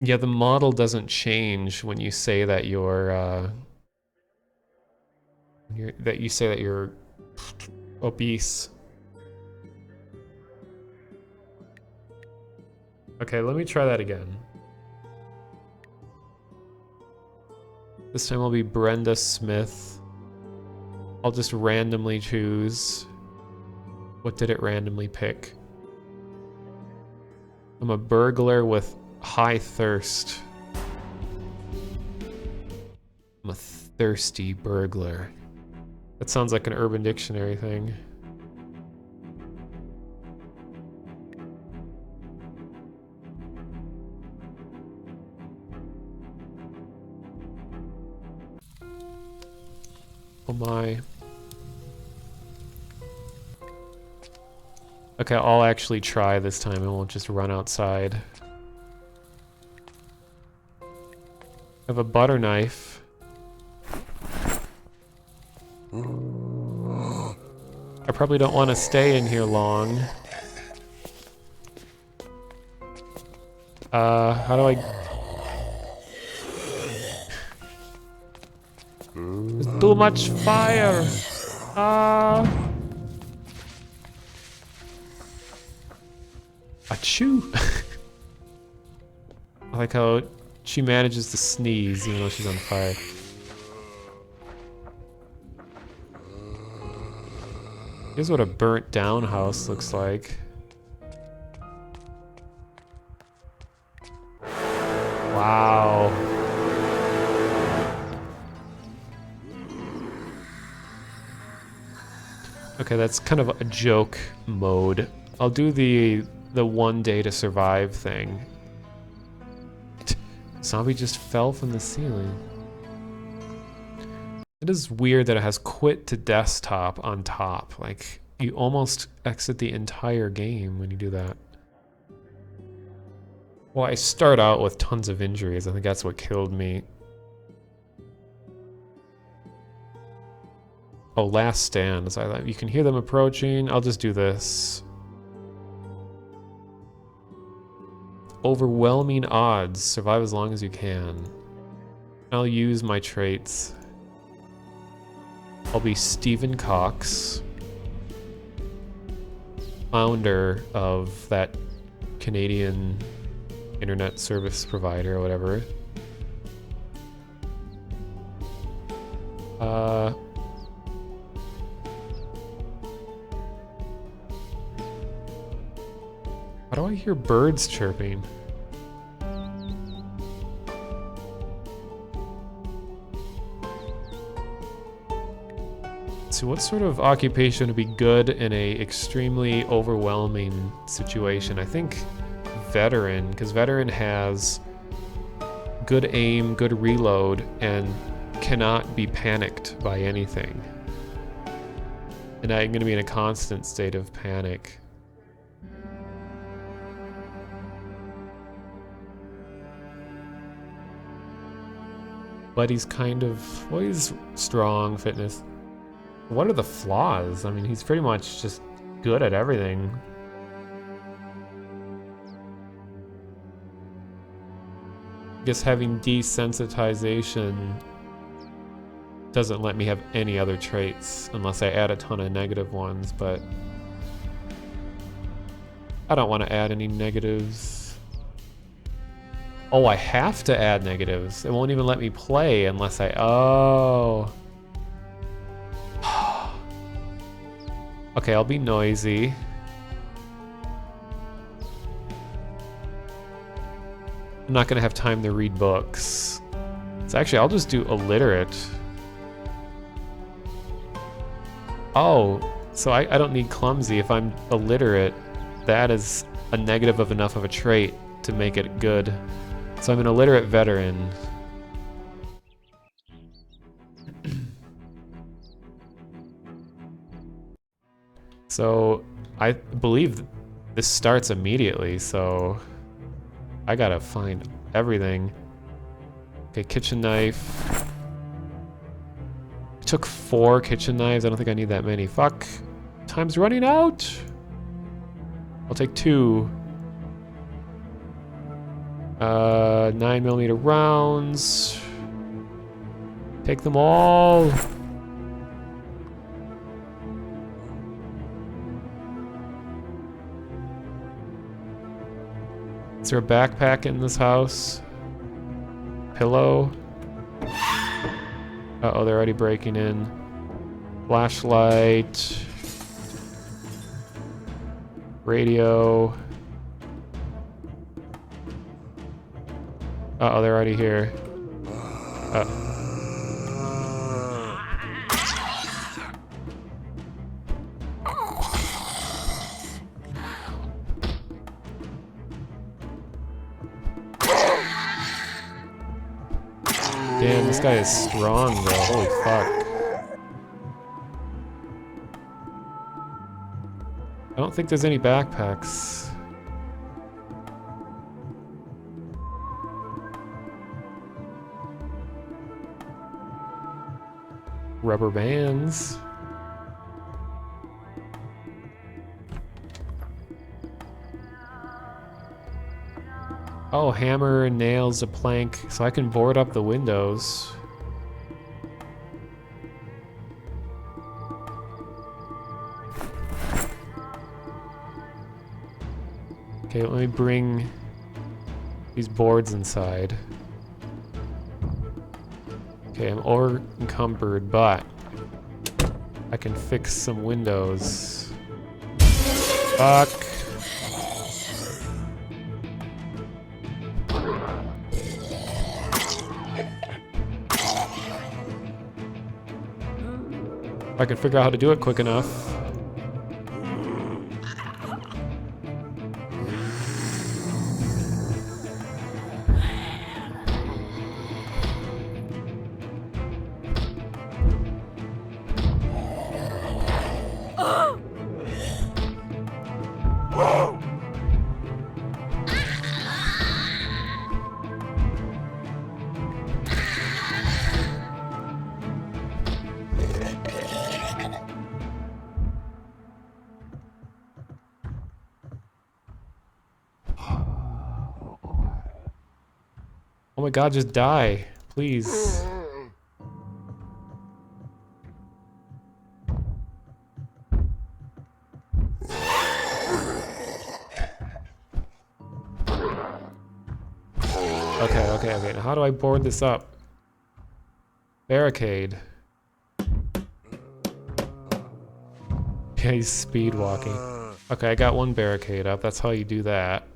Yeah, the model doesn't change when you say that you're obese. Okay, let me try that again. This time I'll be Brenda Smith. I'll just randomly choose. What did it randomly pick? I'm a burglar with high thirst. I'm a thirsty burglar. That sounds like an Urban Dictionary thing. Oh my. Okay, I'll actually try this time. I won't just run outside. I have a butter knife. I probably don't want to stay in here long. How do I... There's too much fire! Achoo! I like how she manages to sneeze even though she's on fire. Here's what a burnt down house looks like. Wow. Okay, that's kind of a joke mode. I'll do the 1 day to survive thing. Zombie just fell from the ceiling. It is weird that it has quit to desktop on top. Like, you almost exit the entire game when you do that. Well, I start out with tons of injuries. I think that's what killed me. Oh, last stand. So you can hear them approaching. I'll just do this. Overwhelming odds. Survive as long as you can. I'll use my traits. I'll be Stephen Cox, founder of that Canadian internet service provider or whatever. How do I hear birds chirping? So what sort of occupation would be good in a extremely overwhelming situation? I think veteran, because veteran has good aim, good reload, and cannot be panicked by anything. And I'm gonna be in a constant state of panic. But he's kind of, well, he's strong, fitness. What are the flaws? I mean, he's pretty much just good at everything. I guess having desensitization doesn't let me have any other traits unless I add a ton of negative ones, but I don't want to add any negatives. Oh, I have to add negatives. It won't even let me play unless I... Oh. Okay, I'll be noisy. I'm not gonna have time to read books. So actually, I'll just do illiterate. Oh, so I don't need clumsy. If I'm illiterate, that is a negative of enough of a trait to make it good. So I'm an illiterate veteran. So I believe this starts immediately, so I gotta find everything. Okay, kitchen knife. Took 4 kitchen knives. I don't think I need that many. Fuck. Time's running out. I'll take 2. 9mm rounds. Take them all. Is there a backpack in this house? Pillow? Uh-oh, they're already breaking in. Flashlight. Radio. Uh-oh, they're already here. Damn, this guy is strong though, holy fuck. I don't think there's any backpacks. Rubber bands. Oh, hammer and nails, a plank, so I can board up the windows. Okay, let me bring these boards inside. Okay, I'm over encumbered, but I can fix some windows. Fuck. I can figure out how to do it quick enough. Oh my god, just die, please. Okay, now how do I board this up? Barricade. Yeah, he's speed walking. Okay, I got one barricade up, that's how you do that.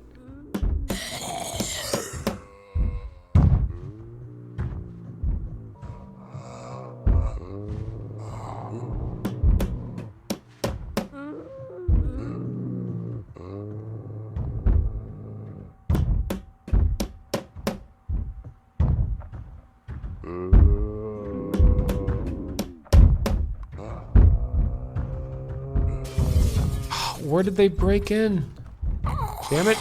Where did they break in? Damn it.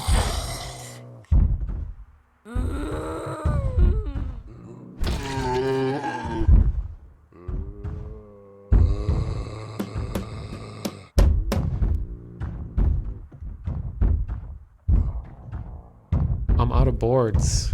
I'm out of boards.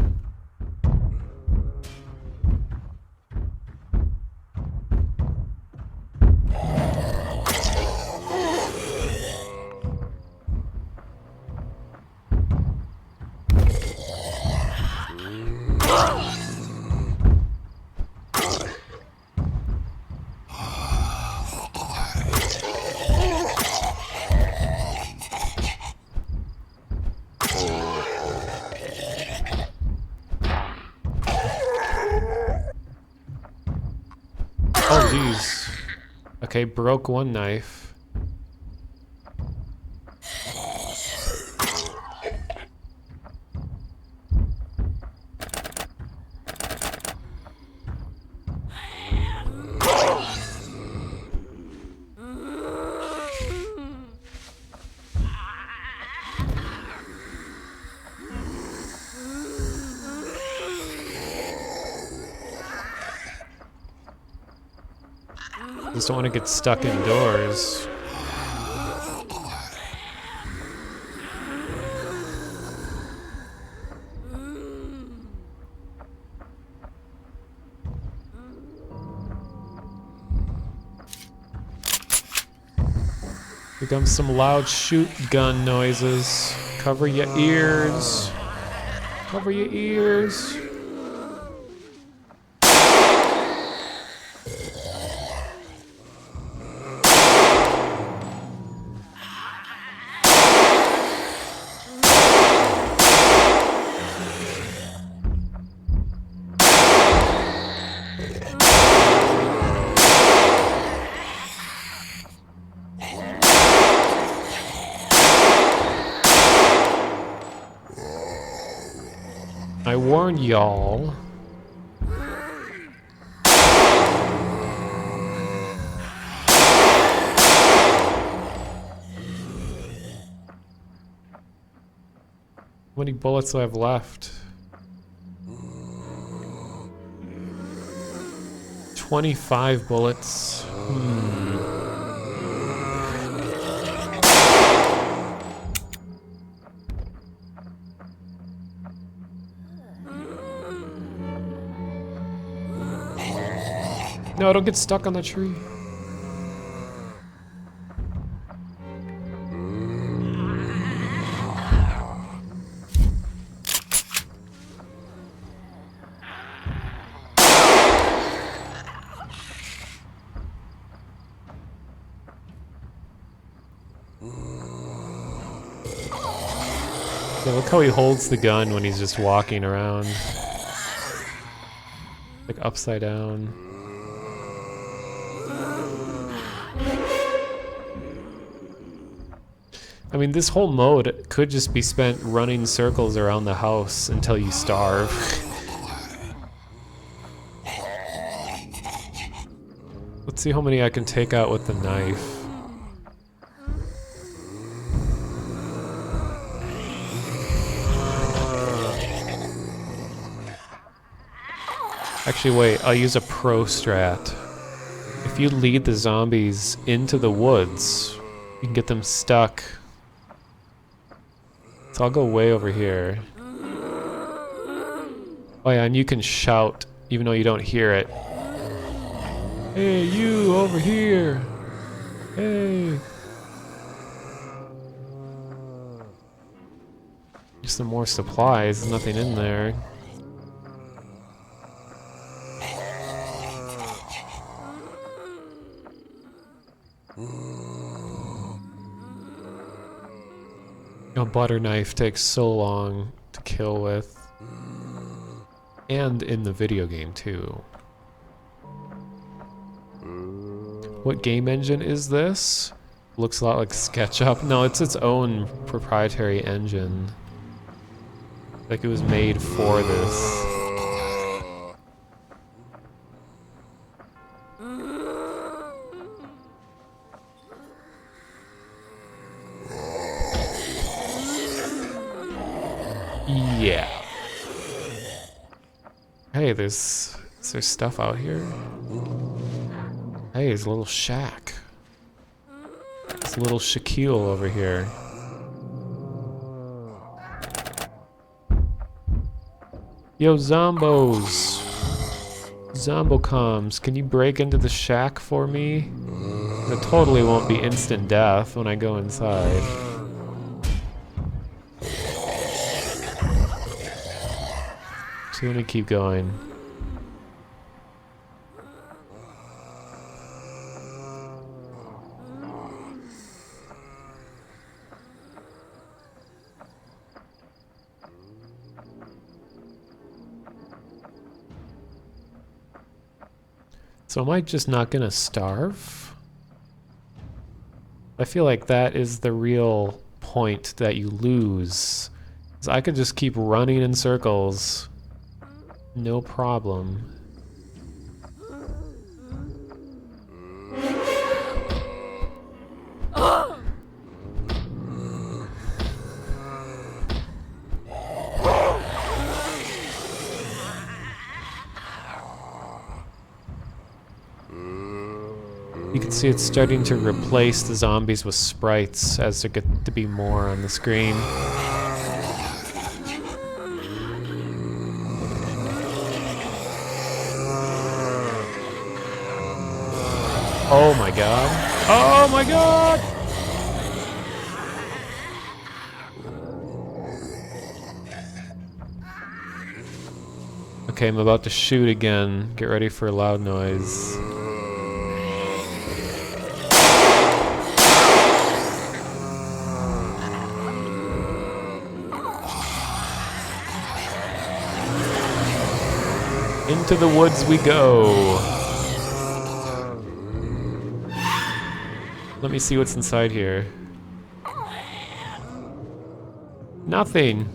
Oh, geez. Okay, broke one knife. Just don't want to get stuck indoors. Here comes some loud shoot gun noises. Cover your ears. Cover your ears. I warned y'all. How many bullets do I have left? 25 bullets. No, don't get stuck on the tree. Yeah, look how he holds the gun when he's just walking around. Like upside down. I mean, this whole mode could just be spent running circles around the house until you starve. Let's see how many I can take out with the knife. Actually, wait, I'll use a pro strat. If you lead the zombies into the woods, you can get them stuck. So I'll go way over here. Oh yeah, and you can shout even though you don't hear it. Hey, you over here! Hey! Just some more supplies, there's nothing in there. A butter knife takes so long to kill with. And in the video game too. What game engine is this? Looks a lot like SketchUp. No, it's its own proprietary engine. Like it was made for this. Yeah. Hey, is there stuff out here? Hey, there's a little shack. It's a little Shaquille over here. Yo, Zombos! Zombocoms, can you break into the shack for me? It totally won't be instant death when I go inside. So let me keep going. So am I just not gonna starve? I feel like that is the real point that you lose. 'Cause I could just keep running in circles. No problem. You can see it's starting to replace the zombies with sprites as there get to be more on the screen. Oh my god. Oh my god! Okay, I'm about to shoot again. Get ready for a loud noise. Into the woods we go. Let me see what's inside here. Nothing.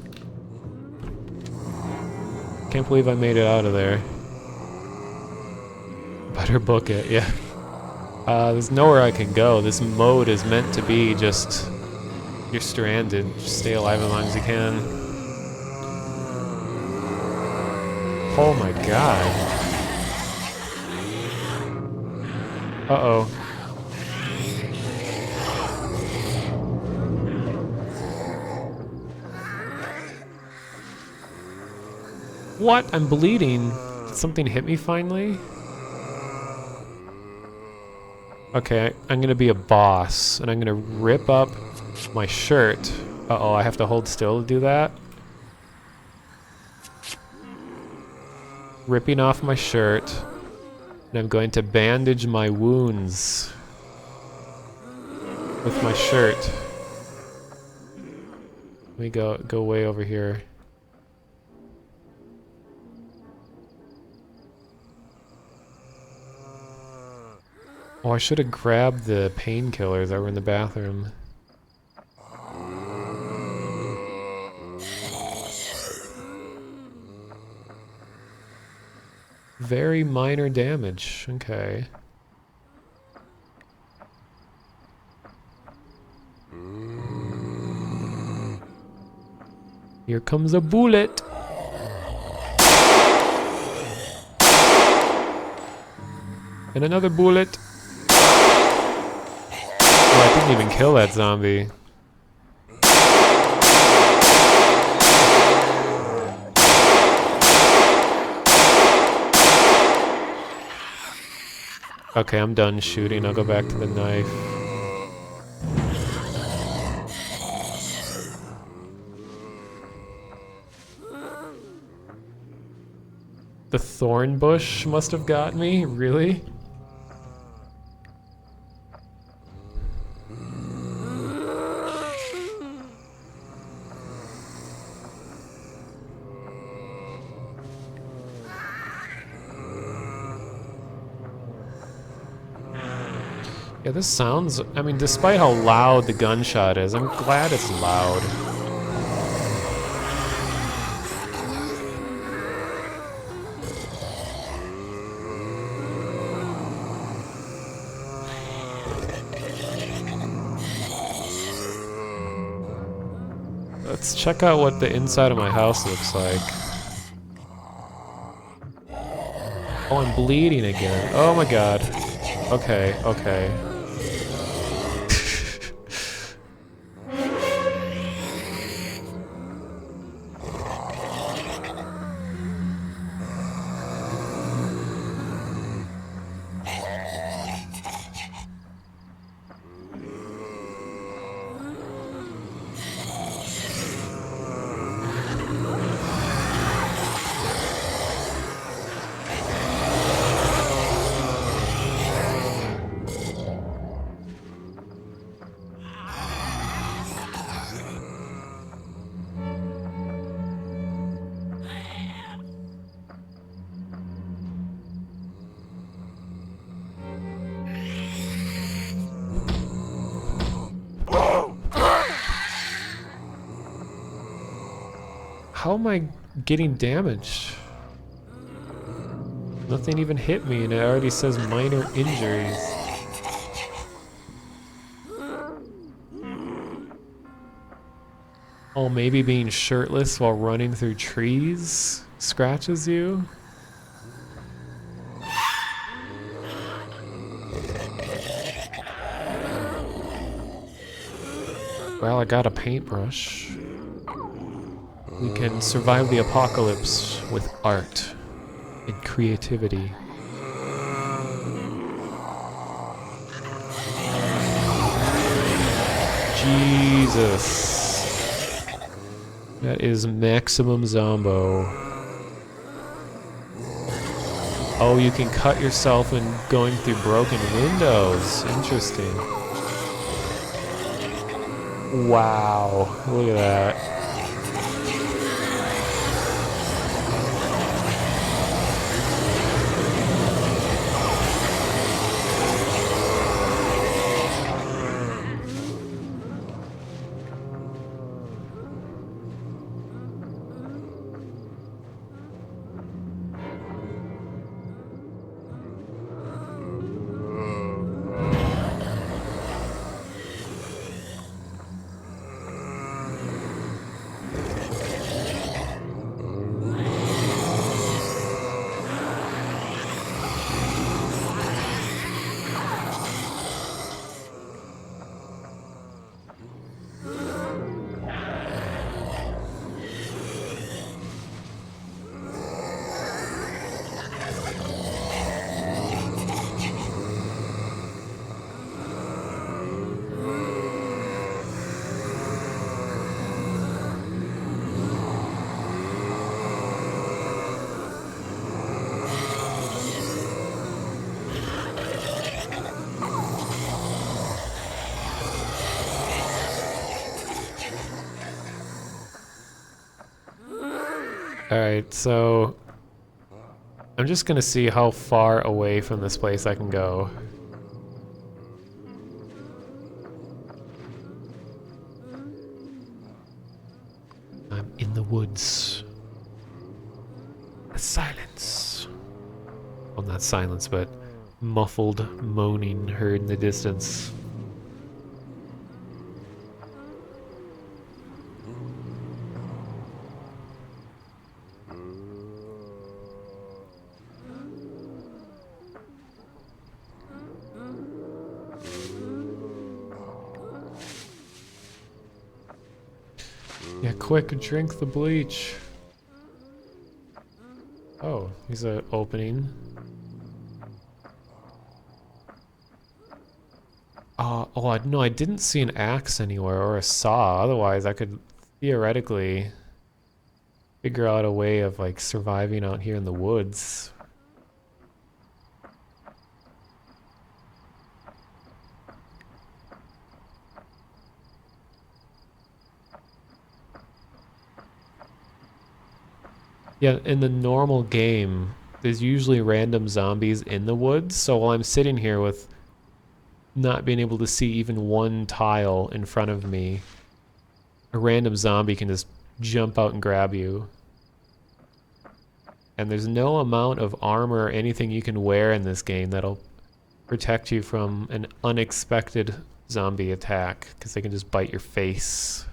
Can't believe I made it out of there. Better book it, yeah. There's nowhere I can go. This mode is meant to be just... You're stranded. Just stay alive as long as you can. Oh my god. Uh-oh. What? I'm bleeding. Did something hit me finally? Okay, I'm gonna be a boss, and I'm gonna rip up my shirt. Uh-oh, I have to hold still to do that? Ripping off my shirt, and I'm going to bandage my wounds with my shirt. Let me go way over here. Oh, I should have grabbed the painkillers that were in the bathroom. Very minor damage. Okay. Here comes a bullet. And another bullet. Oh, I didn't even kill that zombie. Okay, I'm done shooting. I'll go back to the knife. The thorn bush must have got me? Really? Yeah, this sounds... I mean, despite how loud the gunshot is, I'm glad it's loud. Let's check out what the inside of my house looks like. Oh, I'm bleeding again. Oh my god. Okay, okay. How am I getting damaged? Nothing even hit me and it already says minor injuries. Oh, maybe being shirtless while running through trees scratches you? Well, I got a paintbrush. We can survive the apocalypse with art and creativity. Jesus. That is maximum Zombo. Oh, you can cut yourself when going through broken windows. Interesting. Wow, look at that. Alright, so I'm just gonna see how far away from this place I can go. I'm in the woods. The silence. Well, not silence, but muffled moaning heard in the distance. Yeah, quick, drink the bleach. Oh, he's an opening. Oh, no, I didn't see an axe anywhere or a saw. Otherwise, I could theoretically figure out a way of, like, surviving out here in the woods. Yeah, in the normal game, there's usually random zombies in the woods, so while I'm sitting here with not being able to see even one tile in front of me, a random zombie can just jump out and grab you. And there's no amount of armor or anything you can wear in this game that'll protect you from an unexpected zombie attack, because they can just bite your face.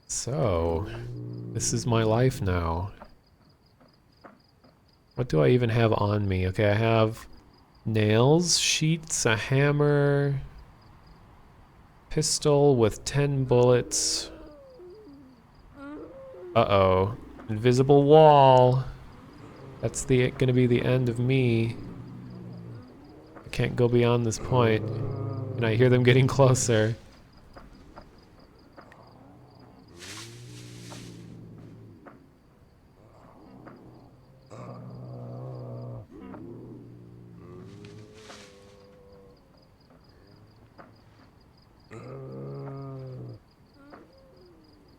So, this is my life now. What do I even have on me? Okay, I have nails, sheets, a hammer, pistol with 10 bullets. Uh-oh. Invisible wall. That's gonna be the end of me. I can't go beyond this point. And I hear them getting closer.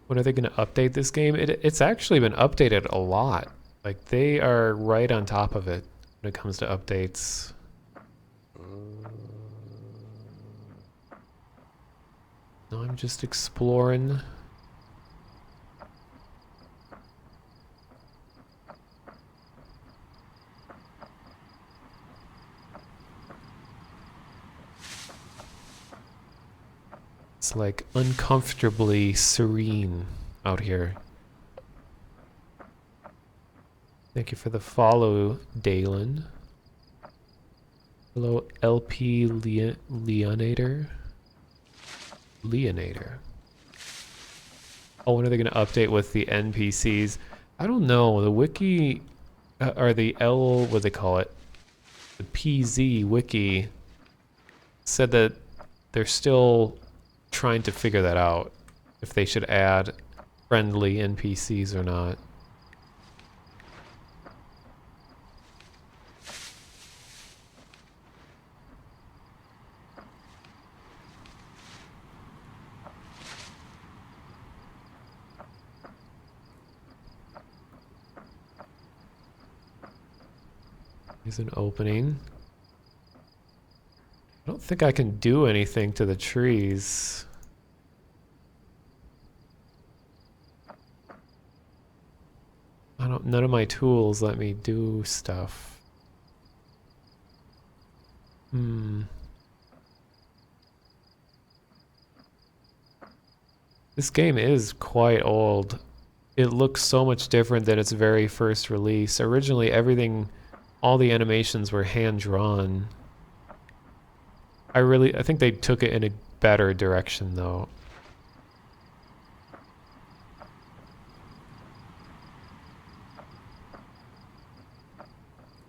When are they gonna update this game? It's actually been updated a lot. Like, they are right on top of it when it comes to updates. No, I'm just exploring. It's like uncomfortably serene out here. Thank you for the follow, Dalen. Hello, LP Leonator. Leonator. Oh, when are they going to update with the NPCs? I don't know. The wiki, or the what do they call it? The PZ wiki said that they're still trying to figure that out. If they should add friendly NPCs or not. Here's an opening. I don't think I can do anything to the trees. None of my tools let me do stuff. This game is quite old. It looks so much different than its very first release. Originally, all the animations were hand-drawn. I think they took it in a better direction, though.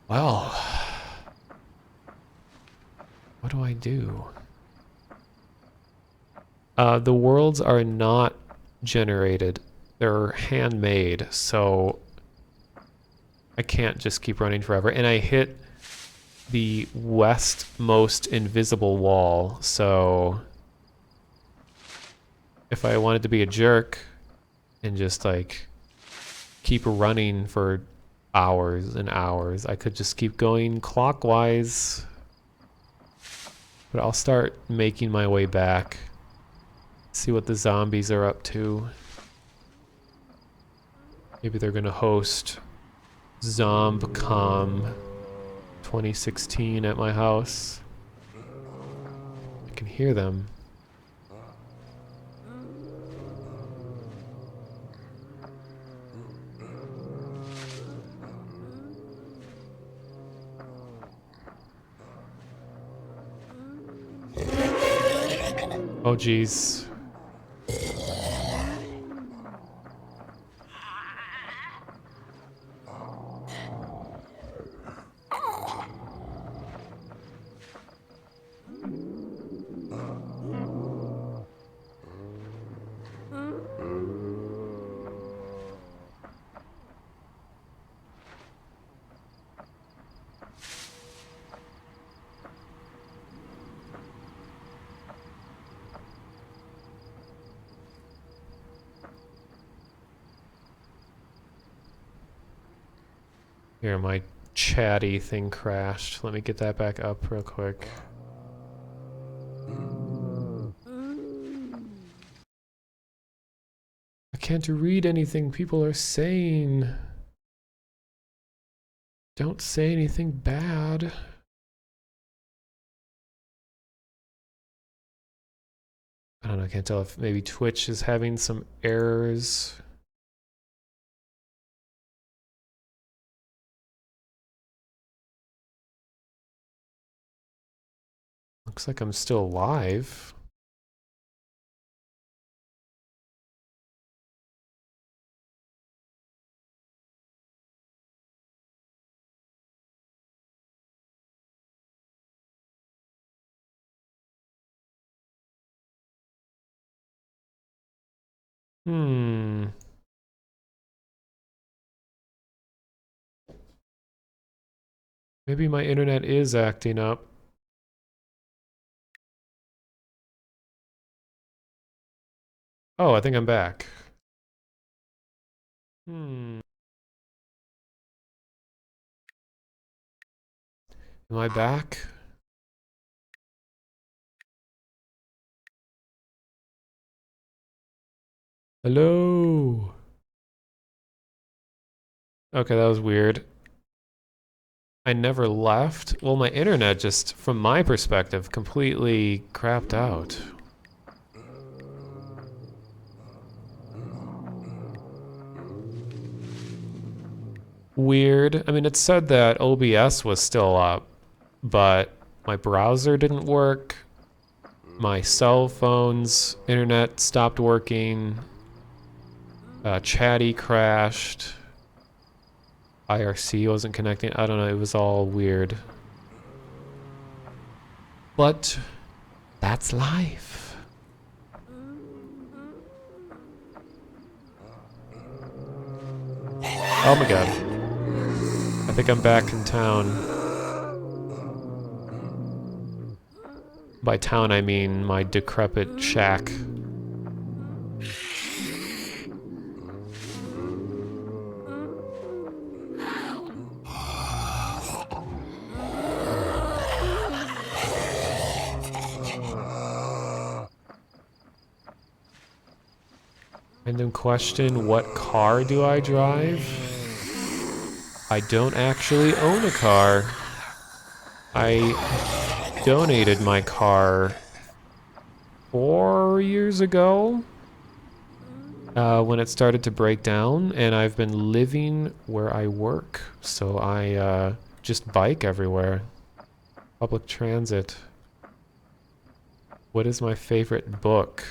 Well, what do I do? The worlds are not generated. They're handmade, so I can't just keep running forever. And I hit the westmost invisible wall, so if I wanted to be a jerk and just like keep running for hours and hours, I could just keep going clockwise. But I'll start making my way back, see what the zombies are up to. Maybe they're gonna host ZombCom 2016 at my house. I can hear them. Oh geez. Here, my chatty thing crashed. Let me get that back up real quick. I can't read anything people are saying. Don't say anything bad. I I don't know, I can't tell if maybe Twitch is having some errors. Looks like I'm still live. Hmm. Maybe my internet is acting up. Oh, I think I'm back. Hmm. Am I back? Hello? Okay, that was weird. I never left. Well, my internet just, from my perspective, completely crapped out. Weird. I mean, it said that OBS was still up, but my browser didn't work. My cell phone's internet stopped working. Chatty crashed. IRC wasn't connecting. I don't know. It was all weird. But that's life. Oh my god. I think I'm back in town. By town, I mean my decrepit shack. Random question, what car do I drive? I don't actually own a car. I donated my car 4 years ago when it started to break down, and I've been living where I work, so I just bike everywhere. Public transit. What is my favorite book?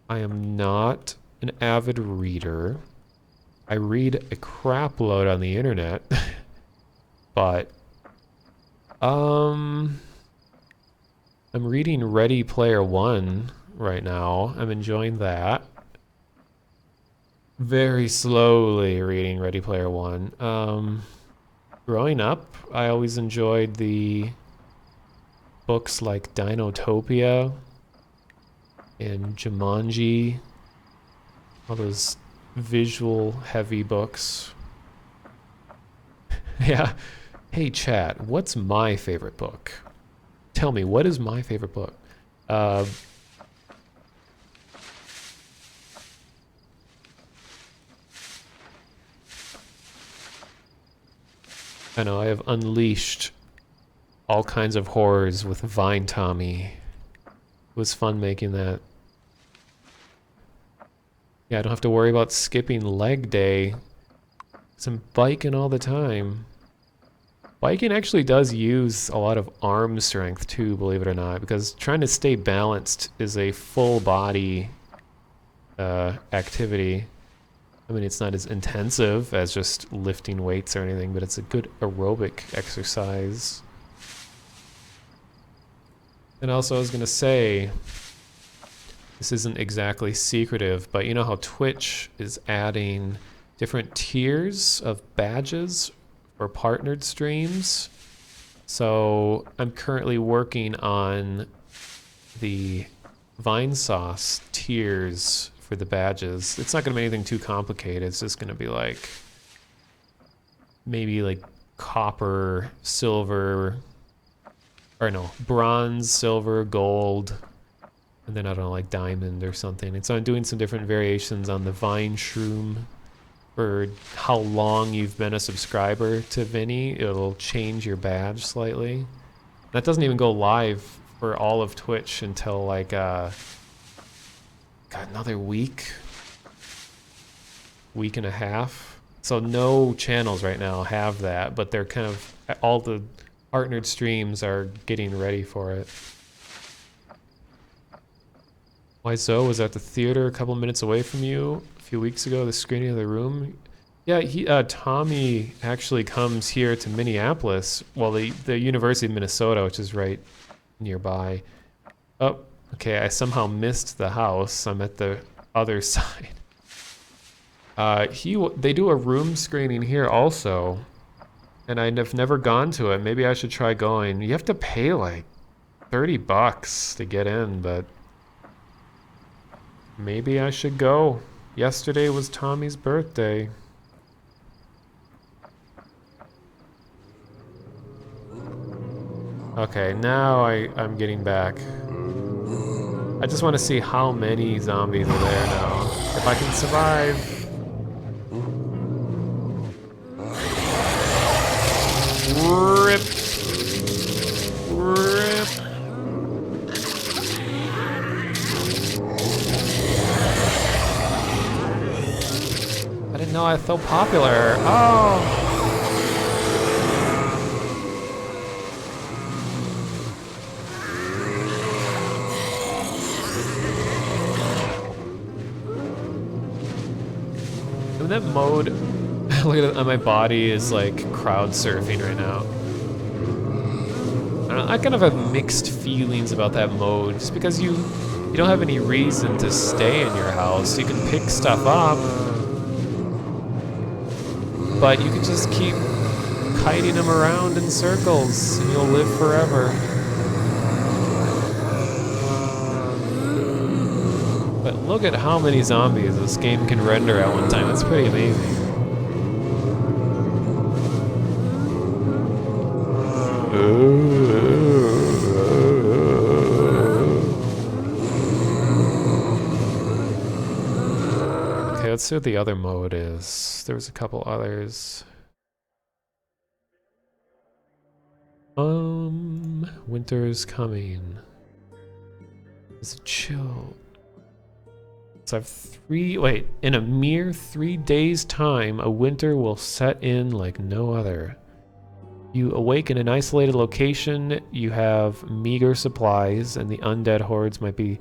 I am not an avid reader. I read a crap load on the internet, but I'm reading Ready Player One right now. I'm enjoying that. Very slowly reading Ready Player One. Growing up, I always enjoyed the books like Dinotopia and Jumanji, all those visual heavy books. Yeah. Hey chat, what's my favorite book? Tell me, what is my favorite book? I know I have unleashed all kinds of horrors with Vine Tommy. It was fun making that. Yeah, I don't have to worry about skipping leg day. 'Cause I'm biking all the time. Biking actually does use a lot of arm strength too, believe it or not, because trying to stay balanced is a full body activity. I mean, it's not as intensive as just lifting weights or anything, but it's a good aerobic exercise. And also, I was going to say, this isn't exactly secretive, but you know how Twitch is adding different tiers of badges for partnered streams? So I'm currently working on the Vinesauce tiers for the badges. It's not going to be anything too complicated. It's just going to be like maybe like copper, silver, or no, bronze, silver, gold, and then I don't know, like diamond or something. And so I'm doing some different variations on the Vine Shroom. For how long you've been a subscriber to Vinny, it'll change your badge slightly. That doesn't even go live for all of Twitch until like got another week and a half. So no channels right now have that, but they're kind of, all the partnered streams are getting ready for it. Why Zoe was at the theater a couple minutes away from you a few weeks ago, the screening of The Room. Yeah, Tommy actually comes here to Minneapolis, well, the University of Minnesota, which is right nearby. Oh, okay, I somehow missed the house. I'm at the other side. They do a room screening here also, and I've never gone to it. Maybe I should try going. You have to pay like $30 to get in, but maybe I should go. Yesterday was Tommy's birthday. Okay, now I'm getting back. I just want to see how many zombies are there now. If I can survive. Rip. Rip. I didn't know I was so popular. Oh. That mode, look at it, on my body is like crowd surfing right now. I kind of have mixed feelings about that mode, just because you don't have any reason to stay in your house. You can pick stuff up, but you can just keep kiting them around in circles and you'll live forever. But look at how many zombies this game can render at one time. That's pretty amazing. Okay, let's see what the other mode is. There was a couple others. Winter's coming. It's chill. So I have in a mere 3 days' time, a winter will set in like no other. You awake in an isolated location, you have meager supplies, and the undead hordes might be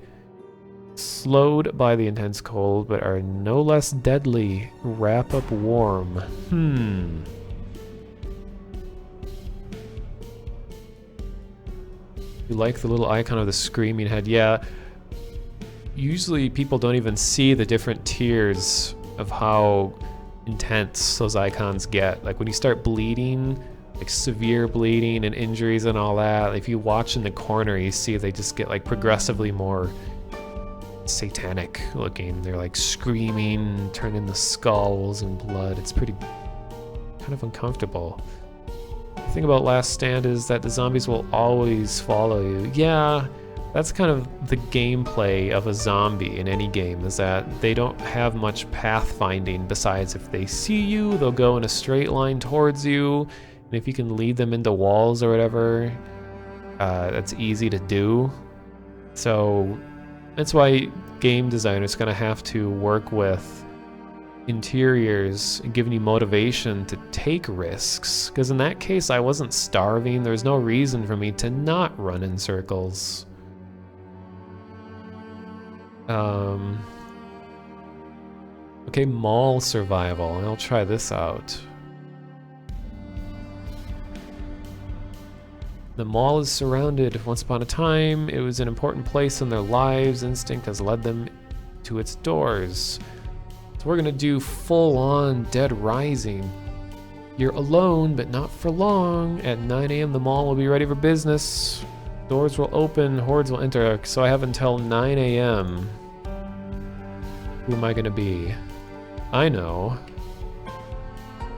slowed by the intense cold, but are no less deadly. Wrap up warm. You like the little icon of the screaming head? Yeah. Usually people don't even see the different tiers of how intense those icons get. Like when you start bleeding, like severe bleeding and injuries and all that, if you watch in the corner, you see they just get like progressively more satanic looking. They're like screaming, turning the skulls and blood. It's pretty kind of uncomfortable. The thing about Last Stand is that the zombies will always follow you. Yeah. That's kind of the gameplay of a zombie in any game, is that they don't have much pathfinding besides if they see you, they'll go in a straight line towards you, and if you can lead them into walls or whatever, that's easy to do. So that's why game designers are going to have to work with interiors and giving you motivation to take risks, because in that case I wasn't starving. There's no reason for me to not run in circles. Okay, mall survival, and I'll try this out. The mall is surrounded. Once upon a time, it was an important place in their lives. Instinct has led them to its doors. So we're gonna do full-on Dead Rising. You're alone, but not for long. At 9 a.m. the mall will be ready for business. Doors will open, hordes will enter. So I have until 9 a.m. Who am I gonna be? I know.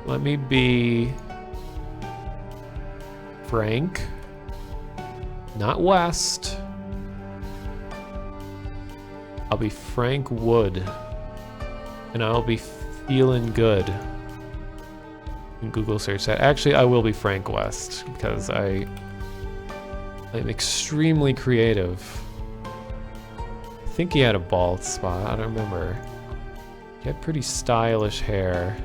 Let me be Frank, not West. I'll be Frank Wood, and I'll be feeling good. In Google search that. Actually, I will be Frank West because I'm extremely creative. think he had a bald spot. I don't remember. He had pretty stylish hair.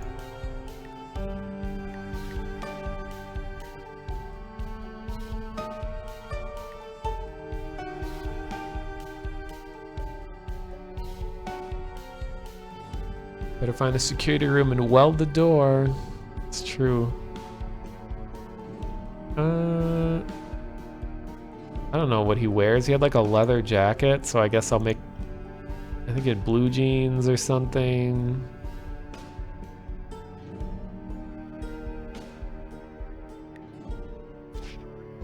Better find a security room and weld the door. It's true. I don't know what he wears. He had like a leather jacket, so I guess I'll make... I think he had blue jeans or something.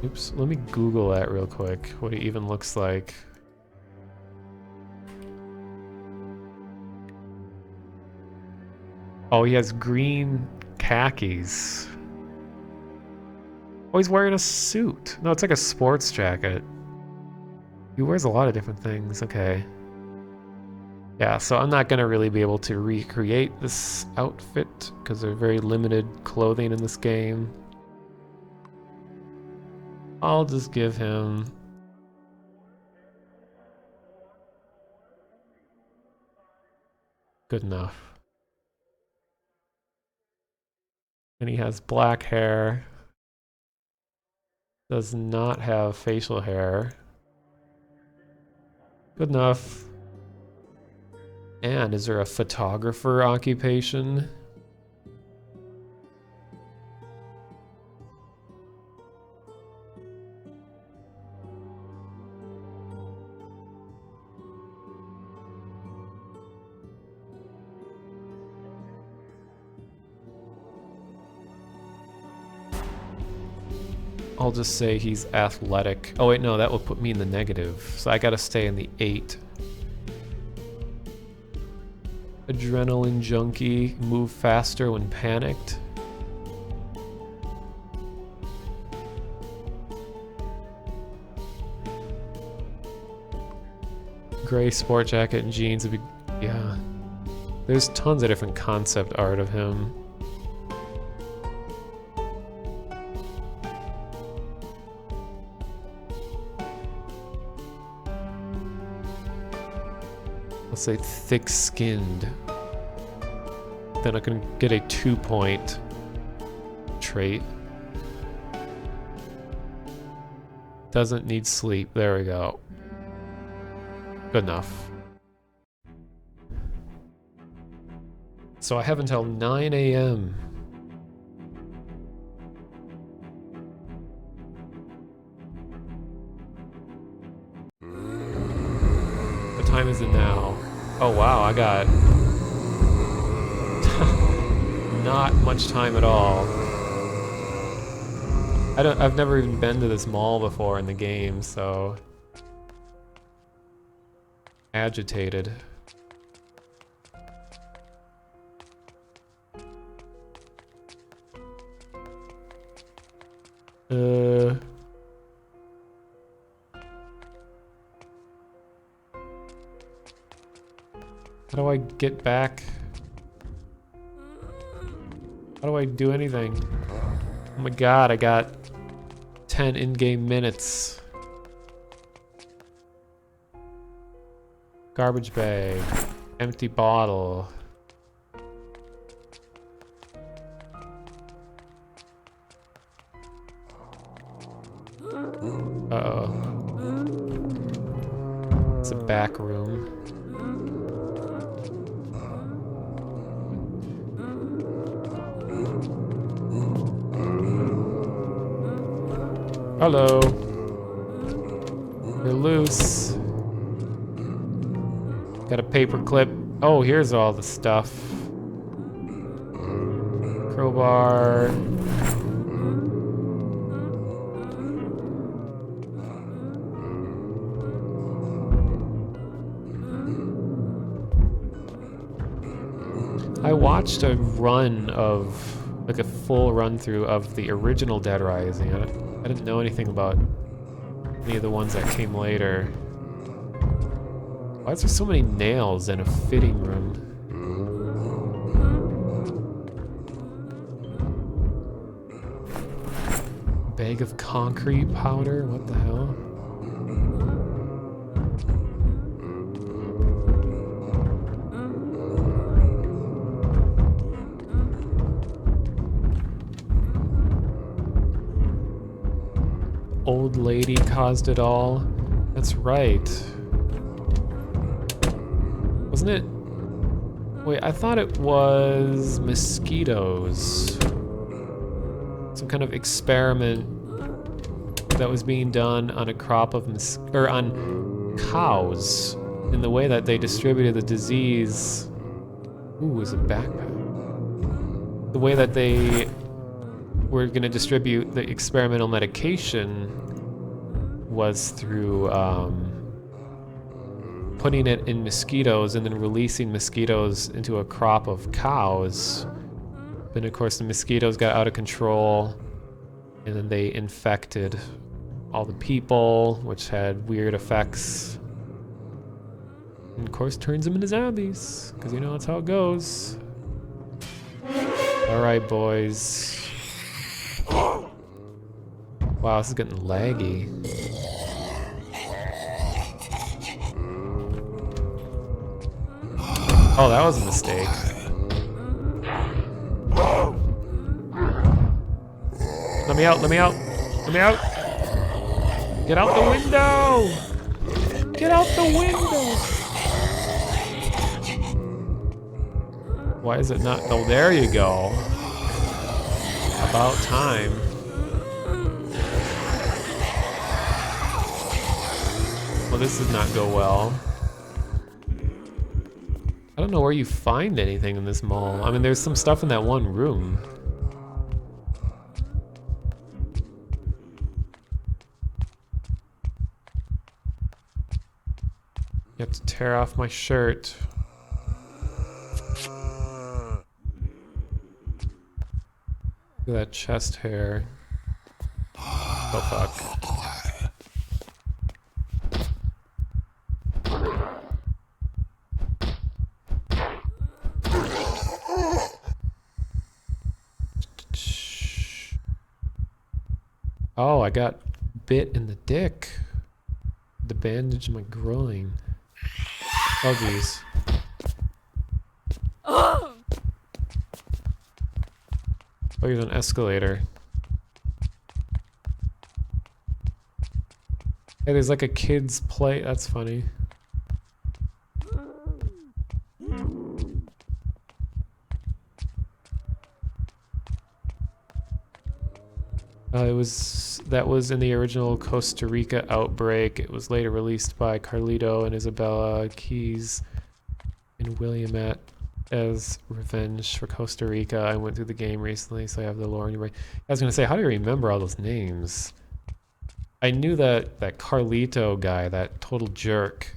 Oops, let me Google that real quick, what he even looks like. Oh, he has green khakis. Oh, he's wearing a suit. No, it's like a sports jacket. He wears a lot of different things, okay. Yeah, so I'm not gonna really be able to recreate this outfit because there's very limited clothing in this game. I'll just give him... good enough. And he has black hair. Does not have facial hair. Good enough. And is there a photographer occupation? I'll just say he's athletic. Oh wait, no, that will put me in the negative. So I gotta stay in the 8. Adrenaline junkie, move faster when panicked. Gray sport jacket and jeans would be... yeah. There's tons of different concept art of him. Let's say thick-skinned. Then I can get a 2-point trait. Doesn't need sleep. There we go. Good enough. So I have until 9 a.m. What time is it now? Oh wow, I got not much time at all. I've never even been to this mall before in the game, so agitated. How do I get back? How do I do anything? Oh my god, I got 10 in-game minutes. Garbage bag. Empty bottle. Uh-oh. It's a back room. Hello. You're loose. Got a paper clip. Oh, here's all the stuff. Crowbar. I watched a run of, like a full run through of the original Dead Rising. I didn't know anything about any of the ones that came later. Why is there so many nails in a fitting room? Bag of concrete powder? What the hell? lady caused it all. That's right. Wasn't it? Wait, I thought it was mosquitoes. Some kind of experiment that was being done on a crop of on cows, in the way that they distributed the disease. Ooh, it was a backpack. The way that they were going to distribute the experimental medication was through putting it in mosquitoes and then releasing mosquitoes into a crop of cows. Then of course the mosquitoes got out of control and then they infected all the people, which had weird effects. And of course turns them into zombies, because you know that's how it goes. Alright, boys. Wow, this is getting laggy. Oh, that was a mistake. Let me out, let me out, let me out! Get out the window! Get out the window! Why is it not? Oh, there you go. About time. Well, this did not go well. I don't know where you find anything in this mall. I mean, there's some stuff in that one room. You have to tear off my shirt. Look at that chest hair. Oh fuck. Oh, I got bit in the dick. The bandage in my groin. Oh jeez. Oh, here's an escalator. Hey, there's like a kid's play. That's funny. That was in the original Costa Rica outbreak. It was later released by Carlito and Isabella Keys and Williamette as revenge for Costa Rica. I went through the game recently, so I have the lore in your brain. I was gonna say, how do you remember all those names? I knew that Carlito guy, that total jerk,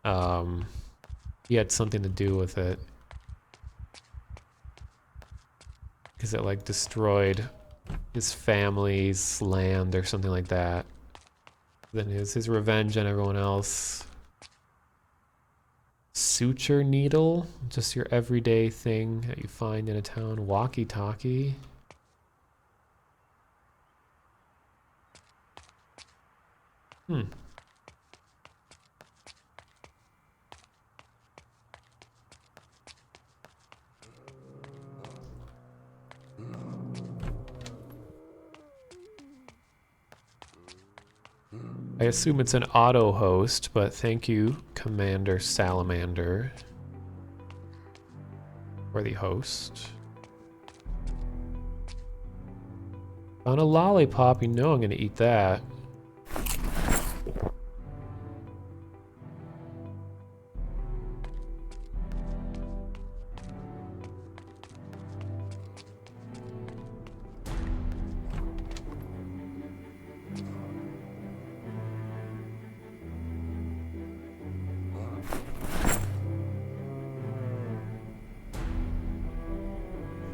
he had something to do with it. Because it like destroyed his family's land or something like that. Then it was his revenge on everyone else. Suture needle, just your everyday thing that you find in a town. Walkie-talkie. I assume it's an auto host, but thank you, Commander Salamander, for the host. On a lollipop, you know I'm gonna eat that.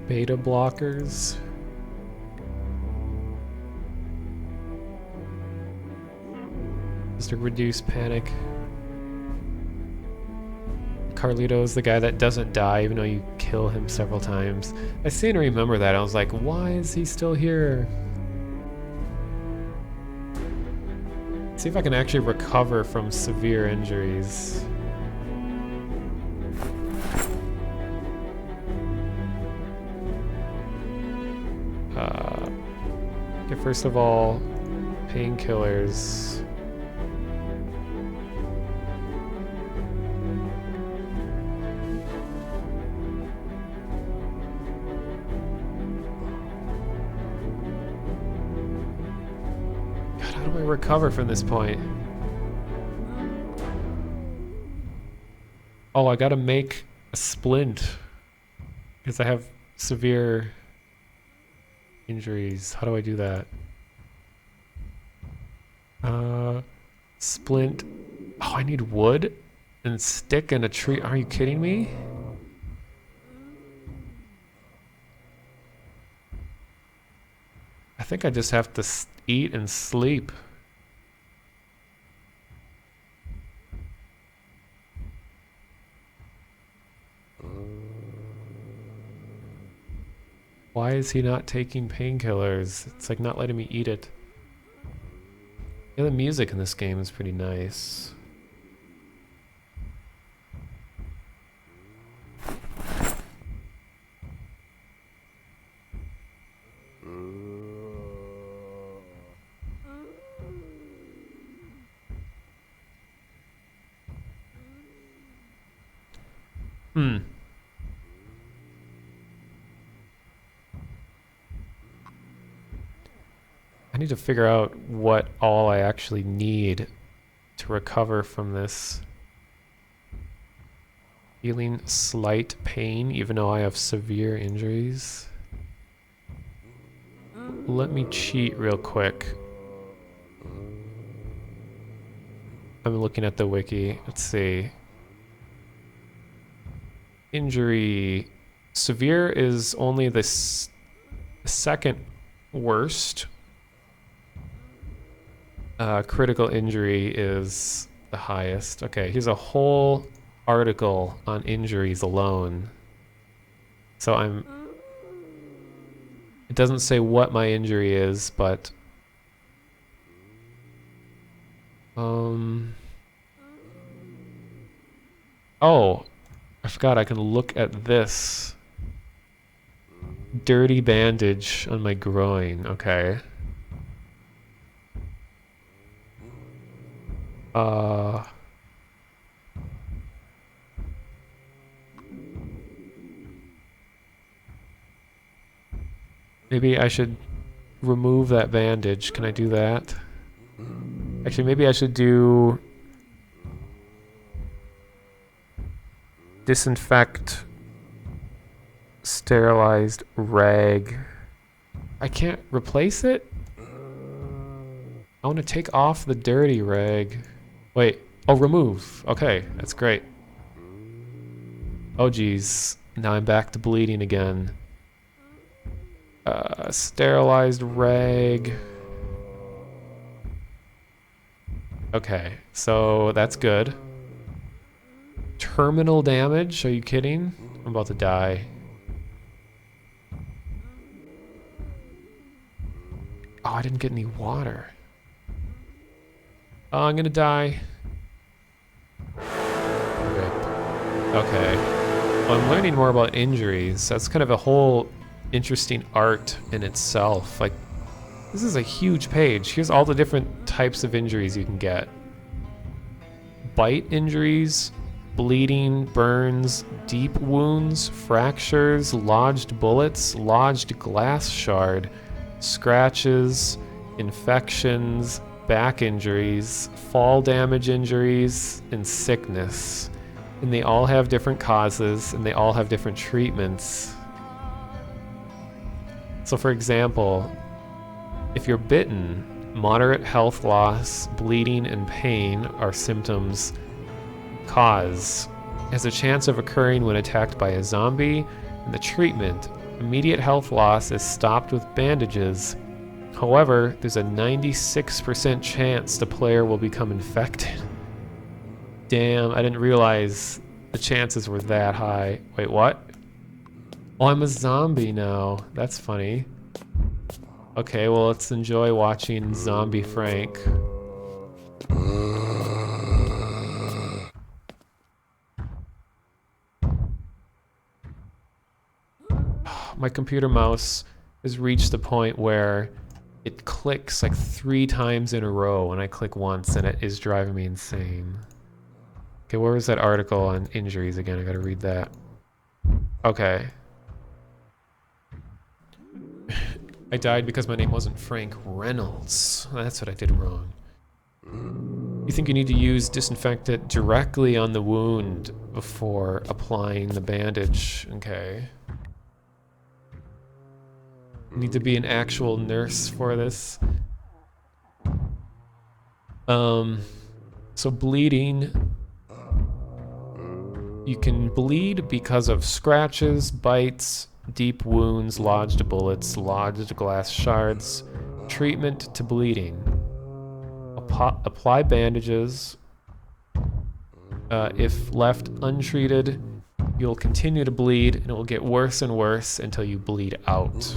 Beta blockers. Just to reduce panic. Carlito's the guy that doesn't die even though you kill him several times. I seem to remember that. I was like, why is he still here? See if I can actually recover from severe injuries. Okay, first of all, painkillers. God, how do I recover from this point? Oh, I gotta make a splint because I have severe injuries. How do I do that? Splint. Oh, I need wood and stick and a tree. Are you kidding me? I think I just have to eat and sleep. Why is he not taking painkillers? It's like not letting me eat it. Yeah, the music in this game is pretty nice. I need to figure out what all I actually need to recover from this. Feeling slight pain even though I have severe injuries. Let me cheat real quick. I'm looking at the wiki. Let's see. Injury. Severe is only the second worst. Critical injury is the highest. Okay, here's a whole article on injuries alone. So it doesn't say what my injury is, but oh, I forgot I can look at this. Dirty bandage on my groin. Okay. Maybe I should remove that bandage. Can I do that? Actually, maybe I should do disinfect sterilized rag. I can't replace it? I want to take off the dirty rag. Wait. Oh, remove. Okay, that's great. Oh, geez. Now I'm back to bleeding again. Sterilized rag. Okay, so that's good. Terminal damage? Are you kidding? I'm about to die. Oh, I didn't get any water. Oh, I'm gonna die. Rip. Okay. Well, I'm learning more about injuries. That's kind of a whole interesting art in itself. Like, this is a huge page. Here's all the different types of injuries you can get. Bite injuries, bleeding, burns, deep wounds, fractures, lodged bullets, lodged glass shard, scratches, infections, back injuries, fall damage injuries, and sickness. And they all have different causes, and they all have different treatments. So for example, if you're bitten, moderate health loss, bleeding, and pain are symptoms. Cause has a chance of occurring when attacked by a zombie, and the treatment, immediate health loss, is stopped with bandages. However, there's a 96% chance the player will become infected. Damn, I didn't realize the chances were that high. Wait, what? Oh, I'm a zombie now. That's funny. Okay, well, let's enjoy watching Zombie Frank. My computer mouse has reached the point where it clicks like 3 times in a row when I click once, and it is driving me insane. Okay, where was that article on injuries again? I gotta read that. Okay. I died because my name wasn't Frank Reynolds. That's what I did wrong. You think you need to use disinfectant directly on the wound before applying the bandage. Okay. You need to be an actual nurse for this. So bleeding. You can bleed because of scratches, bites, deep wounds, lodged bullets, lodged glass shards. Treatment to bleeding. Apply bandages. If left untreated, you'll continue to bleed, and it will get worse and worse until you bleed out.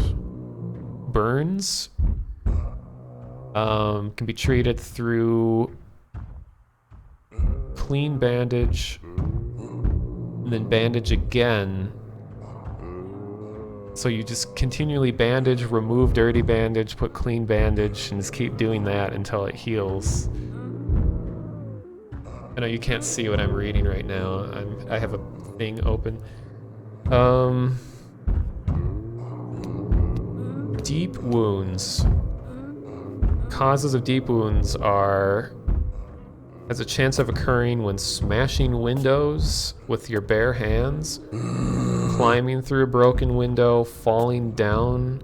Burns can be treated through clean bandage, and then bandage again. So you just continually bandage, remove dirty bandage, put clean bandage, and just keep doing that until it heals. I know you can't see what I'm reading right now. I have a thing open. Deep wounds. Causes of deep wounds has a chance of occurring when smashing windows with your bare hands, climbing through a broken window, falling down,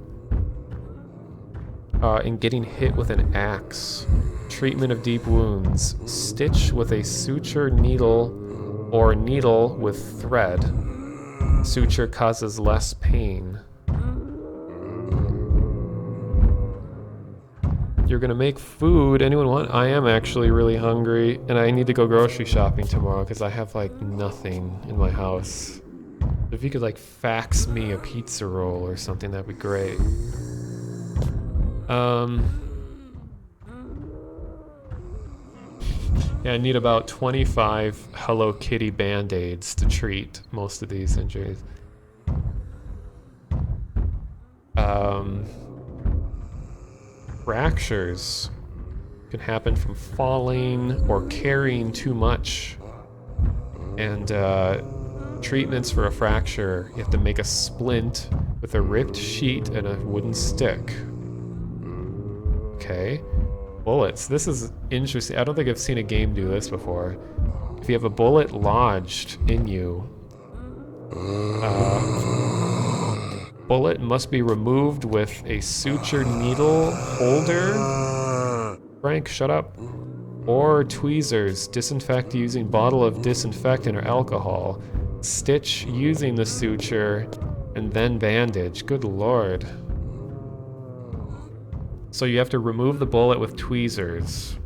and getting hit with an axe. Treatment of deep wounds. Stitch with a suture needle or needle with thread. Suture causes less pain. You're gonna make food. Anyone want? I am actually really hungry, and I need to go grocery shopping tomorrow because I have like nothing in my house. If you could like fax me a pizza roll or something, that'd be great. Yeah, I need about 25 Hello Kitty Band-Aids to treat most of these injuries. Fractures can happen from falling or carrying too much. And treatments for a fracture, you have to make a splint with a ripped sheet and a wooden stick. Okay. Bullets. This is interesting. I don't think I've seen a game do this before. If you have a bullet lodged in you, bullet must be removed with a suture needle holder. Frank, shut up. Or tweezers. Disinfect using bottle of disinfectant or alcohol. Stitch using the suture, and then bandage. Good lord. So you have to remove the bullet with tweezers,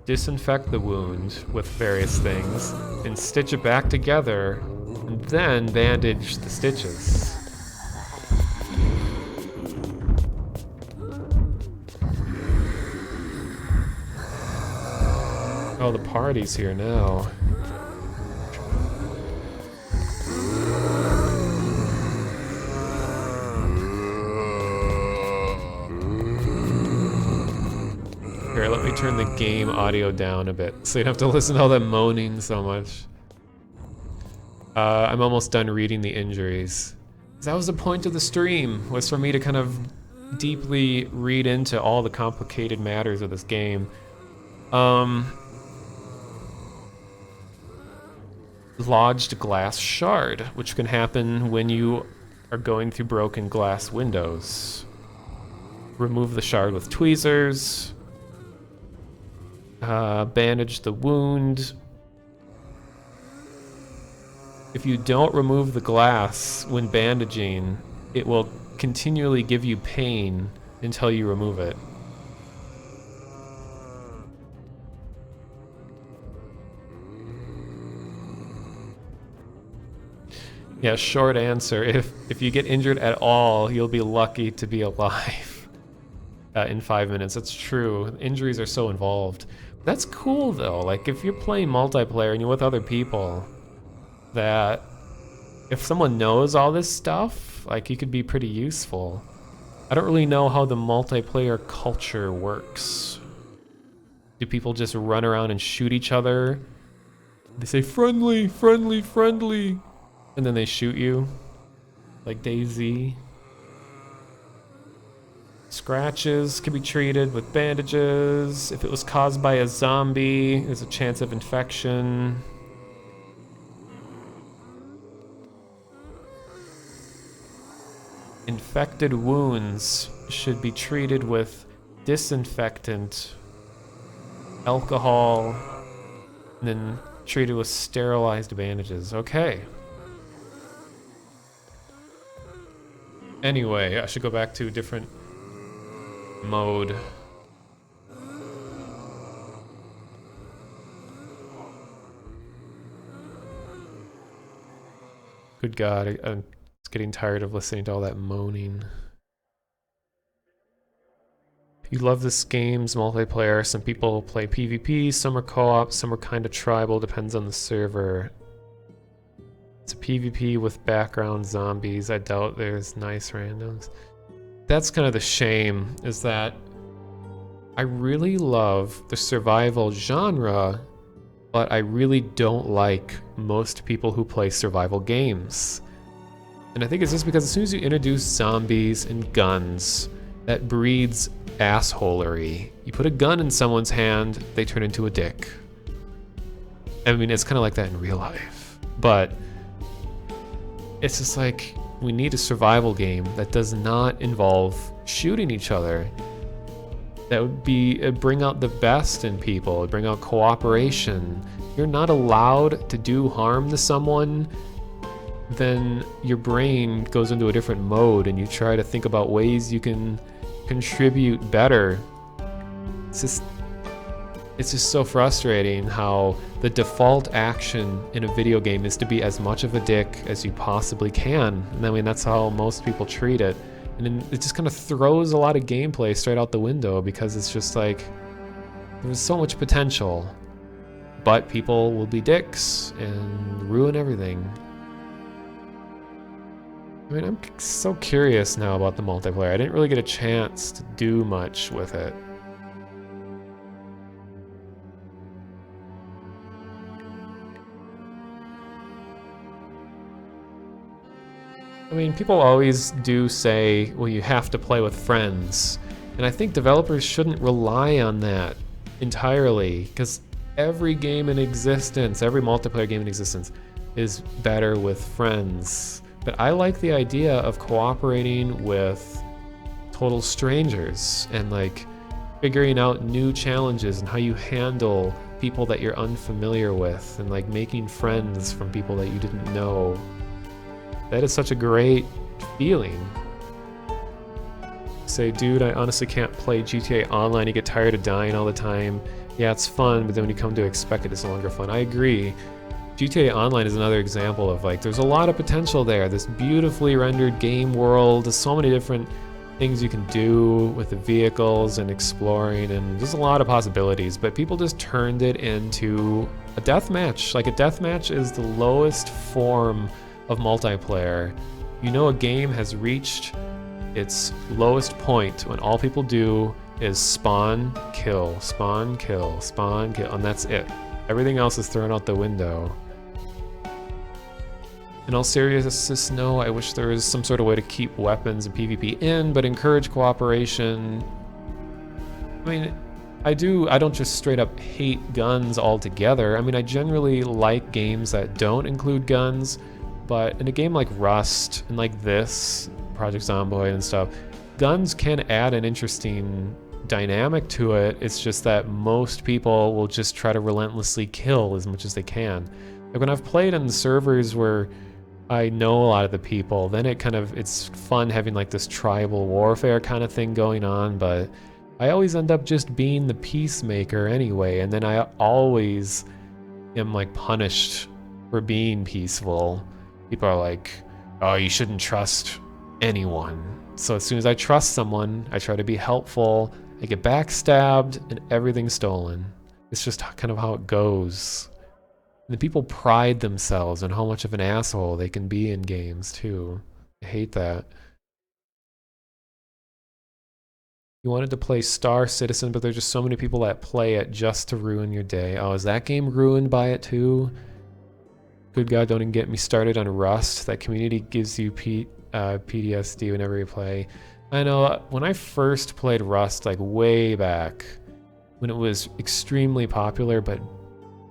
disinfect the wound with various things, and stitch it back together, and then bandage the stitches. Oh, the party's here now. Here, let me turn the game audio down a bit so you don't have to listen to all that moaning so much. I'm almost done reading the injuries. That was the point of the stream, was for me to kind of deeply read into all the complicated matters of this game. Lodged glass shard, which can happen when you are going through broken glass windows. Remove the shard with tweezers. Bandage the wound. If you don't remove the glass when bandaging, it will continually give you pain until you remove it. Yeah, short answer. If you get injured at all, you'll be lucky to be alive in 5 minutes. That's true. Injuries are so involved. That's cool though. Like if you're playing multiplayer and you're with other people, that if someone knows all this stuff, like you could be pretty useful. I don't really know how the multiplayer culture works. Do people just run around and shoot each other? They say friendly, friendly, friendly, and then they shoot you like DayZ. Scratches can be treated with bandages. If it was caused by a zombie, there's a chance of infection. Infected wounds should be treated with disinfectant, alcohol, and then treated with sterilized bandages. Okay. Anyway, I should go back to a different mode. Good God, I'm getting tired of listening to all that moaning. You love this game's multiplayer. Some people play PvP, some are co-op, some are kind of tribal, depends on the server. It's a PvP with background zombies. I doubt there's nice randoms. That's kind of the shame, is that I really love the survival genre, but I really don't like most people who play survival games. And I think it's just because as soon as you introduce zombies and guns, that breeds assholery. You put a gun in someone's hand, they turn into a dick. I mean, it's kind of like that in real life. But it's just like, we need a survival game that does not involve shooting each other. That would be bring out the best in people, bring out cooperation. You're not allowed to do harm to someone, then your brain goes into a different mode and you try to think about ways you can contribute better. It's just so frustrating how the default action in a video game is to be as much of a dick as you possibly can. And I mean, that's how most people treat it. And then it just kind of throws a lot of gameplay straight out the window because it's just like, there's so much potential, but people will be dicks and ruin everything. I mean, I'm so curious now about the multiplayer. I didn't really get a chance to do much with it. I mean, people always do say, well, you have to play with friends. And I think developers shouldn't rely on that entirely, because every game in existence, every multiplayer game in existence is better with friends. But I like the idea of cooperating with total strangers and like figuring out new challenges and how you handle people that you're unfamiliar with and like making friends from people that you didn't know. That is such a great feeling. Say, dude, I honestly can't play GTA Online. You get tired of dying all the time. Yeah, it's fun, but then when you come to expect it, it's no longer fun. I agree. GTA Online is another example of like, there's a lot of potential there. This beautifully rendered game world. There's so many different things you can do with the vehicles and exploring, and there's a lot of possibilities, but people just turned it into a deathmatch. Like, a deathmatch is the lowest form of multiplayer. You know, a game has reached its lowest point when all people do is spawn, kill, spawn, kill, spawn, kill, and that's it. Everything else is thrown out the window. In all seriousness, no, I wish there was some sort of way to keep weapons and PvP in, but encourage cooperation. I mean, I don't just straight up hate guns altogether. I mean, I generally like games that don't include guns, but in a game like Rust and like this, Project Zomboid and stuff, guns can add an interesting dynamic to it. It's just that most people will just try to relentlessly kill as much as they can. Like when I've played on servers where I know a lot of the people, then it's fun having like this tribal warfare kind of thing going on, but I always end up just being the peacemaker anyway, and then I always am like punished for being peaceful. People are like, oh, you shouldn't trust anyone. So as soon as I trust someone, I try to be helpful, I get backstabbed, and everything's stolen. It's just kind of how it goes. And the people pride themselves on how much of an asshole they can be in games, too. I hate that. You wanted to play Star Citizen, but there's just so many people that play it just to ruin your day. Oh, is that game ruined by it too? Good God, don't even get me started on Rust. That community gives you PTSD whenever you play. I know, when I first played Rust, like way back, when it was extremely popular, but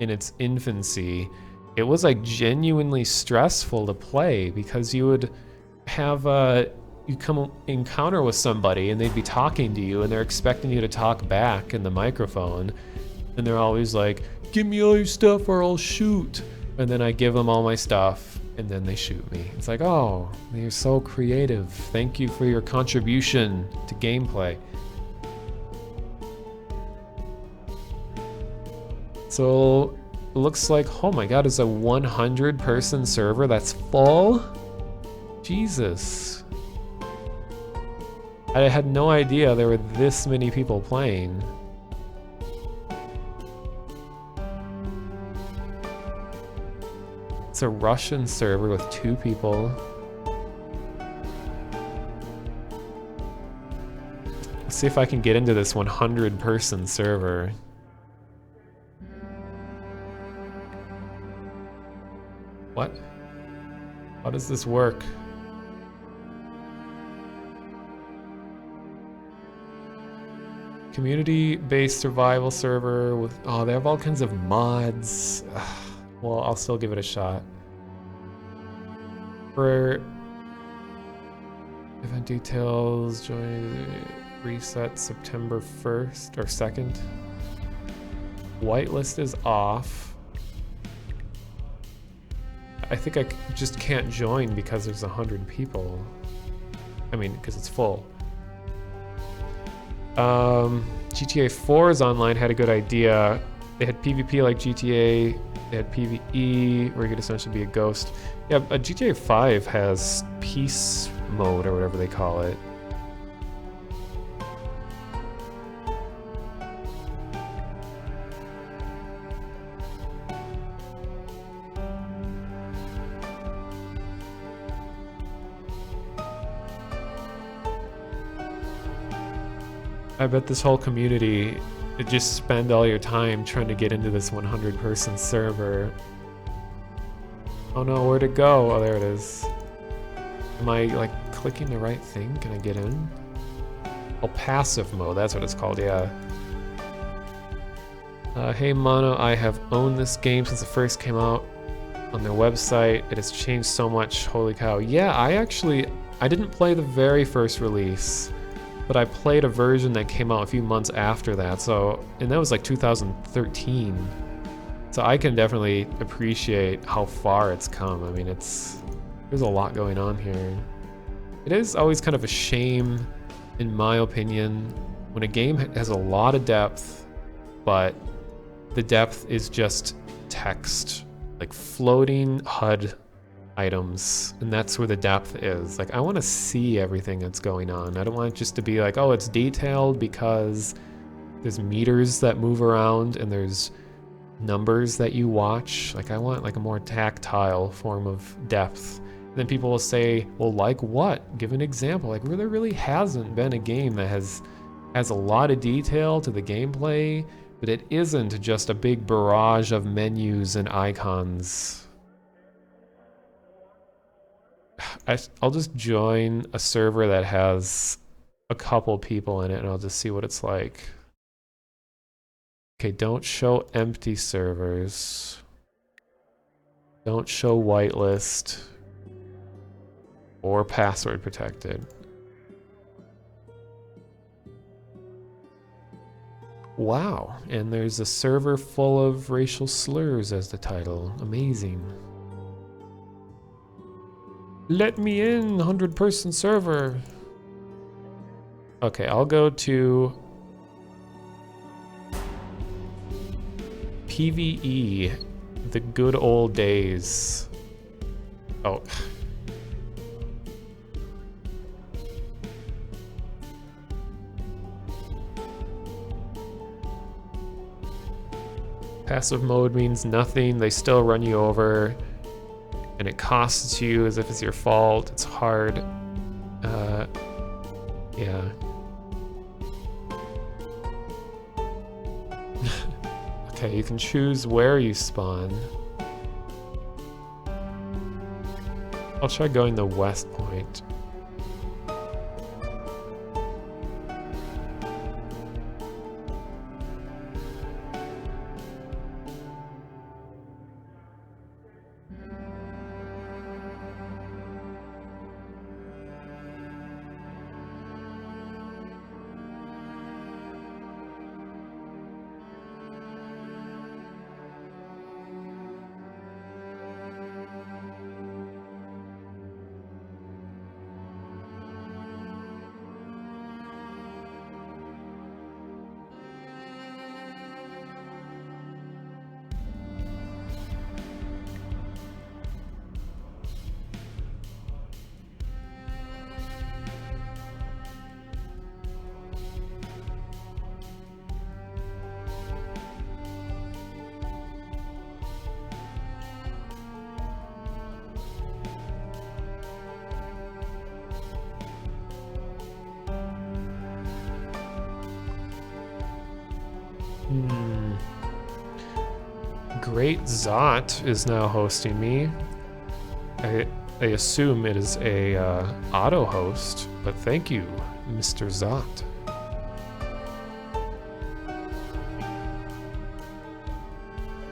in its infancy, it was like genuinely stressful to play because you would have you come encounter with somebody and they'd be talking to you and they're expecting you to talk back in the microphone, and they're always like, give me all your stuff or I'll shoot. And then I give them all my stuff and then they shoot me. It's like, oh, you're so creative. Thank you for your contribution to gameplay. So looks like, oh my God, it's a 100-person server that's full? Jesus. I had no idea there were this many people playing. It's a Russian server with 2 people. Let's see if I can get into this 100-person server. What? How does this work? Community-based survival server with, oh, they have all kinds of mods. Ugh. Well, I'll still give it a shot. For event details, join reset September 1st or 2nd. Whitelist is off. I think I just can't join because there's 100 people. I mean, because it's full. GTA 4's online had a good idea. They had PvP like GTA. They had PvE, where you could essentially be a ghost. Yeah, GTA 5 has peace mode, or whatever they call it. I bet this whole community, just spend all your time trying to get into this 100-person server. Oh no, where'd it go? Oh, there it is. Am I like clicking the right thing? Can I get in? Oh, passive mode, that's what it's called, yeah. Hey Mono, I have owned this game since it first came out on their website. It has changed so much, holy cow. Yeah, I didn't play the very first release, but I played a version that came out a few months after that, and that was like 2013. So I can definitely appreciate how far it's come. I mean, there's a lot going on here. It is always kind of a shame, in my opinion, when a game has a lot of depth, but the depth is just text, like floating HUD items, and that's where the depth is. Like, I want to see everything that's going on. I don't want it just to be like, oh, it's detailed because there's meters that move around and there's numbers that you watch. Like, I want like a more tactile form of depth. And then people will say, well, like what? Give an example. Like, there really hasn't been a game that has a lot of detail to the gameplay, but it isn't just a big barrage of menus and icons. I'll just join a server that has a couple people in it and I'll just see what it's like. Okay, don't show empty servers. Don't show whitelist or password protected. Wow, and there's a server full of racial slurs as the title. Amazing. Let me in, 100-person server. Okay, I'll go to PvE, the good old days. Oh. Passive mode means nothing. They still run you over. And it costs you as if it's your fault. It's hard. Yeah. Okay, you can choose where you spawn. I'll try going the west point. Great Zot is now hosting me. I assume it is a auto host, but thank you, Mr. Zot.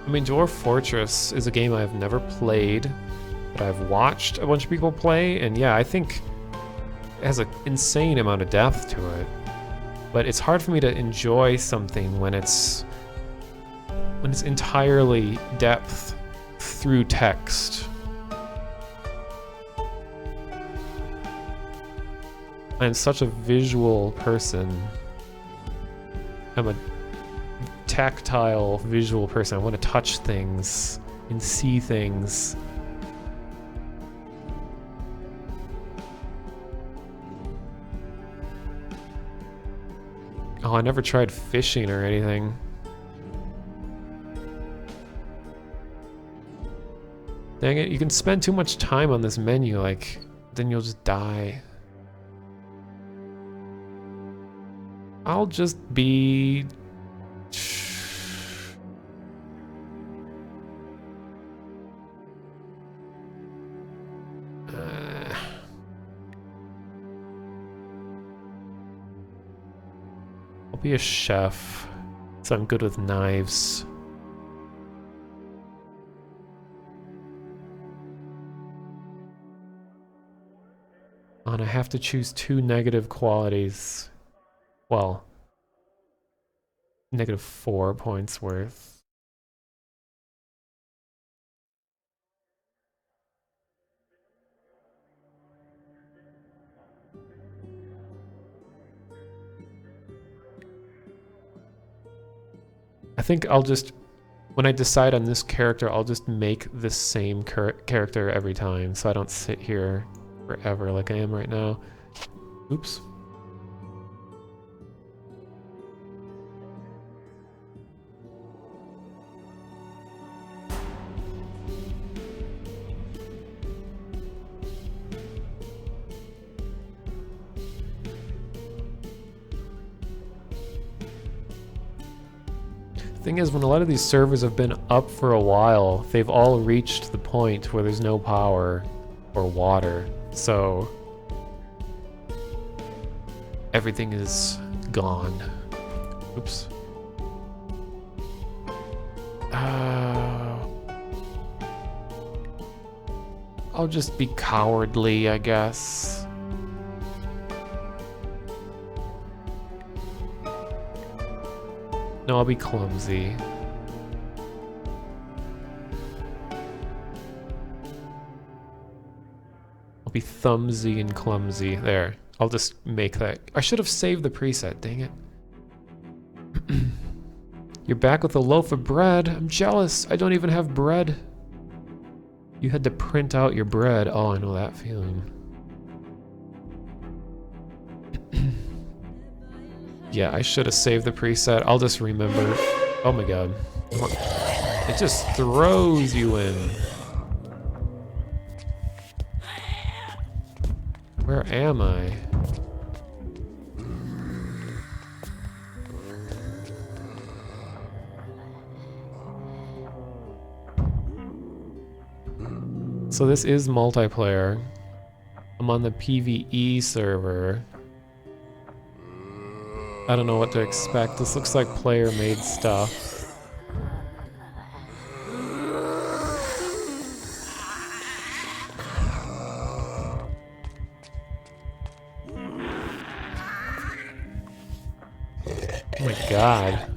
I mean, Dwarf Fortress is a game I've never played, but I've watched a bunch of people play, and yeah, I think it has an insane amount of depth to it. But it's hard for me to enjoy something when it's entirely depth through text. I'm such a visual person. I'm a tactile visual person. I want to touch things and see things. Oh, I never tried fishing or anything. Dang it, you can spend too much time on this menu, like, then you'll just die. I'll just be... I'll be a chef, so I'm good with knives. And I have to choose 2 negative qualities. Well, -4 points worth. I think I'll just, when I decide on this character, I'll just make the same character every time, so I don't sit here forever like I am right now. Oops. Thing is, when a lot of these servers have been up for a while, they've all reached the point where there's no power or water, so everything is gone. Oops. I'll just be cowardly, I guess. No, I'll be clumsy. I'll be thumbsy and clumsy. There. I'll just make that. I should have saved the preset, dang it. You're back with a loaf of bread. I'm jealous. I don't even have bread. You had to print out your bread. Oh, I know that feeling. Yeah, I should have saved the preset. I'll just remember. Oh my god. It just throws you in. Where am I? So this is multiplayer. I'm on the PvE server. I don't know what to expect. This looks like player-made stuff. Oh my god.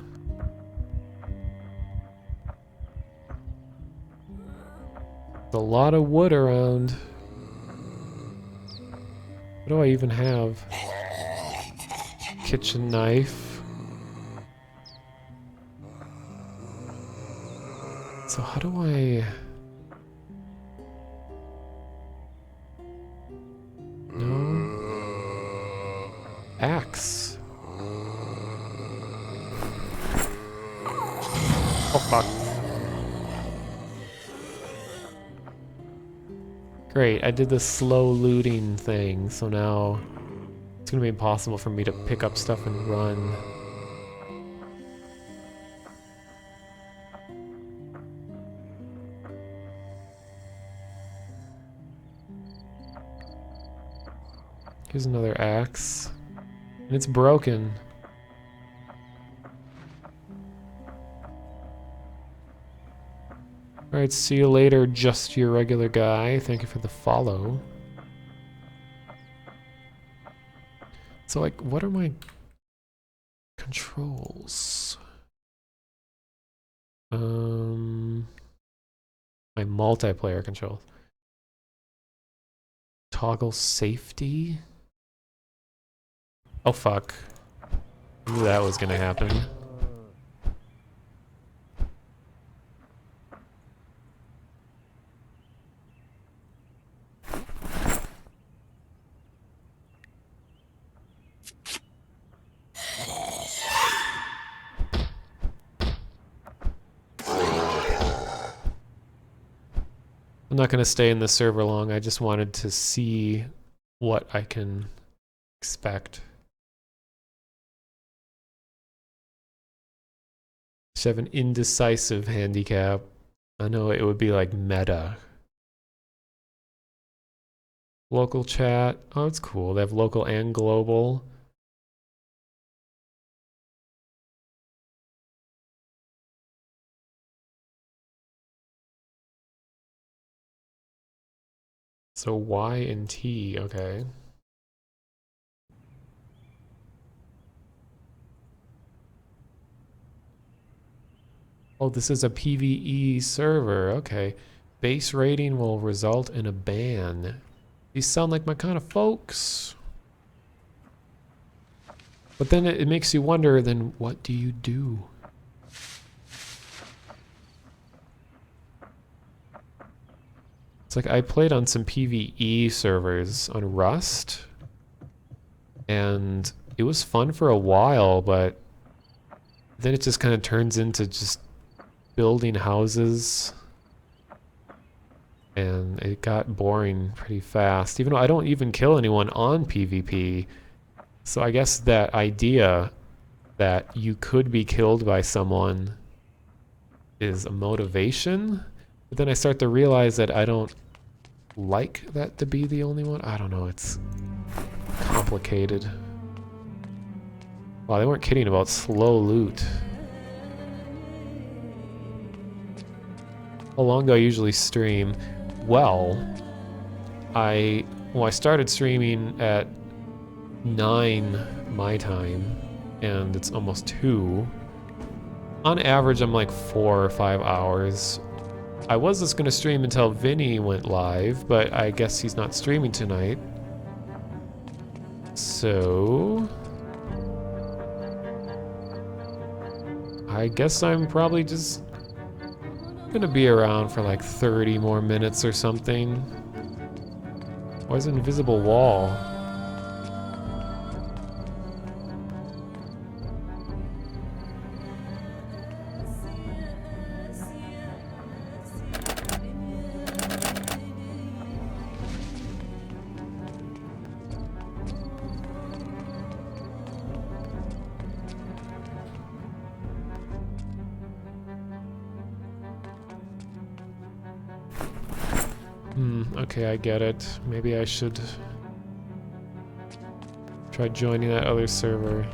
There's a lot of wood around. What do I even have? Kitchen knife. So how do I... No. Axe. Oh fuck. Great, I did the slow looting thing, so now it's gonna be impossible for me to pick up stuff and run. Here's another axe. And it's broken. Alright, see you later, just your regular guy. Thank you for the follow. So, like, what are my controls? My multiplayer controls. Toggle safety? Oh fuck. I knew that was gonna happen. I'm not gonna stay in the server long, I just wanted to see what I can expect. Just have an indecisive handicap. I know it would be like meta. Local chat. Oh, it's cool. They have local and global. So Y and T, okay. Oh, this is a PvE server, okay. Base rating will result in a ban. These sound like my kind of folks. But then it makes you wonder, then what do you do? It's like I played on some PvE servers on Rust, and it was fun for a while, but then it just kind of turns into just building houses, and it got boring pretty fast, even though I don't even kill anyone on PvP. So I guess that idea that you could be killed by someone is a motivation, but then I start to realize that I don't like that to be the only one. I don't know, it's complicated. Wow, they weren't kidding about slow loot. How long do I usually stream? Well, I started streaming at 9 my time, and it's almost 2. On average, I'm like 4 or 5 hours. I was just gonna stream until Vinny went live, but I guess he's not streaming tonight. So I guess I'm probably just gonna be around for like 30 more minutes or something. Why is it an invisible wall? Okay, I get it. Maybe I should try joining that other server.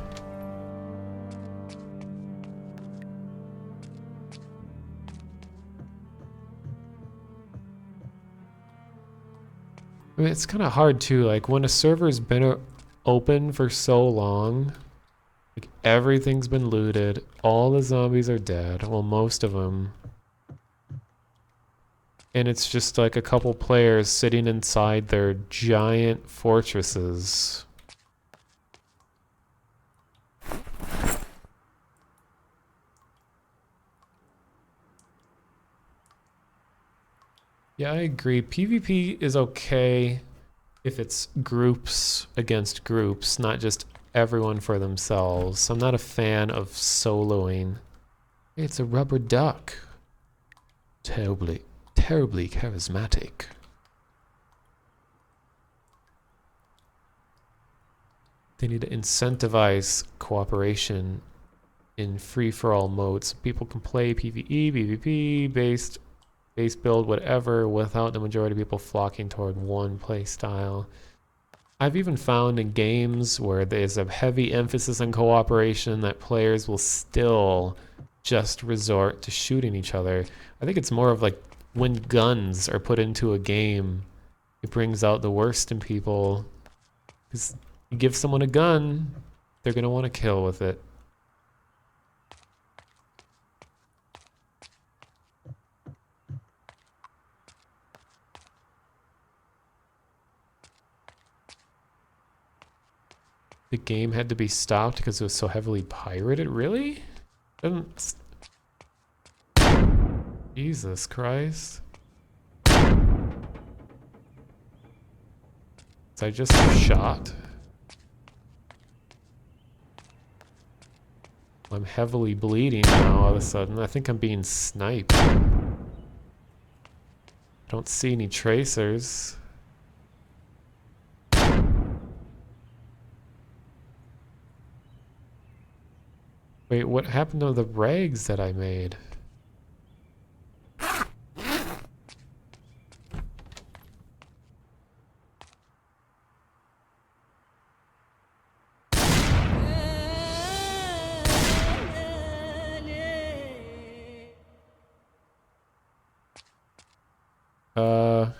I mean, it's kind of hard too, like when a server's been open for so long, like everything's been looted, all the zombies are dead, well most of them. And it's just like a couple players sitting inside their giant fortresses. Yeah, I agree. PvP is okay if it's groups against groups, not just everyone for themselves. I'm not a fan of soloing. It's a rubber duck. Terribly, terribly charismatic. They need to incentivize cooperation in free-for-all modes. People can play PvE, PvP, base build, whatever, without the majority of people flocking toward one play style. I've even found in games where there's a heavy emphasis on cooperation that players will still just resort to shooting each other. I think it's more of like when guns are put into a game, it brings out the worst in people. Because you give someone a gun, they're going to want to kill with it. The game had to be stopped because it was so heavily pirated? Really? Doesn't... Jesus Christ. Was I just shot? I'm heavily bleeding now all of a sudden. I think I'm being sniped. Don't see any tracers. Wait, what happened to the rags that I made? Uh...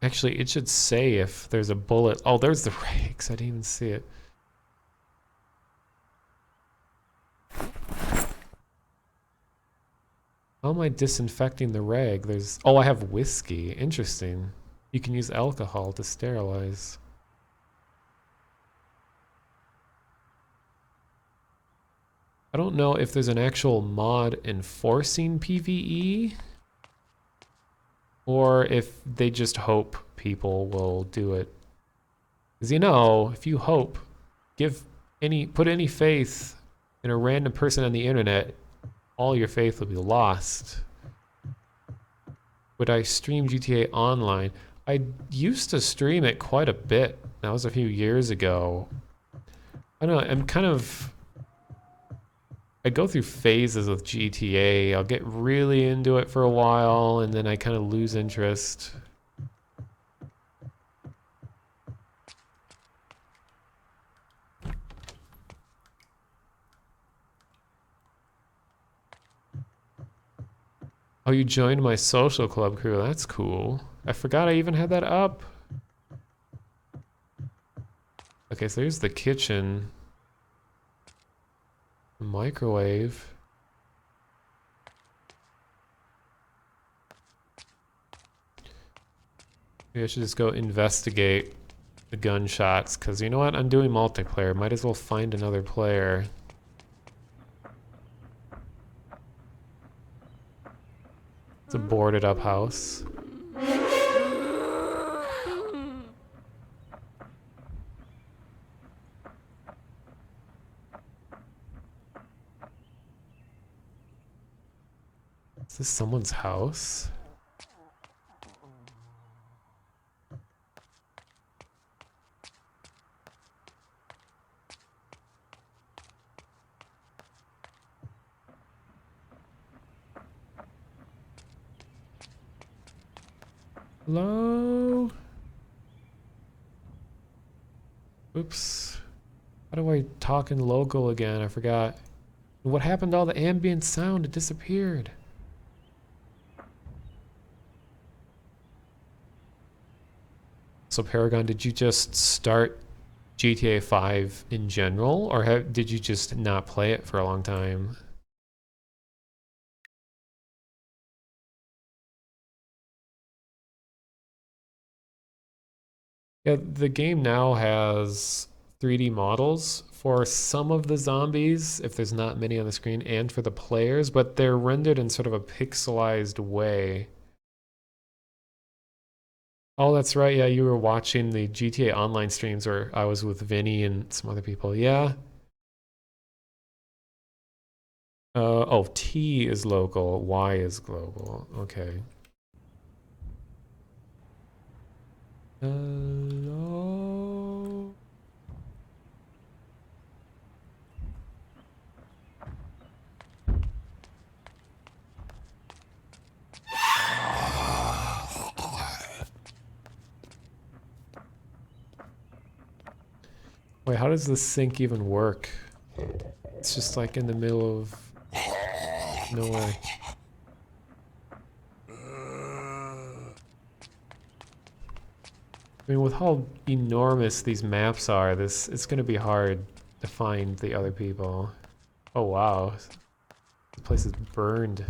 Actually, it should say if there's a bullet. Oh, there's the rags. I didn't even see it. How am I disinfecting the rag? There's... Oh, I have whiskey. Interesting. You can use alcohol to sterilize. I don't know if there's an actual mod enforcing PvE or if they just hope people will do it. Because you know, if you hope, put any faith in a random person on the internet, all your faith will be lost. Would I stream GTA Online? I used to stream it quite a bit. That was a few years ago. I don't know, I'm kind of... I go through phases with GTA. I'll get really into it for a while, and then I kind of lose interest. Oh, you joined my social club crew. That's cool. I forgot I even had that up. Okay, so here's the kitchen. Microwave. Maybe I should just go investigate the gunshots, because you know what? I'm doing multiplayer. Might as well find another player. It's a boarded up house. Is this someone's house? Hello? Oops. How do I talk in local again? I forgot. What happened to all the ambient sound? It disappeared. So Paragon, did you just start GTA 5 in general, or did you just not play it for a long time? Yeah, the game now has 3D models for some of the zombies, if there's not many on the screen, and for the players, but they're rendered in sort of a pixelized way. Oh, that's right. Yeah, you were watching the GTA Online streams, or I was with Vinny and some other people. Yeah. Oh, T is local, Y is global. Okay. Hello? Wait, how does this sync even work? It's just like in the middle of nowhere. I mean, with how enormous these maps are, it's gonna be hard to find the other people. Oh wow, the place is burned.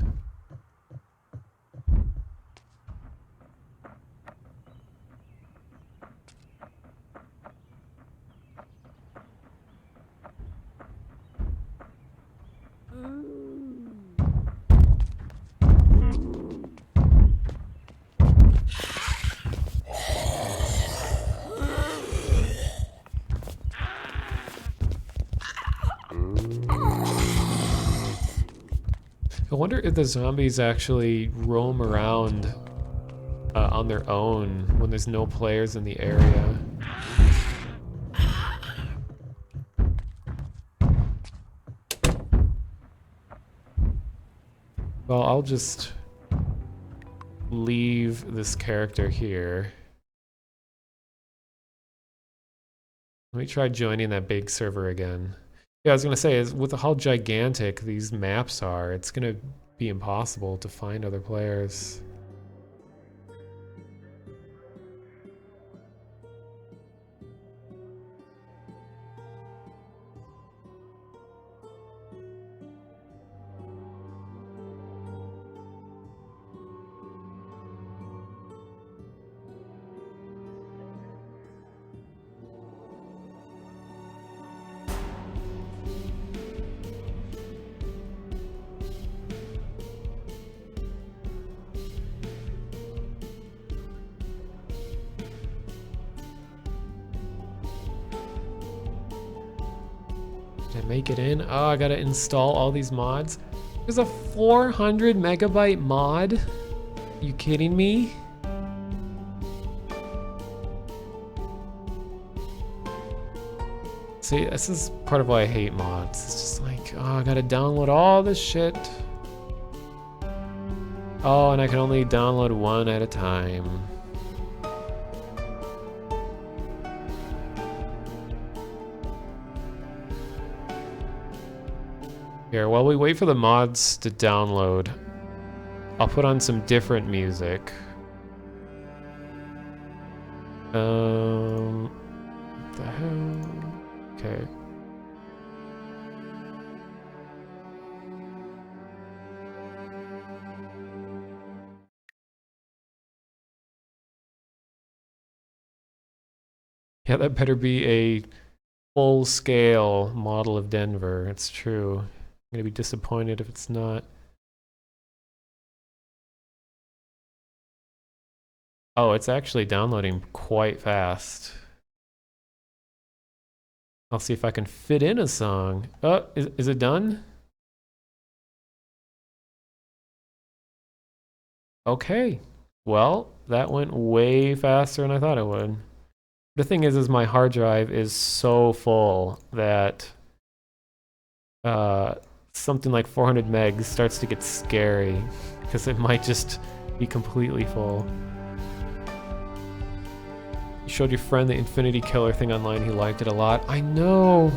I wonder if the zombies actually roam around on their own when there's no players in the area. Well, I'll just leave this character here. Let me try joining that big server again. Yeah, I was gonna say, is with how gigantic these maps are, it's gonna be impossible to find other players. Did I make it in? Oh, I gotta install all these mods. There's a 400 megabyte mod? You kidding me? See, this is part of why I hate mods. It's just like, oh, I gotta download all this shit. Oh, and I can only download one at a time. Here, while we wait for the mods to download, I'll put on some different music. What the hell? Okay. Yeah, that better be a full-scale model of Denver. It's true. I'm gonna be disappointed if it's not. Oh, it's actually downloading quite fast. I'll see if I can fit in a song. Oh, is it done? Okay. Well, that went way faster than I thought it would. The thing is my hard drive is so full that something like 400 megs starts to get scary because it might just be completely full. You showed your friend the Infinity Killer thing online. He liked it a lot. I know.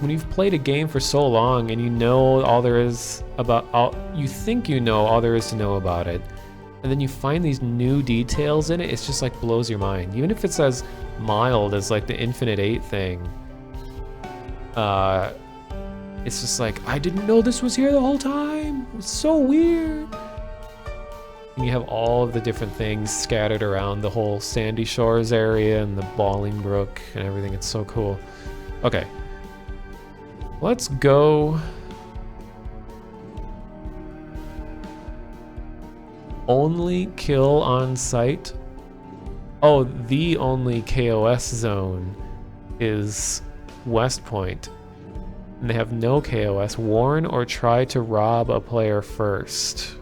When you've played a game for so long and you know all there is about all, you think you know all there is to know about it, and then you find these new details in it, it's just like blows your mind. Even if it's as mild as like the Infinite 8 thing, it's just like, I didn't know this was here the whole time. It's so weird. And you have all of the different things scattered around the whole Sandy Shores area and the Bolingbrook and everything. It's so cool. Okay. Let's go. Only kill on sight. Oh, the only KOS zone is West Point. And they have no KOS. Warn or try to rob a player first.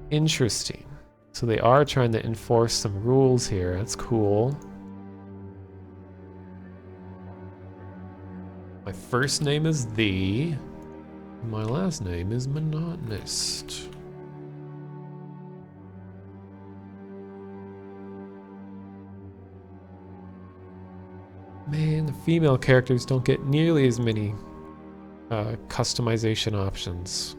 Interesting. So they are trying to enforce some rules here. That's cool. My first name is The. My last name is Monotonist. Man, the female characters don't get nearly as many customization options.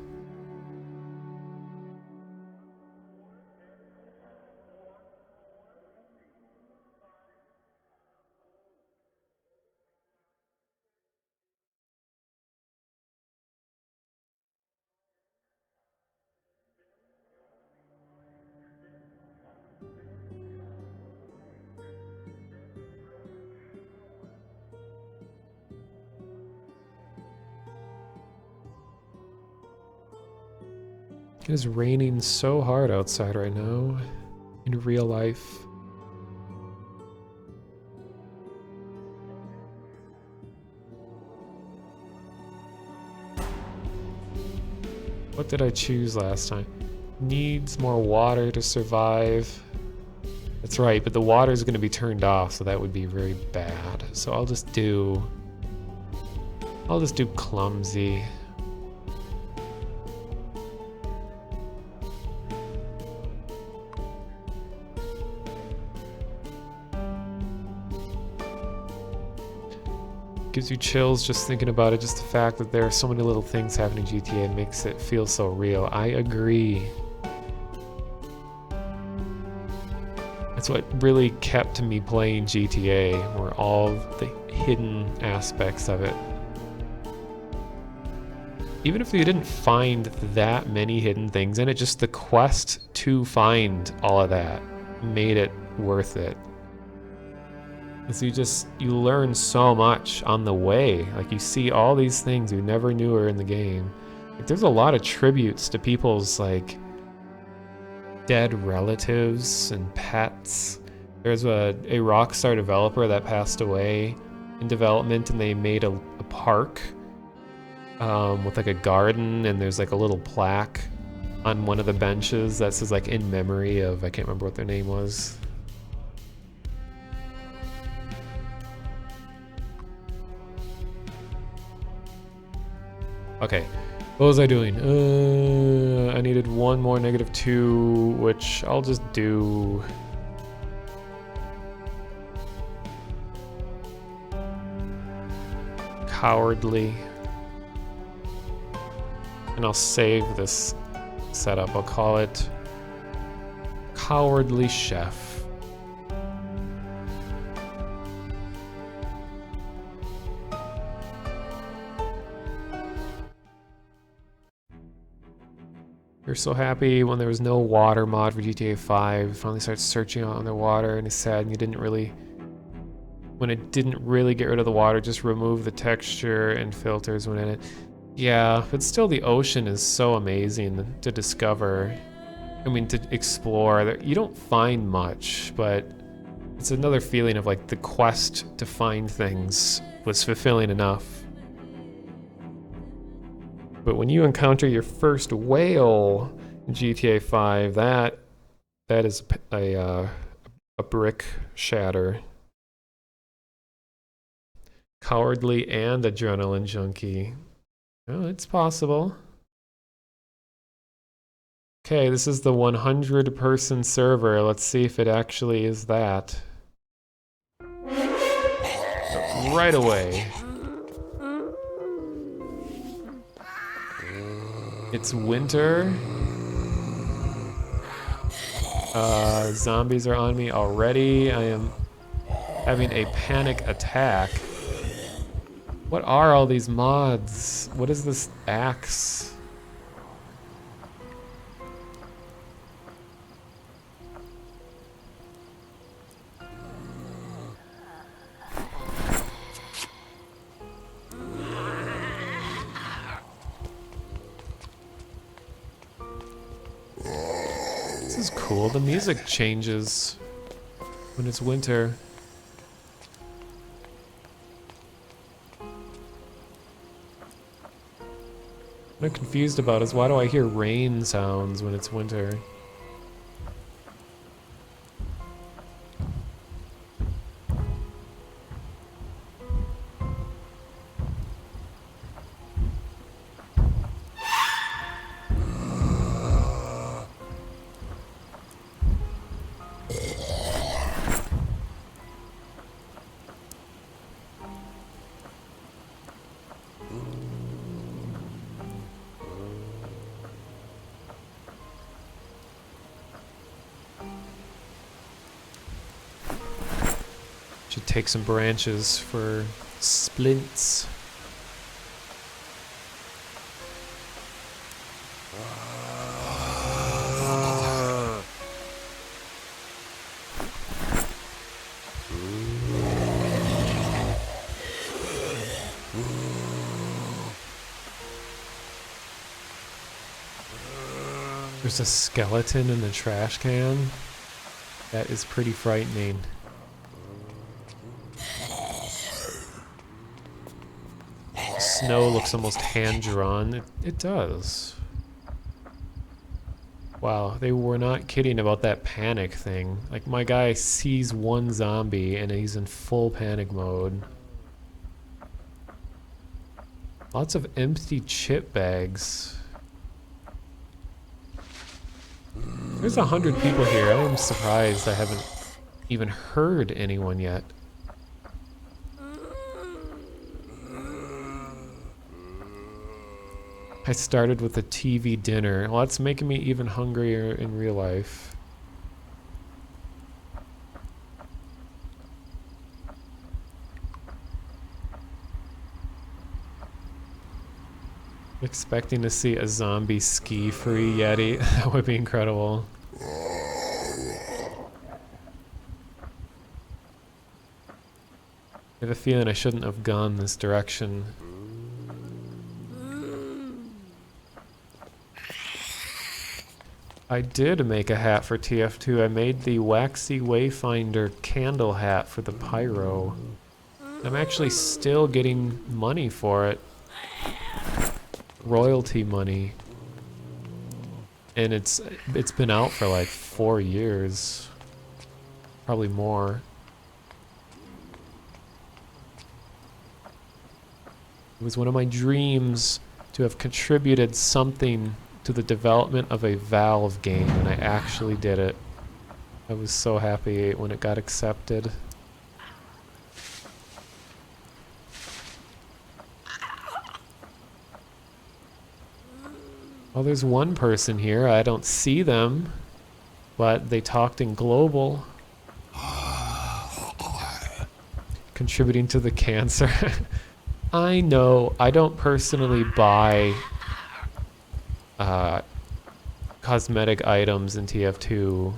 It is raining so hard outside right now, in real life. What did I choose last time? Needs more water to survive. That's right, but the water is going to be turned off, so that would be very bad. So I'll just do clumsy. Gives you chills just thinking about it. Just the fact that there are so many little things happening in GTA makes it feel so real. I agree. That's what really kept me playing GTA, were all the hidden aspects of it. Even if you didn't find that many hidden things in it, just the quest to find all of that made it worth it. Because you learn so much on the way. Like, you see all these things you never knew were in the game. Like, there's a lot of tributes to people's, like, dead relatives and pets. There's a Rockstar developer that passed away in development, and they made a park with, like, a garden, and there's, like, a little plaque on one of the benches that says, like, in memory of, I can't remember what their name was. Okay, what was I doing? I needed one more -2, which I'll just do. Cowardly. And I'll save this setup. I'll call it Cowardly Chef. You're so happy when there was no water mod for GTA 5. Finally started searching on the water, and it's sad and you didn't really, when it didn't really get rid of the water, just remove the texture and filters when in it. Yeah, but still the ocean is so amazing to discover. I mean, to explore. You don't find much, but it's another feeling of like the quest to find things was fulfilling enough. But when you encounter your first whale in GTA 5, that is a brick shatter. Cowardly and adrenaline junkie. Oh, it's possible. Okay, this is the 100-person server. Let's see if it actually is that. Right away. It's winter. Zombies are on me already. I am having a panic attack. What are all these mods? What is this axe? This is cool. The music changes when it's winter. What I'm confused about is why do I hear rain sounds when it's winter? Should take some branches for splints. There's a skeleton in the trash can. That is pretty frightening. Snow looks almost hand-drawn. It does. Wow, they were not kidding about that panic thing. Like, my guy sees one zombie and he's in full panic mode. Lots of empty chip bags. There's 100 people here. I am surprised I haven't even heard anyone yet. I started with a TV dinner. Well, that's making me even hungrier in real life. Expecting to see a zombie ski-free Yeti. That would be incredible. I have a feeling I shouldn't have gone this direction. I did make a hat for TF2. I made the Waxy Wayfinder candle hat for the pyro. I'm actually still getting money for it. Royalty money. And it's been out for like 4 years. Probably more. It was one of my dreams to have contributed something to the development of a Valve game, and I actually did it. I was so happy when it got accepted. Well, there's one person here. I don't see them, but they talked in global. Contributing to the cancer. I know. I don't personally buy cosmetic items in TF2,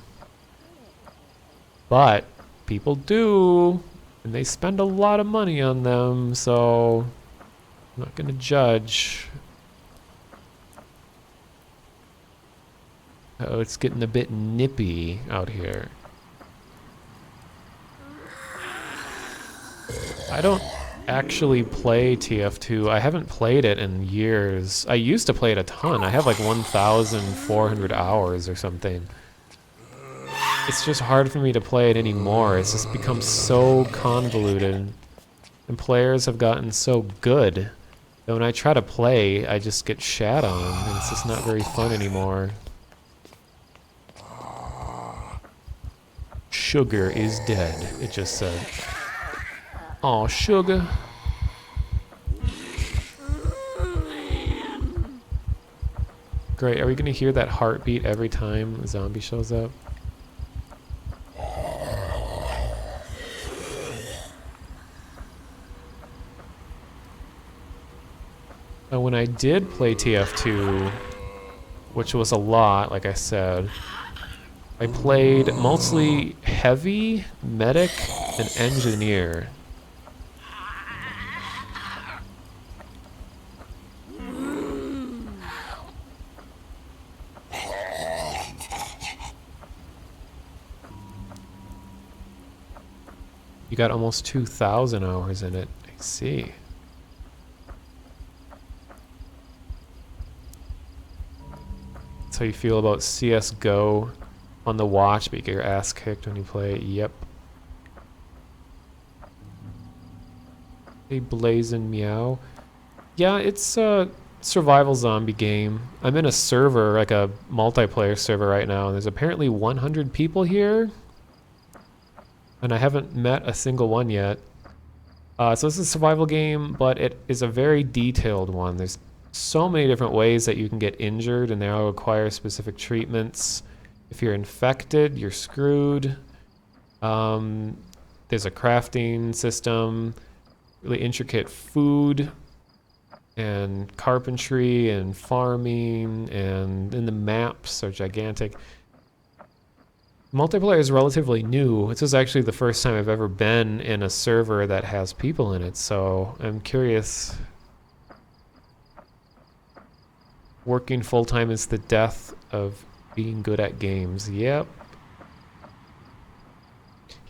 but people do, and they spend a lot of money on them, so I'm not gonna judge. Oh, it's getting a bit nippy out here. I don't actually play TF2. I haven't played it in years. I used to play it a ton. I have like 1,400 hours or something. It's just hard for me to play it anymore. It's just become so convoluted. And players have gotten so good that when I try to play, I just get shat on. And it's just not very fun anymore. Sugar is dead, it just said. Aw, Sugar. Great, are we gonna hear that heartbeat every time a zombie shows up? When I did play TF2, which was a lot, like I said, I played mostly heavy, medic, and engineer. You got almost 2,000 hours in it. I see. That's how you feel about CSGO on the watch, but you get your ass kicked when you play it. Yep. A blazing meow. Yeah, it's a survival zombie game. I'm in a server, like a multiplayer server right now, and there's apparently 100 people here. And I haven't met a single one yet. So this is a survival game, but it is a very detailed one. There's so many different ways that you can get injured, and they all require specific treatments. If you're infected, you're screwed. There's a crafting system, really intricate food, and carpentry, and farming, and then the maps are gigantic. Multiplayer is relatively new. This is actually the first time I've ever been in a server that has people in it, so I'm curious. Working full-time is the death of being good at games. Yep.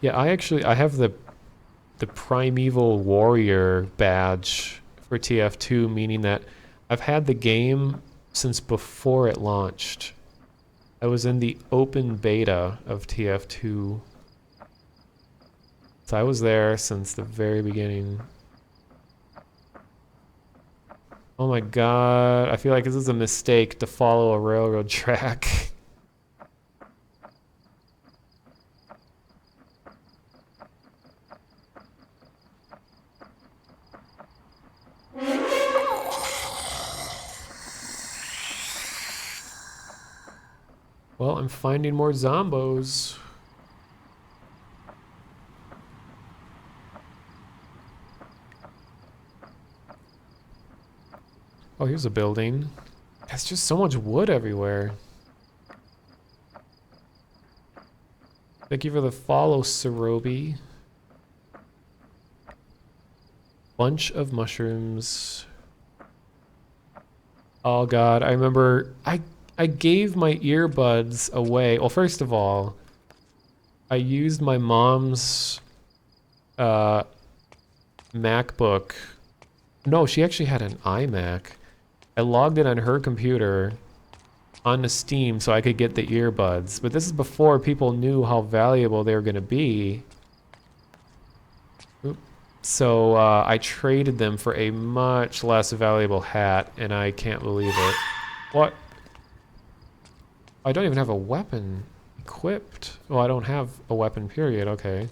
Yeah, I have the Primeval Warrior badge for TF2, meaning that I've had the game since before it launched. I was in the open beta of TF2. So I was there since the very beginning. Oh my god, I feel like this is a mistake to follow a railroad track. Well, I'm finding more zombos. Oh, here's a building. There's just so much wood everywhere. Thank you for the follow, Sarobi. Bunch of mushrooms. Oh god, I remember I gave my earbuds away. Well, first of all, I used my mom's MacBook. No, she actually had an iMac. I logged in on her computer onto Steam so I could get the earbuds. But this is before people knew how valuable they were going to be. Oop. So I traded them for a much less valuable hat, and I can't believe it. What? I don't even have a weapon equipped. Well, I don't have a weapon, period. Okay.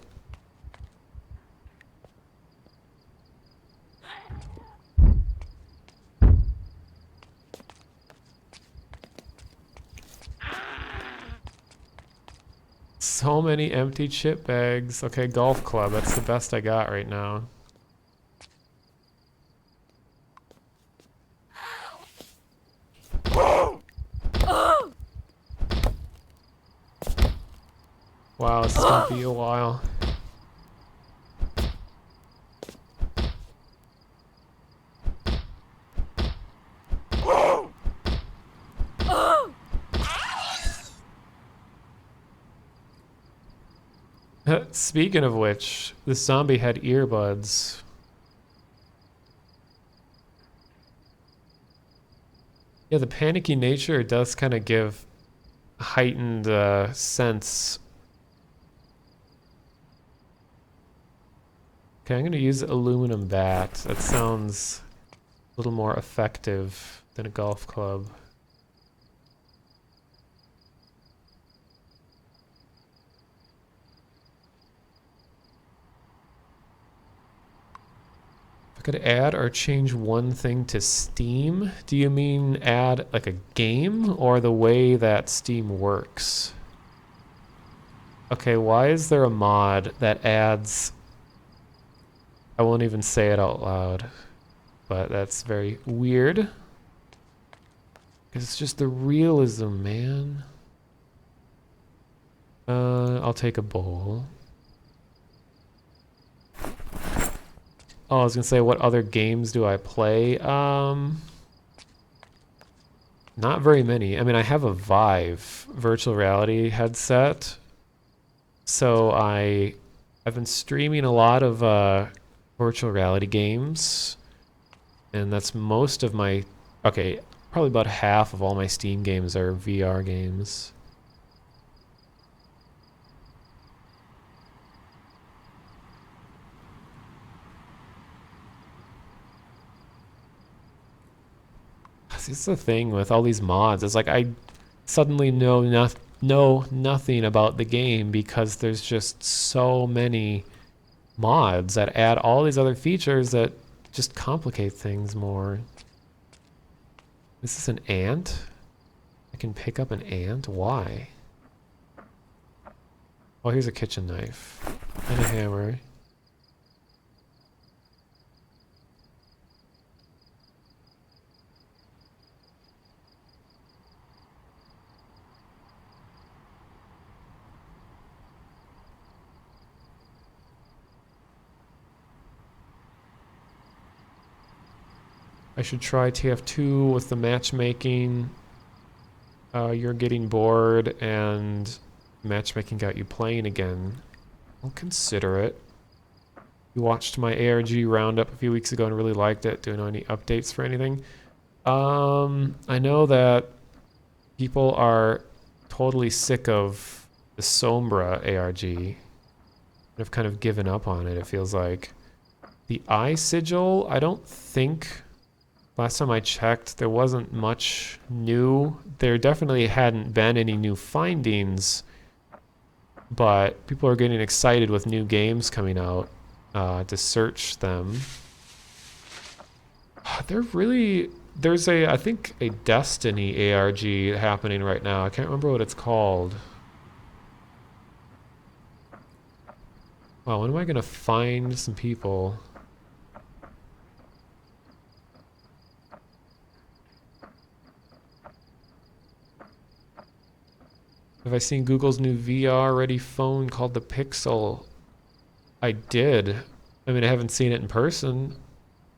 So many empty chip bags. Okay, golf club. That's the best I got right now. Wow, this is gonna be a while. Speaking of which, this zombie had earbuds. Yeah, the panicky nature does kind of give a heightened sense. Okay, I'm gonna use aluminum bat. That sounds a little more effective than a golf club. Could add or change one thing to Steam? Do you mean add like a game or the way that Steam works? Okay, why is there a mod that adds... I won't even say it out loud, but that's very weird. It's just the realism, man. I'll take a bowl. Oh, I was gonna say, what other games do I play? Not very many. I mean, I have a Vive virtual reality headset, so I've been streaming a lot of virtual reality games, and that's most of my, okay, probably about half of all my Steam games are VR games. This is the thing with all these mods. It's like I suddenly know nothing about the game because there's just so many mods that add all these other features that just complicate things more. Is this an ant? I can pick up an ant? Why? Oh, here's a kitchen knife and a hammer. I should try TF2 with the matchmaking. You're getting bored and matchmaking got you playing again. I'll consider it. You watched my ARG roundup a few weeks ago and really liked it. Do you know any updates for anything? I know that people are totally sick of the Sombra ARG. I've kind of given up on it, it feels like. The eye sigil, I don't think... Last time I checked, there wasn't much new. There definitely hadn't been any new findings, but people are getting excited with new games coming out to search them. There's I think a Destiny ARG happening right now. I can't remember what it's called. Wow, when am I gonna find some people? Have I seen Google's new VR-ready phone called the Pixel? I did. I mean, I haven't seen it in person,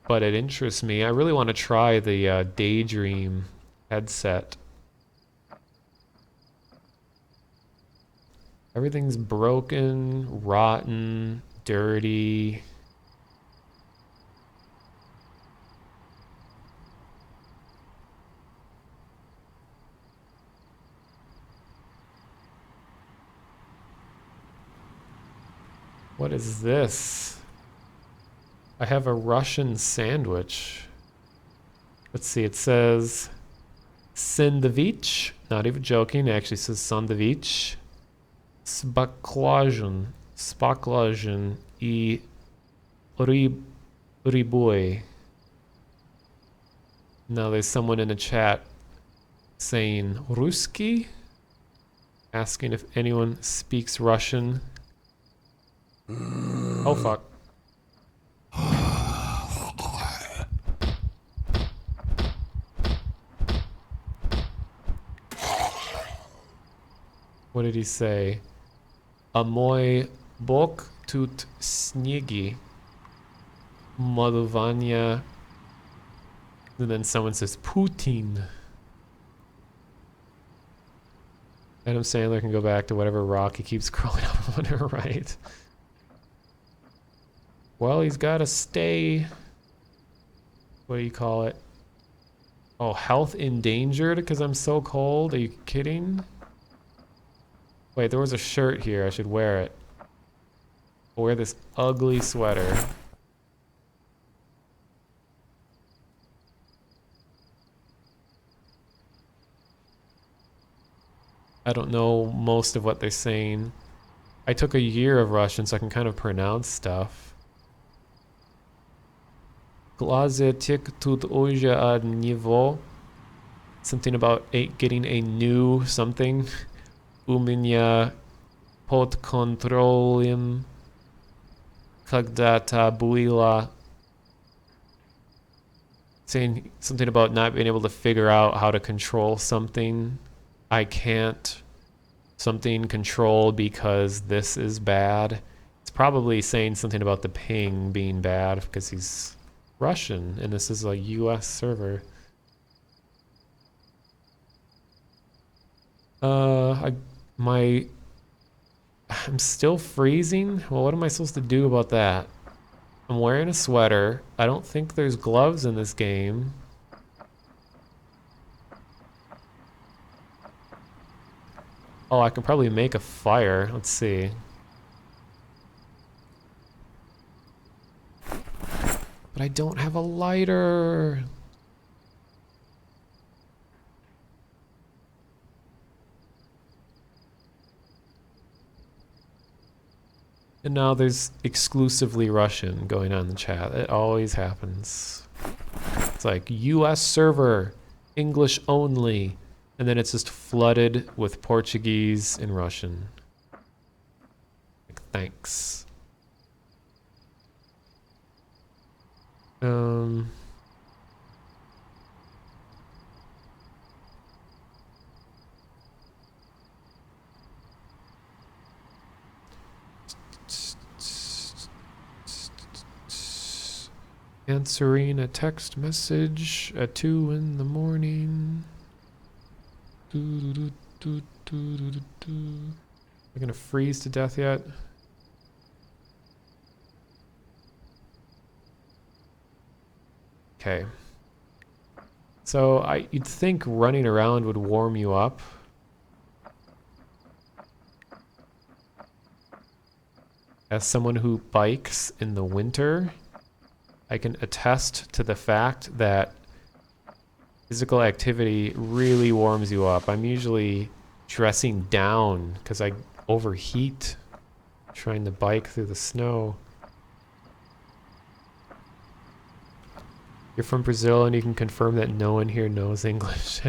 but it interests me. I really want to try the Daydream headset. Everything's broken, rotten, dirty. What is this? I have a Russian sandwich. Let's see, it says sandwich. Not even joking, it actually says sandwich. Spaklajan I riboy. Now there's someone in the chat saying Ruski, asking if anyone speaks Russian. Oh fuck. What did he say? A mój bok tut śniegi. Malowania. And then someone says Putin. Adam Sandler can go back to whatever rock he keeps scrolling up on her right. Well, he's got to stay. What do you call it? Oh, health endangered because I'm so cold? Are you kidding? Wait, there was a shirt here. I should wear it. I'll wear this ugly sweater. I don't know most of what they're saying. I took a year of Russian, so I can kind of pronounce stuff. Glaze tik tut oja ad niveau. Something about getting a new something. Uminya pod controlim kagdata buila. Saying something about not being able to figure out how to control something. I can't something control because this is bad. It's probably saying something about the ping being bad because he's Russian and this is a US server. I'm still freezing. Well, what am I supposed to do about that? I'm wearing a sweater. I don't think there's gloves in this game. Oh, I can probably make a fire. Let's see. But I don't have a lighter. And now there's exclusively Russian going on in the chat. It always happens. It's like US server, English only. And then it's just flooded with Portuguese and Russian. Like, thanks. Answering a text message at 2 in the morning. Am I gonna freeze to death yet? Okay. So you'd think running around would warm you up. As someone who bikes in the winter, I can attest to the fact that physical activity really warms you up. I'm usually dressing down because I overheat trying to bike through the snow. You're from Brazil and you can confirm that no one here knows English.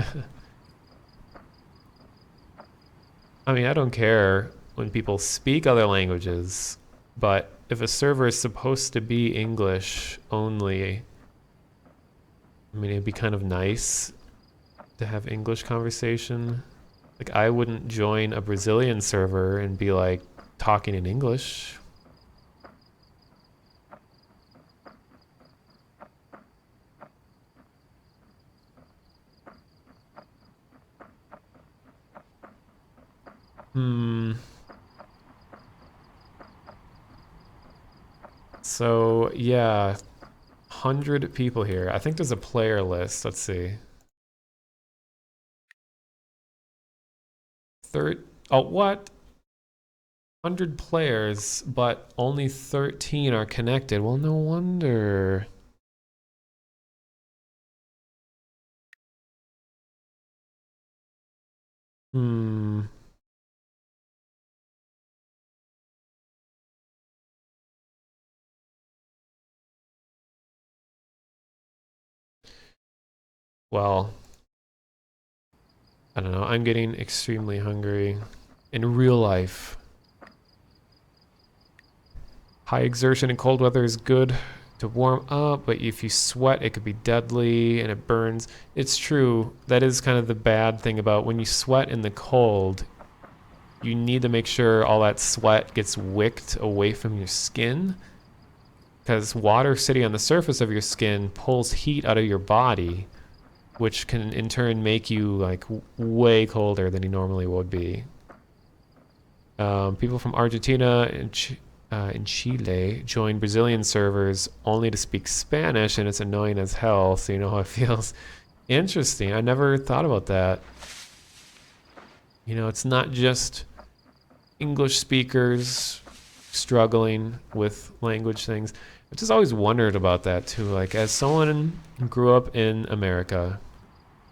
I mean, I don't care when people speak other languages, but if a server is supposed to be English only, I mean, it'd be kind of nice to have English conversation. Like, I wouldn't join a Brazilian server and be like talking in English. So, yeah, 100 people here. I think there's a player list. Let's see. Oh, what? 100 players, but only 13 are connected. Well, no wonder. Well, I don't know. I'm getting extremely hungry in real life. High exertion in cold weather is good to warm up, but if you sweat, it could be deadly and it burns. It's true. That is kind of the bad thing about when you sweat in the cold, you need to make sure all that sweat gets wicked away from your skin, because water sitting on the surface of your skin pulls heat out of your body, which can in turn make you like way colder than you normally would be. People from Argentina and Chile join Brazilian servers only to speak Spanish, and it's annoying as hell, so you know how it feels. Interesting. I never thought about that. You know, it's not just English speakers struggling with language things. I've just always wondered about that too. Like, as someone who grew up in America,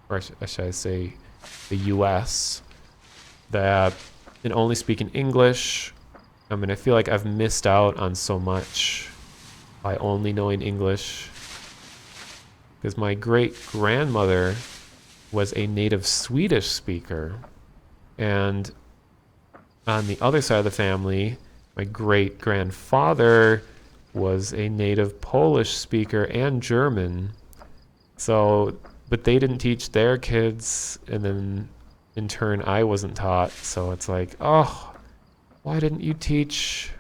or should I say the US, that in only speaking English, I mean, I feel like I've missed out on so much by only knowing English. because my great-grandmother was a native Swedish speaker. And on the other side of the family, my great-grandfather was a native Polish speaker and German. So, but they didn't teach their kids, and then in turn I wasn't taught. So it's like, oh, why didn't you teach?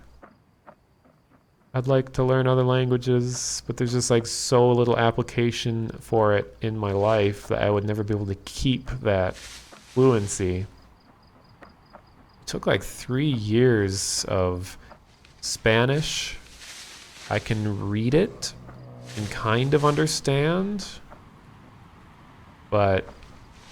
I'd like to learn other languages, but there's just like so little application for it in my life that I would never be able to keep that fluency. It took like 3 years of Spanish. I can read it and kind of understand, but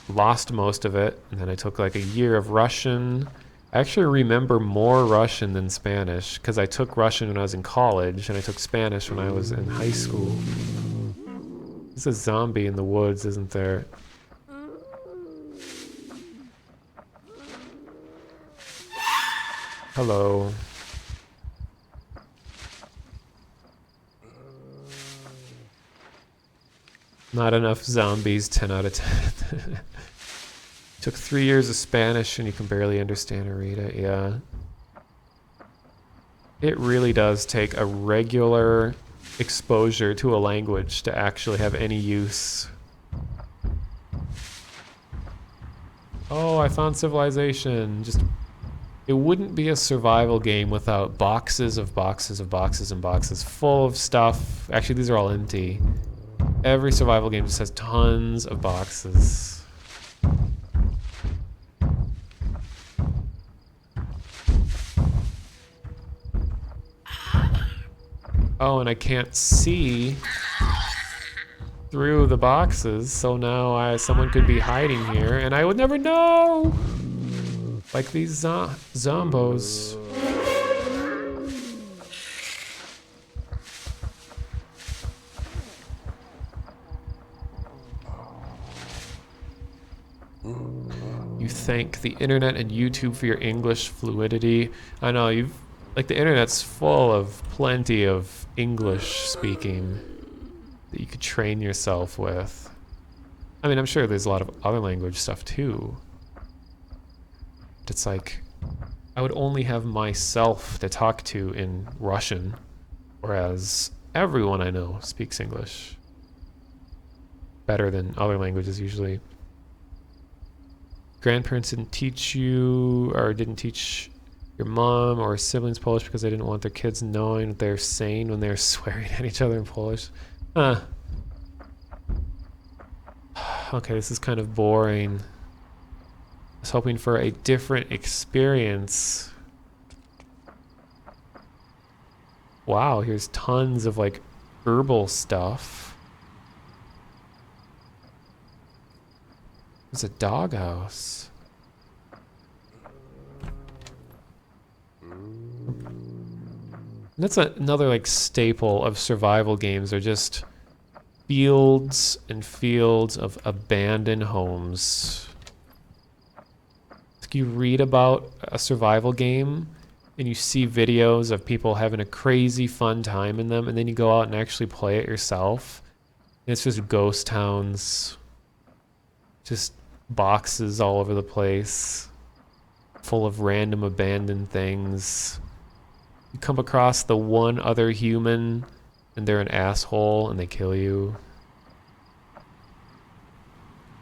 lost most of it. And then I took like a year of Russian. I actually remember more Russian than Spanish because I took Russian when I was in college and I took Spanish when I was in high school. There's a zombie in the woods, isn't there? Hello. Not enough zombies, 10 out of 10. Took 3 years of Spanish and you can barely understand or read it, yeah. It really does take a regular exposure to a language to actually have any use. Oh, I found civilization. Just, it wouldn't be a survival game without boxes of boxes of boxes and boxes full of stuff. Actually, these are all empty. Every survival game just has tons of boxes. Oh, and I can't see through the boxes, so now someone could be hiding here, and I would never know! Like these zombos. You thank the internet and YouTube for your English fluidity. I know, like the internet's full of plenty of English speaking that you could train yourself with. I mean, I'm sure there's a lot of other language stuff too. But it's like, I would only have myself to talk to in Russian, whereas everyone I know speaks English better than other languages usually. Grandparents didn't teach you, or didn't teach your mom or siblings Polish because they didn't want their kids knowing what they're saying when they're swearing at each other in Polish. Huh. Okay, this is kind of boring. I was hoping for a different experience. Wow, here's tons of like herbal stuff. There's a doghouse. That's another like staple of survival games, are just fields and fields of abandoned homes. Like you read about a survival game and you see videos of people having a crazy fun time in them, and then you go out and actually play it yourself. And it's just ghost towns, just boxes all over the place, full of random abandoned things. You come across the one other human and they're an asshole and they kill you.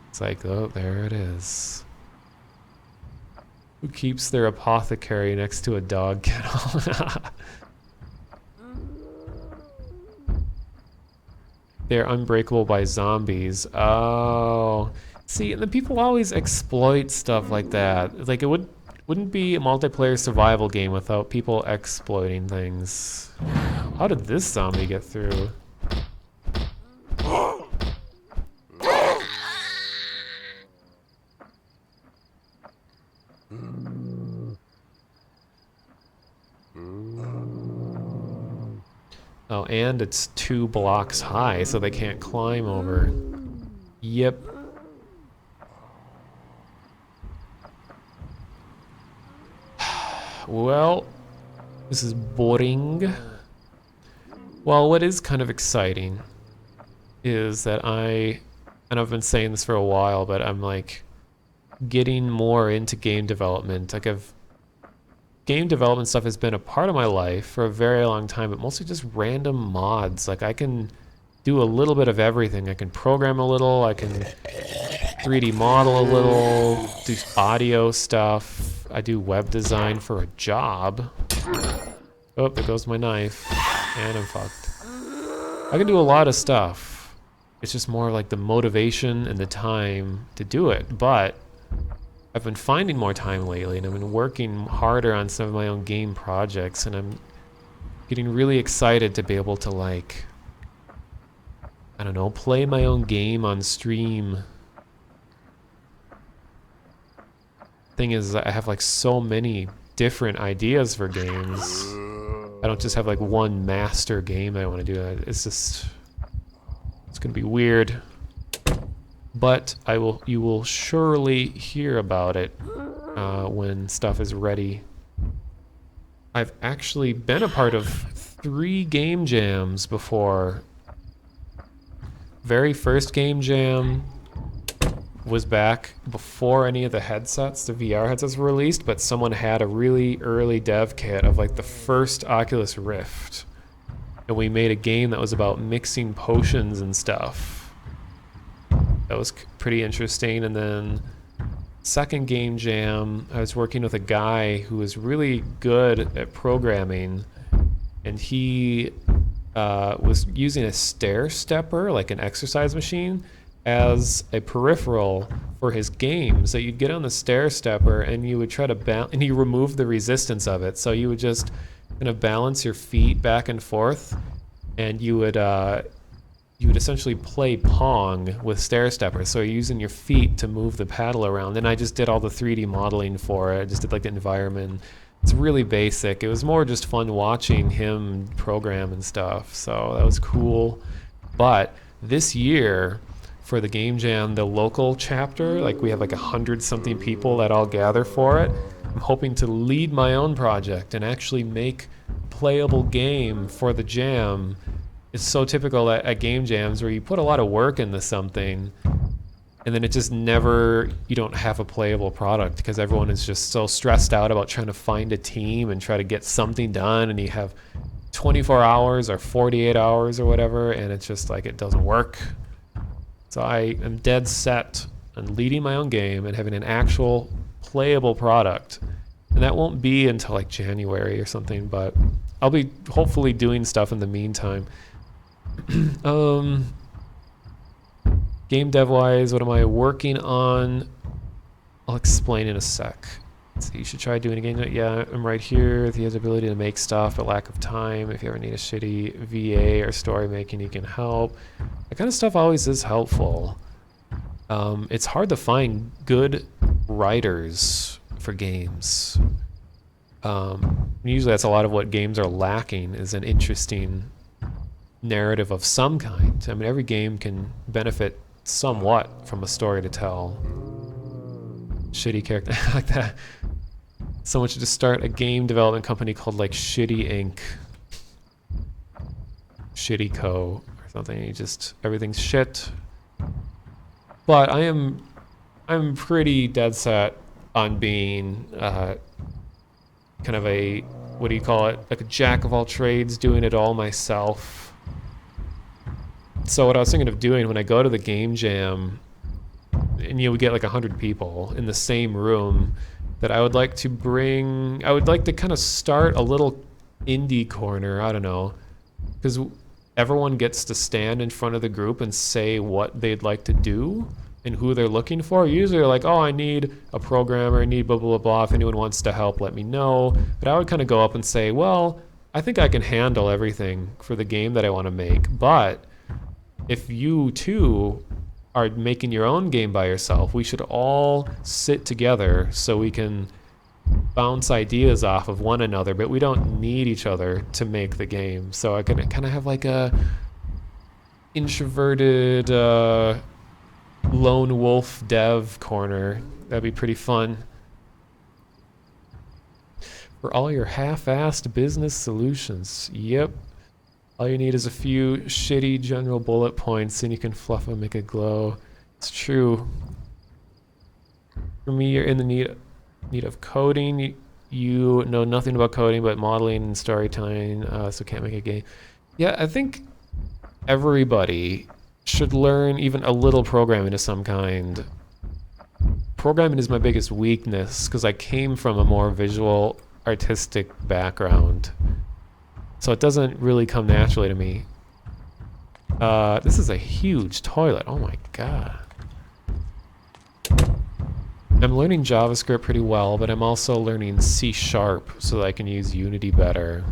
It's like, oh, there it is. Who keeps their apothecary next to a dog kennel? They're unbreakable by zombies. Oh. See, and the people always exploit stuff like that. Like, it wouldn't be a multiplayer survival game without people exploiting things. How did this zombie get through? Oh, and it's 2 blocks high, so they can't climb over. Yep. Well, this is boring. Well, what is kind of exciting is that and I've been saying this for a while, but I'm like getting more into game development. Like game development stuff has been a part of my life for a very long time, but mostly just random mods. Like I can do a little bit of everything. I can program a little, I can 3D model a little, do audio stuff. I do web design for a job. Oh, there goes my knife. And I'm fucked. I can do a lot of stuff. It's just more like the motivation and the time to do it. But I've been finding more time lately, and I've been working harder on some of my own game projects, and I'm getting really excited to be able to, like, I don't know, play my own game on stream. Thing is, I have like so many different ideas for games. I don't just have like one master game I want to do. It's gonna be weird. But you will surely hear about it when stuff is ready. I've actually been a part of 3 game jams before. Very first game jam was back before any of the headsets, the VR headsets were released, but someone had a really early dev kit of like the first Oculus Rift. And we made a game that was about mixing potions and stuff. That was pretty interesting. And then second game jam, I was working with a guy who was really good at programming, and he was using a stair stepper, like an exercise machine, as a peripheral for his games. That you'd get on the stair stepper and you would try to balance, and he removed the resistance of it, so you would just kind of balance your feet back and forth, and you would essentially play Pong with stair steppers. So you're using your feet to move the paddle around. And I just did all the 3D modeling for it. I just did like the environment. It's really basic. It was more just fun watching him program and stuff. So that was cool. But this year for the Game Jam, the local chapter, like we have like 100-something people that all gather for it. I'm hoping to lead my own project and actually make a playable game for the jam. It's so typical at game jams where you put a lot of work into something and then it just never, you don't have a playable product because everyone is just so stressed out about trying to find a team and try to get something done, and you have 24 hours or 48 hours or whatever, and it's just like it doesn't work. So I am dead set on leading my own game and having an actual playable product. And that won't be until like January or something, but I'll be hopefully doing stuff in the meantime. Game dev wise, what am I working on? I'll explain in a sec. So you should try doing a game. Yeah, I'm right here. He has the ability to make stuff, but lack of time. If you ever need a shitty VA or story making, he can help. That kind of stuff always is helpful. It's hard to find good writers for games. Usually that's a lot of what games are lacking, is an interesting narrative of some kind. I mean, every game can benefit somewhat from a story to tell. Shitty character like that. Someone should just start a game development company called like Shitty Inc. Shitty Co. or something. You just, everything's shit. But I'm pretty dead set on being kind of a, what do you call it? Like a jack of all trades, doing it all myself. So what I was thinking of doing when I go to the game jam, and we get like 100 people in the same room, that I would like to kind of start a little indie corner. I don't know, because everyone gets to stand in front of the group and say what they'd like to do and who they're looking for. Usually they're like, oh, I need a programmer, I need blah, blah, blah, blah. If anyone wants to help, let me know. But I would kind of go up and say, well, I think I can handle everything for the game that I want to make. But if you too are making your own game by yourself, we should all sit together so we can bounce ideas off of one another, but we don't need each other to make the game. So I can kind of have like a introverted lone wolf dev corner. That'd be pretty fun. For all your half-assed business solutions. Yep. All you need is a few shitty general bullet points and you can fluff and make it glow. It's true. For me, you're in the need of coding. You know nothing about coding but modeling and storytelling, so can't make a game. Yeah, I think everybody should learn even a little programming of some kind. Programming is my biggest weakness because I came from a more visual, artistic background. So it doesn't really come naturally to me. This is a huge toilet. Oh my god. I'm learning JavaScript pretty well, but I'm also learning C# so that I can use Unity better.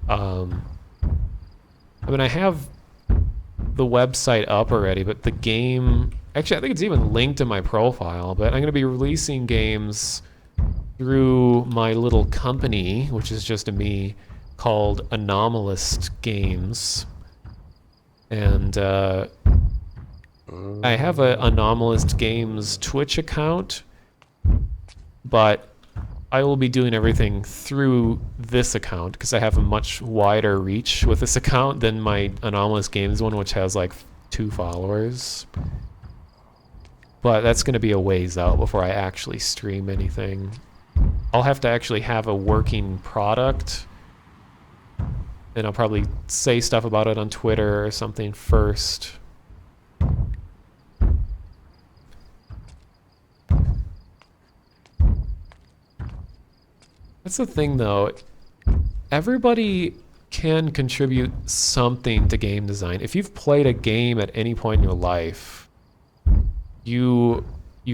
I mean, I have the website up already, but the game... Actually, I think it's even linked in my profile, but I'm going to be releasing games through my little company, which is just a me, called Anomalist Games. And I have a Anomalist Games Twitch account, but I will be doing everything through this account because I have a much wider reach with this account than my Anomalous Games one, which has like 2 followers. But that's going to be a ways out before I actually stream anything. I'll have to actually have a working product, and I'll probably say stuff about it on Twitter or something first. That's the thing, though. Everybody can contribute something to game design. If you've played a game at any point in your life, you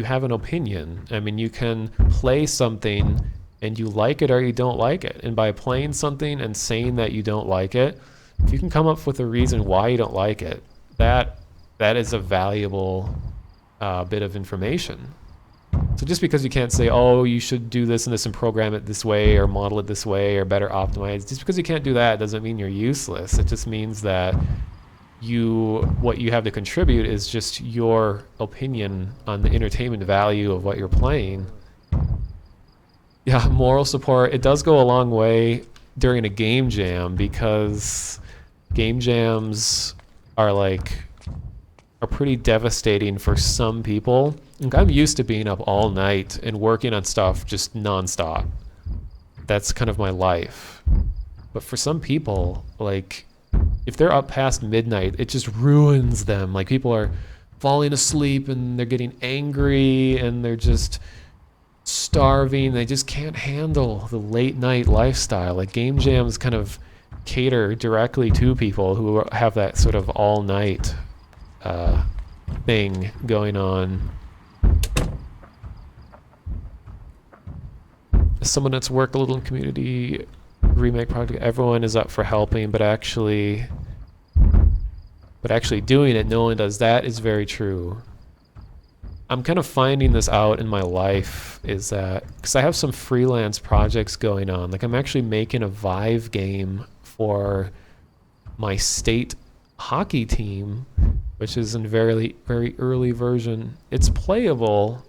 have an opinion. I mean, you can play something and you like it or you don't like it. And by playing something and saying that you don't like it, if you can come up with a reason why you don't like it, that is a valuable bit of information. So just because you can't say, oh, you should do this and this and program it this way or model it this way or better optimize, just because you can't do that doesn't mean you're useless. It just means that what you have to contribute is just your opinion on the entertainment value of what you're playing. Yeah, moral support, it does go a long way during a game jam because game jams are pretty devastating for some people. Like, I'm used to being up all night and working on stuff just nonstop. That's kind of my life. But for some people, like, if they're up past midnight, it just ruins them. Like, people are falling asleep and they're getting angry and they're just starving. They just can't handle the late night lifestyle. Like, game jams kind of cater directly to people who have that sort of all night thing going on. As someone that's worked a little in community remake project, everyone is up for helping, but actually doing it, no one does. That is very true. I'm kind of finding this out in my life, is that because I have some freelance projects going on. Like, I'm actually making a Vive game for my state hockey team, which is in very, very early version. It's playable.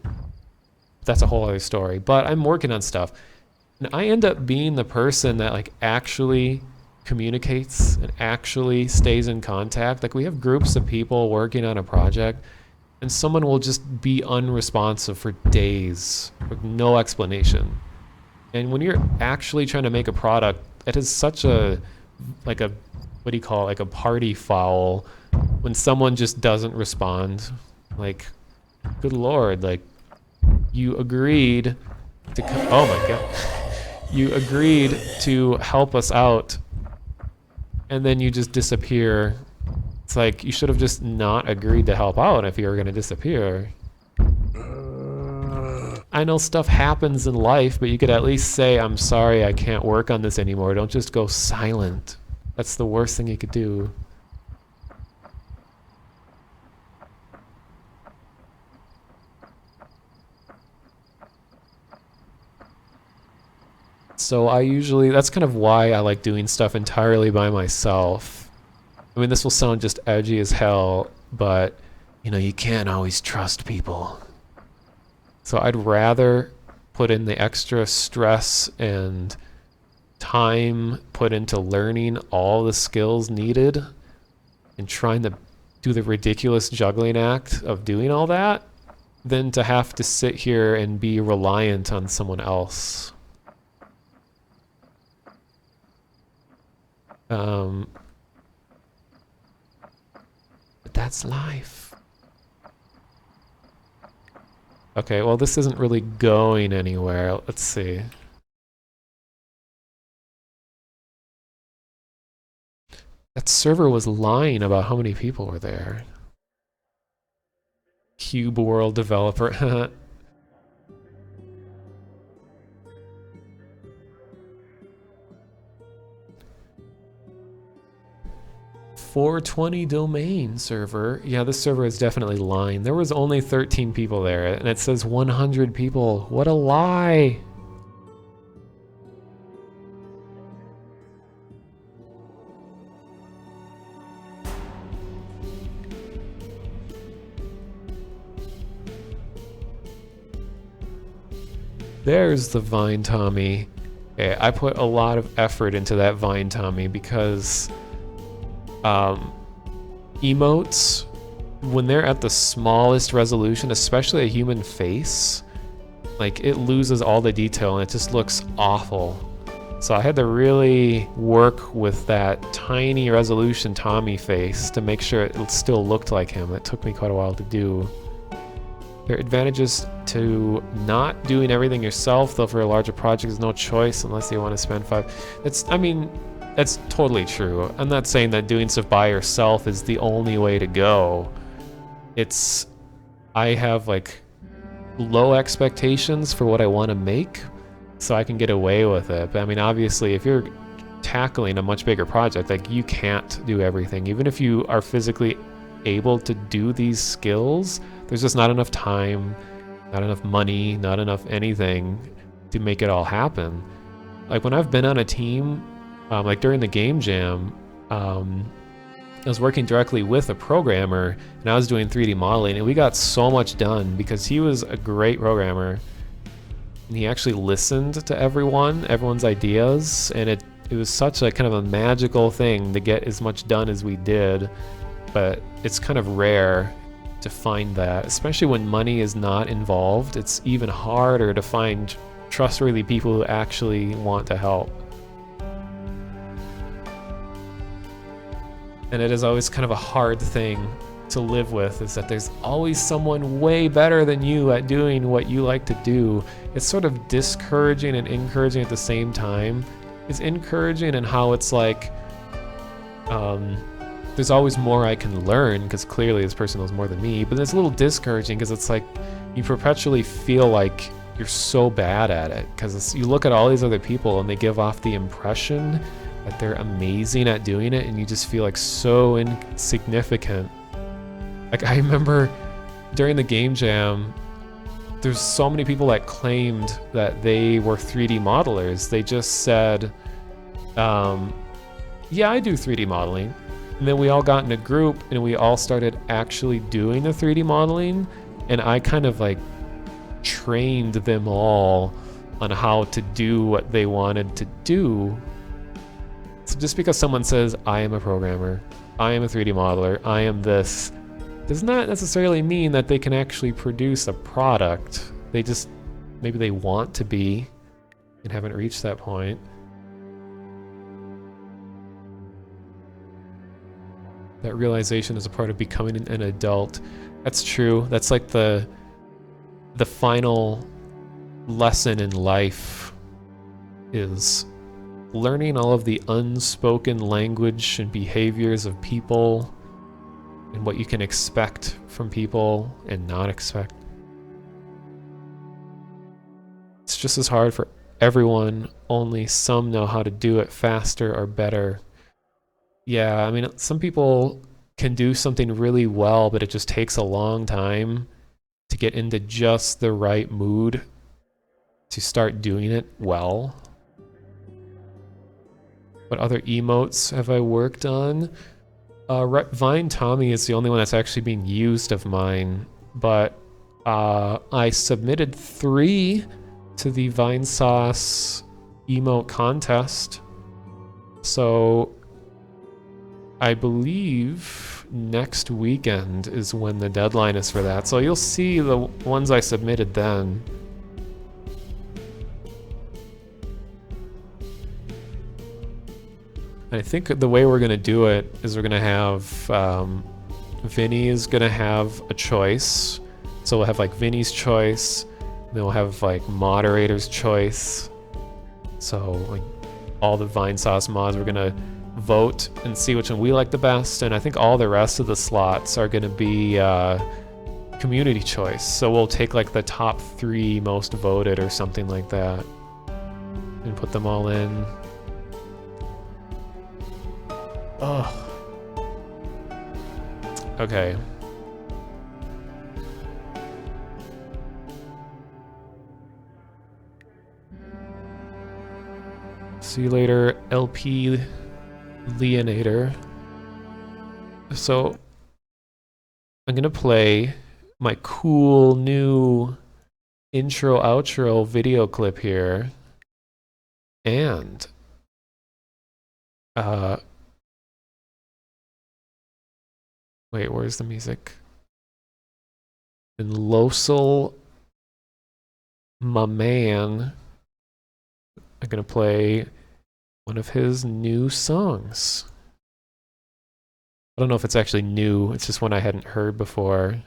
That's a whole other story. But I'm working on stuff. And I end up being the person that like actually communicates and actually stays in contact. Like, we have groups of people working on a project and someone will just be unresponsive for days with no explanation. And when you're actually trying to make a product, it is such a what do you call it, like a party foul when someone just doesn't respond. Like, good lord, like, you agreed to oh my god, you agreed to help us out and then you just disappear. It's like, you should have just not agreed to help out if you were going to disappear. I know stuff happens in life, but you could at least say, I'm sorry, I can't work on this anymore. Don't just go silent. That's the worst thing you could do. So that's kind of why I like doing stuff entirely by myself. I mean, this will sound just edgy as hell, but, you know, you can't always trust people. So I'd rather put in the extra stress and time put into learning all the skills needed and trying to do the ridiculous juggling act of doing all that than to have to sit here and be reliant on someone else. But that's life. Okay, well, this isn't really going anywhere. Let's see. That server was lying about how many people were there. Cube World developer. 420 domain server. Yeah, this server is definitely lying. There was only 13 people there, and it says 100 people. What a lie! There's the Vine Tommy. Okay, I put a lot of effort into that Vine Tommy because emotes, when they're at the smallest resolution, especially a human face, like it loses all the detail and it just looks awful. So I had to really work with that tiny resolution Tommy face to make sure it still looked like him. It took me quite a while to do. There are advantages to not doing everything yourself, though for a larger project there's no choice unless you want to spend that's totally true. I'm not saying that doing stuff by yourself is the only way to go. I have like low expectations for what I want to make, so I can get away with it. But I mean, obviously, if you're tackling a much bigger project, like you can't do everything. Even if you are physically able to do these skills, there's just not enough time, not enough money, not enough anything to make it all happen. Like when I've been on a team, like during the game jam, I was working directly with a programmer and I was doing 3D modeling, and we got so much done because he was a great programmer and he actually listened to everyone's ideas, and it was such a kind of a magical thing to get as much done as we did. But it's kind of rare to find that, especially when money is not involved. It's even harder to find trustworthy people who actually want to help. And it is always kind of a hard thing to live with, is that there's always someone way better than you at doing what you like to do. It's sort of discouraging and encouraging at the same time. It's encouraging in how it's like, there's always more I can learn because clearly this person knows more than me, but it's a little discouraging because it's like you perpetually feel like you're so bad at it because you look at all these other people and they give off the impression that they're amazing at doing it, and you just feel like so insignificant. Like I remember during the game jam, there's so many people that claimed that they were 3D modelers. They just said, yeah, I do 3D modeling. And then we all got in a group and we all started actually doing the 3D modeling, and I kind of like trained them all on how to do what they wanted to do. So just because someone says, I am a programmer, I am a 3D modeler, I am this, does not necessarily mean that they can actually produce a product. They just, maybe they want to be and haven't reached that point. That realization is a part of becoming an adult. That's true. That's like the final lesson in life, is learning all of the unspoken language and behaviors of people and what you can expect from people and not expect. It's just as hard for everyone, only some know how to do it faster or better. Yeah, I mean, some people can do something really well, but it just takes a long time to get into just the right mood to start doing it well. What other emotes have I worked on? Vine Tommy is the only one that's actually being used of mine, but I submitted 3 to the Vine Sauce emote contest. So I believe next weekend is when the deadline is for that. So you'll see the ones I submitted then. I think the way we're going to do it is we're going to have Vinny is going to have a choice. So we'll have like Vinny's choice, then we'll have like moderator's choice. So like all the Vinesauce mods, we're going to vote and see which one we like the best. And I think all the rest of the slots are going to be community choice. So we'll take like the top 3 most voted or something like that and put them all in. Oh. Okay. See you later, LP Leonator. So I'm gonna play my cool new intro outro video clip here, and wait, where's the music? And Losel, my man, I'm gonna play one of his new songs. I don't know if it's actually new, it's just one I hadn't heard before.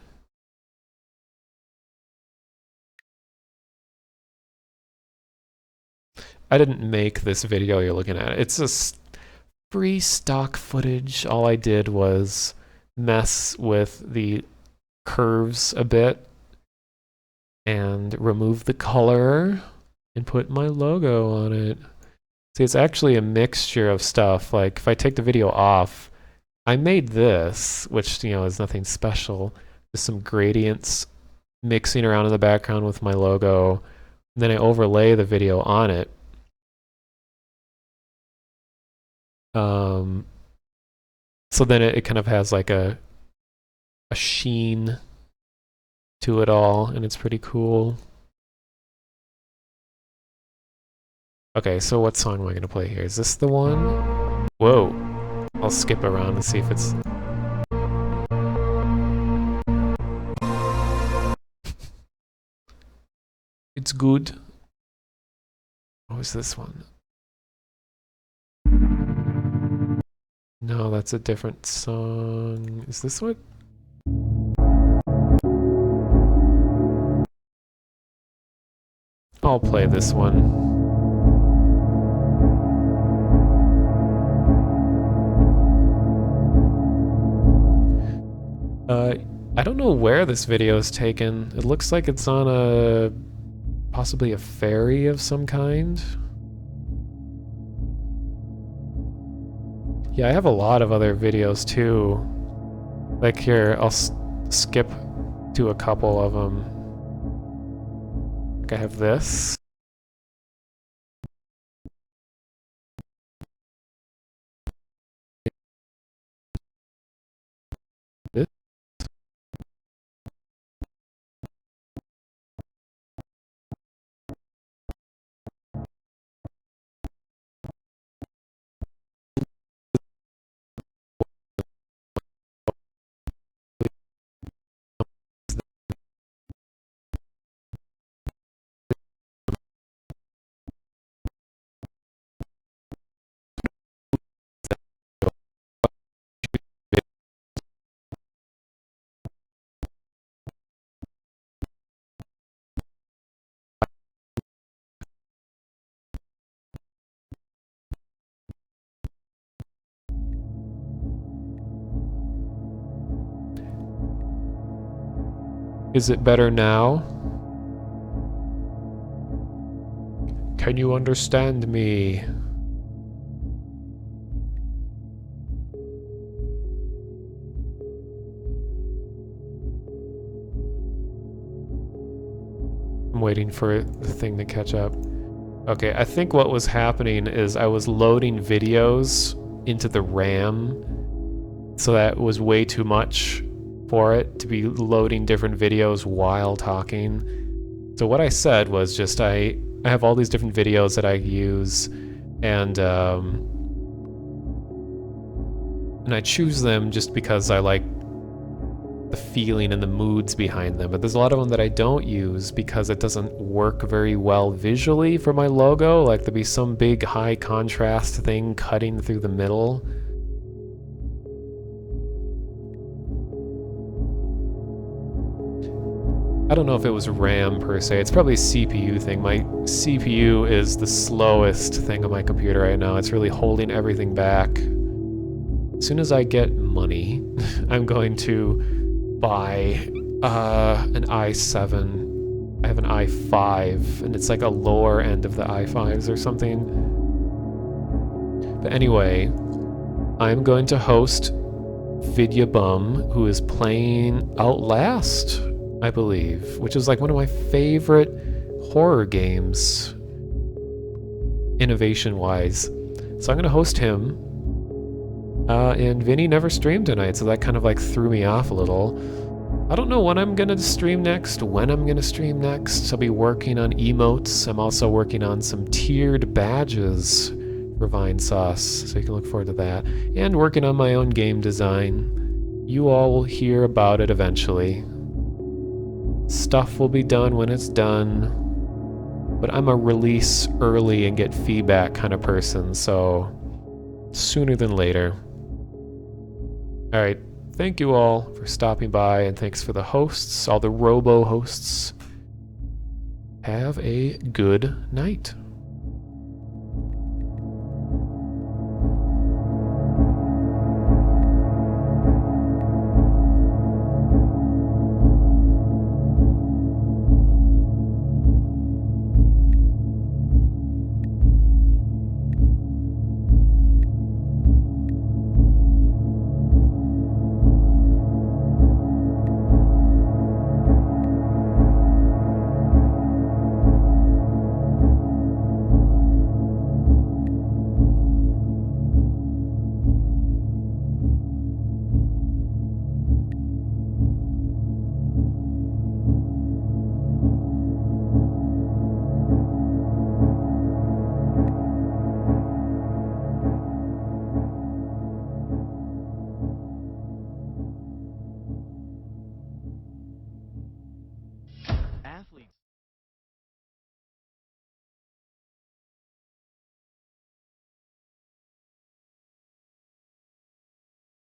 I didn't make this video you're looking at. It's just free stock footage. All I did was mess with the curves a bit and remove the color and put my logo on it. See, it's actually a mixture of stuff. Like if I take the video off, I made this, which, you know, is nothing special. Just some gradients mixing around in the background with my logo. And then I overlay the video on it. So then it kind of has like a sheen to it all, and it's pretty cool. Okay, so what song am I gonna play here? Is this the one? Whoa. I'll skip around and see if it's... It's good. What was this one? No, that's a different song. Is this what? I'll play this one. I don't know where this video is taken. It looks like it's on a... possibly a ferry of some kind. Yeah, I have a lot of other videos too. Like here, I'll skip to a couple of them. Like I have this. This. Is it better now? Can you understand me? I'm waiting for the thing to catch up. Okay, I think what was happening is I was loading videos into the RAM, so that was way too much for it to be loading different videos while talking. So what I said was just I I have all these different videos that I use, and I choose them just because I like the feeling and the moods behind them. But there's a lot of them that I don't use because it doesn't work very well visually for my logo. Like there'd be some big high contrast thing cutting through the middle. I don't know if it was RAM per se. It's probably a CPU thing. My CPU is the slowest thing on my computer right now. It's really holding everything back. As soon as I get money, I'm going to buy an i7. I have an i5, and it's like a lower end of the i5s or something. But anyway, I'm going to host Vidyabum, who is playing Outlast, I believe, which is like one of my favorite horror games, innovation-wise. So I'm going to host him. And Vinny never streamed tonight, so that kind of like threw me off a little. I don't know when I'm gonna stream next, when I'm gonna stream next. I'll be working on emotes. I'm also working on some tiered badges for Vine Sauce, so you can look forward to that. And working on my own game design. You all will hear about it eventually. Stuff will be done when it's done. But I'm a release early and get feedback kind of person, so sooner than later. Alright, thank you all for stopping by, and thanks for the hosts, all the robo hosts. Have a good night.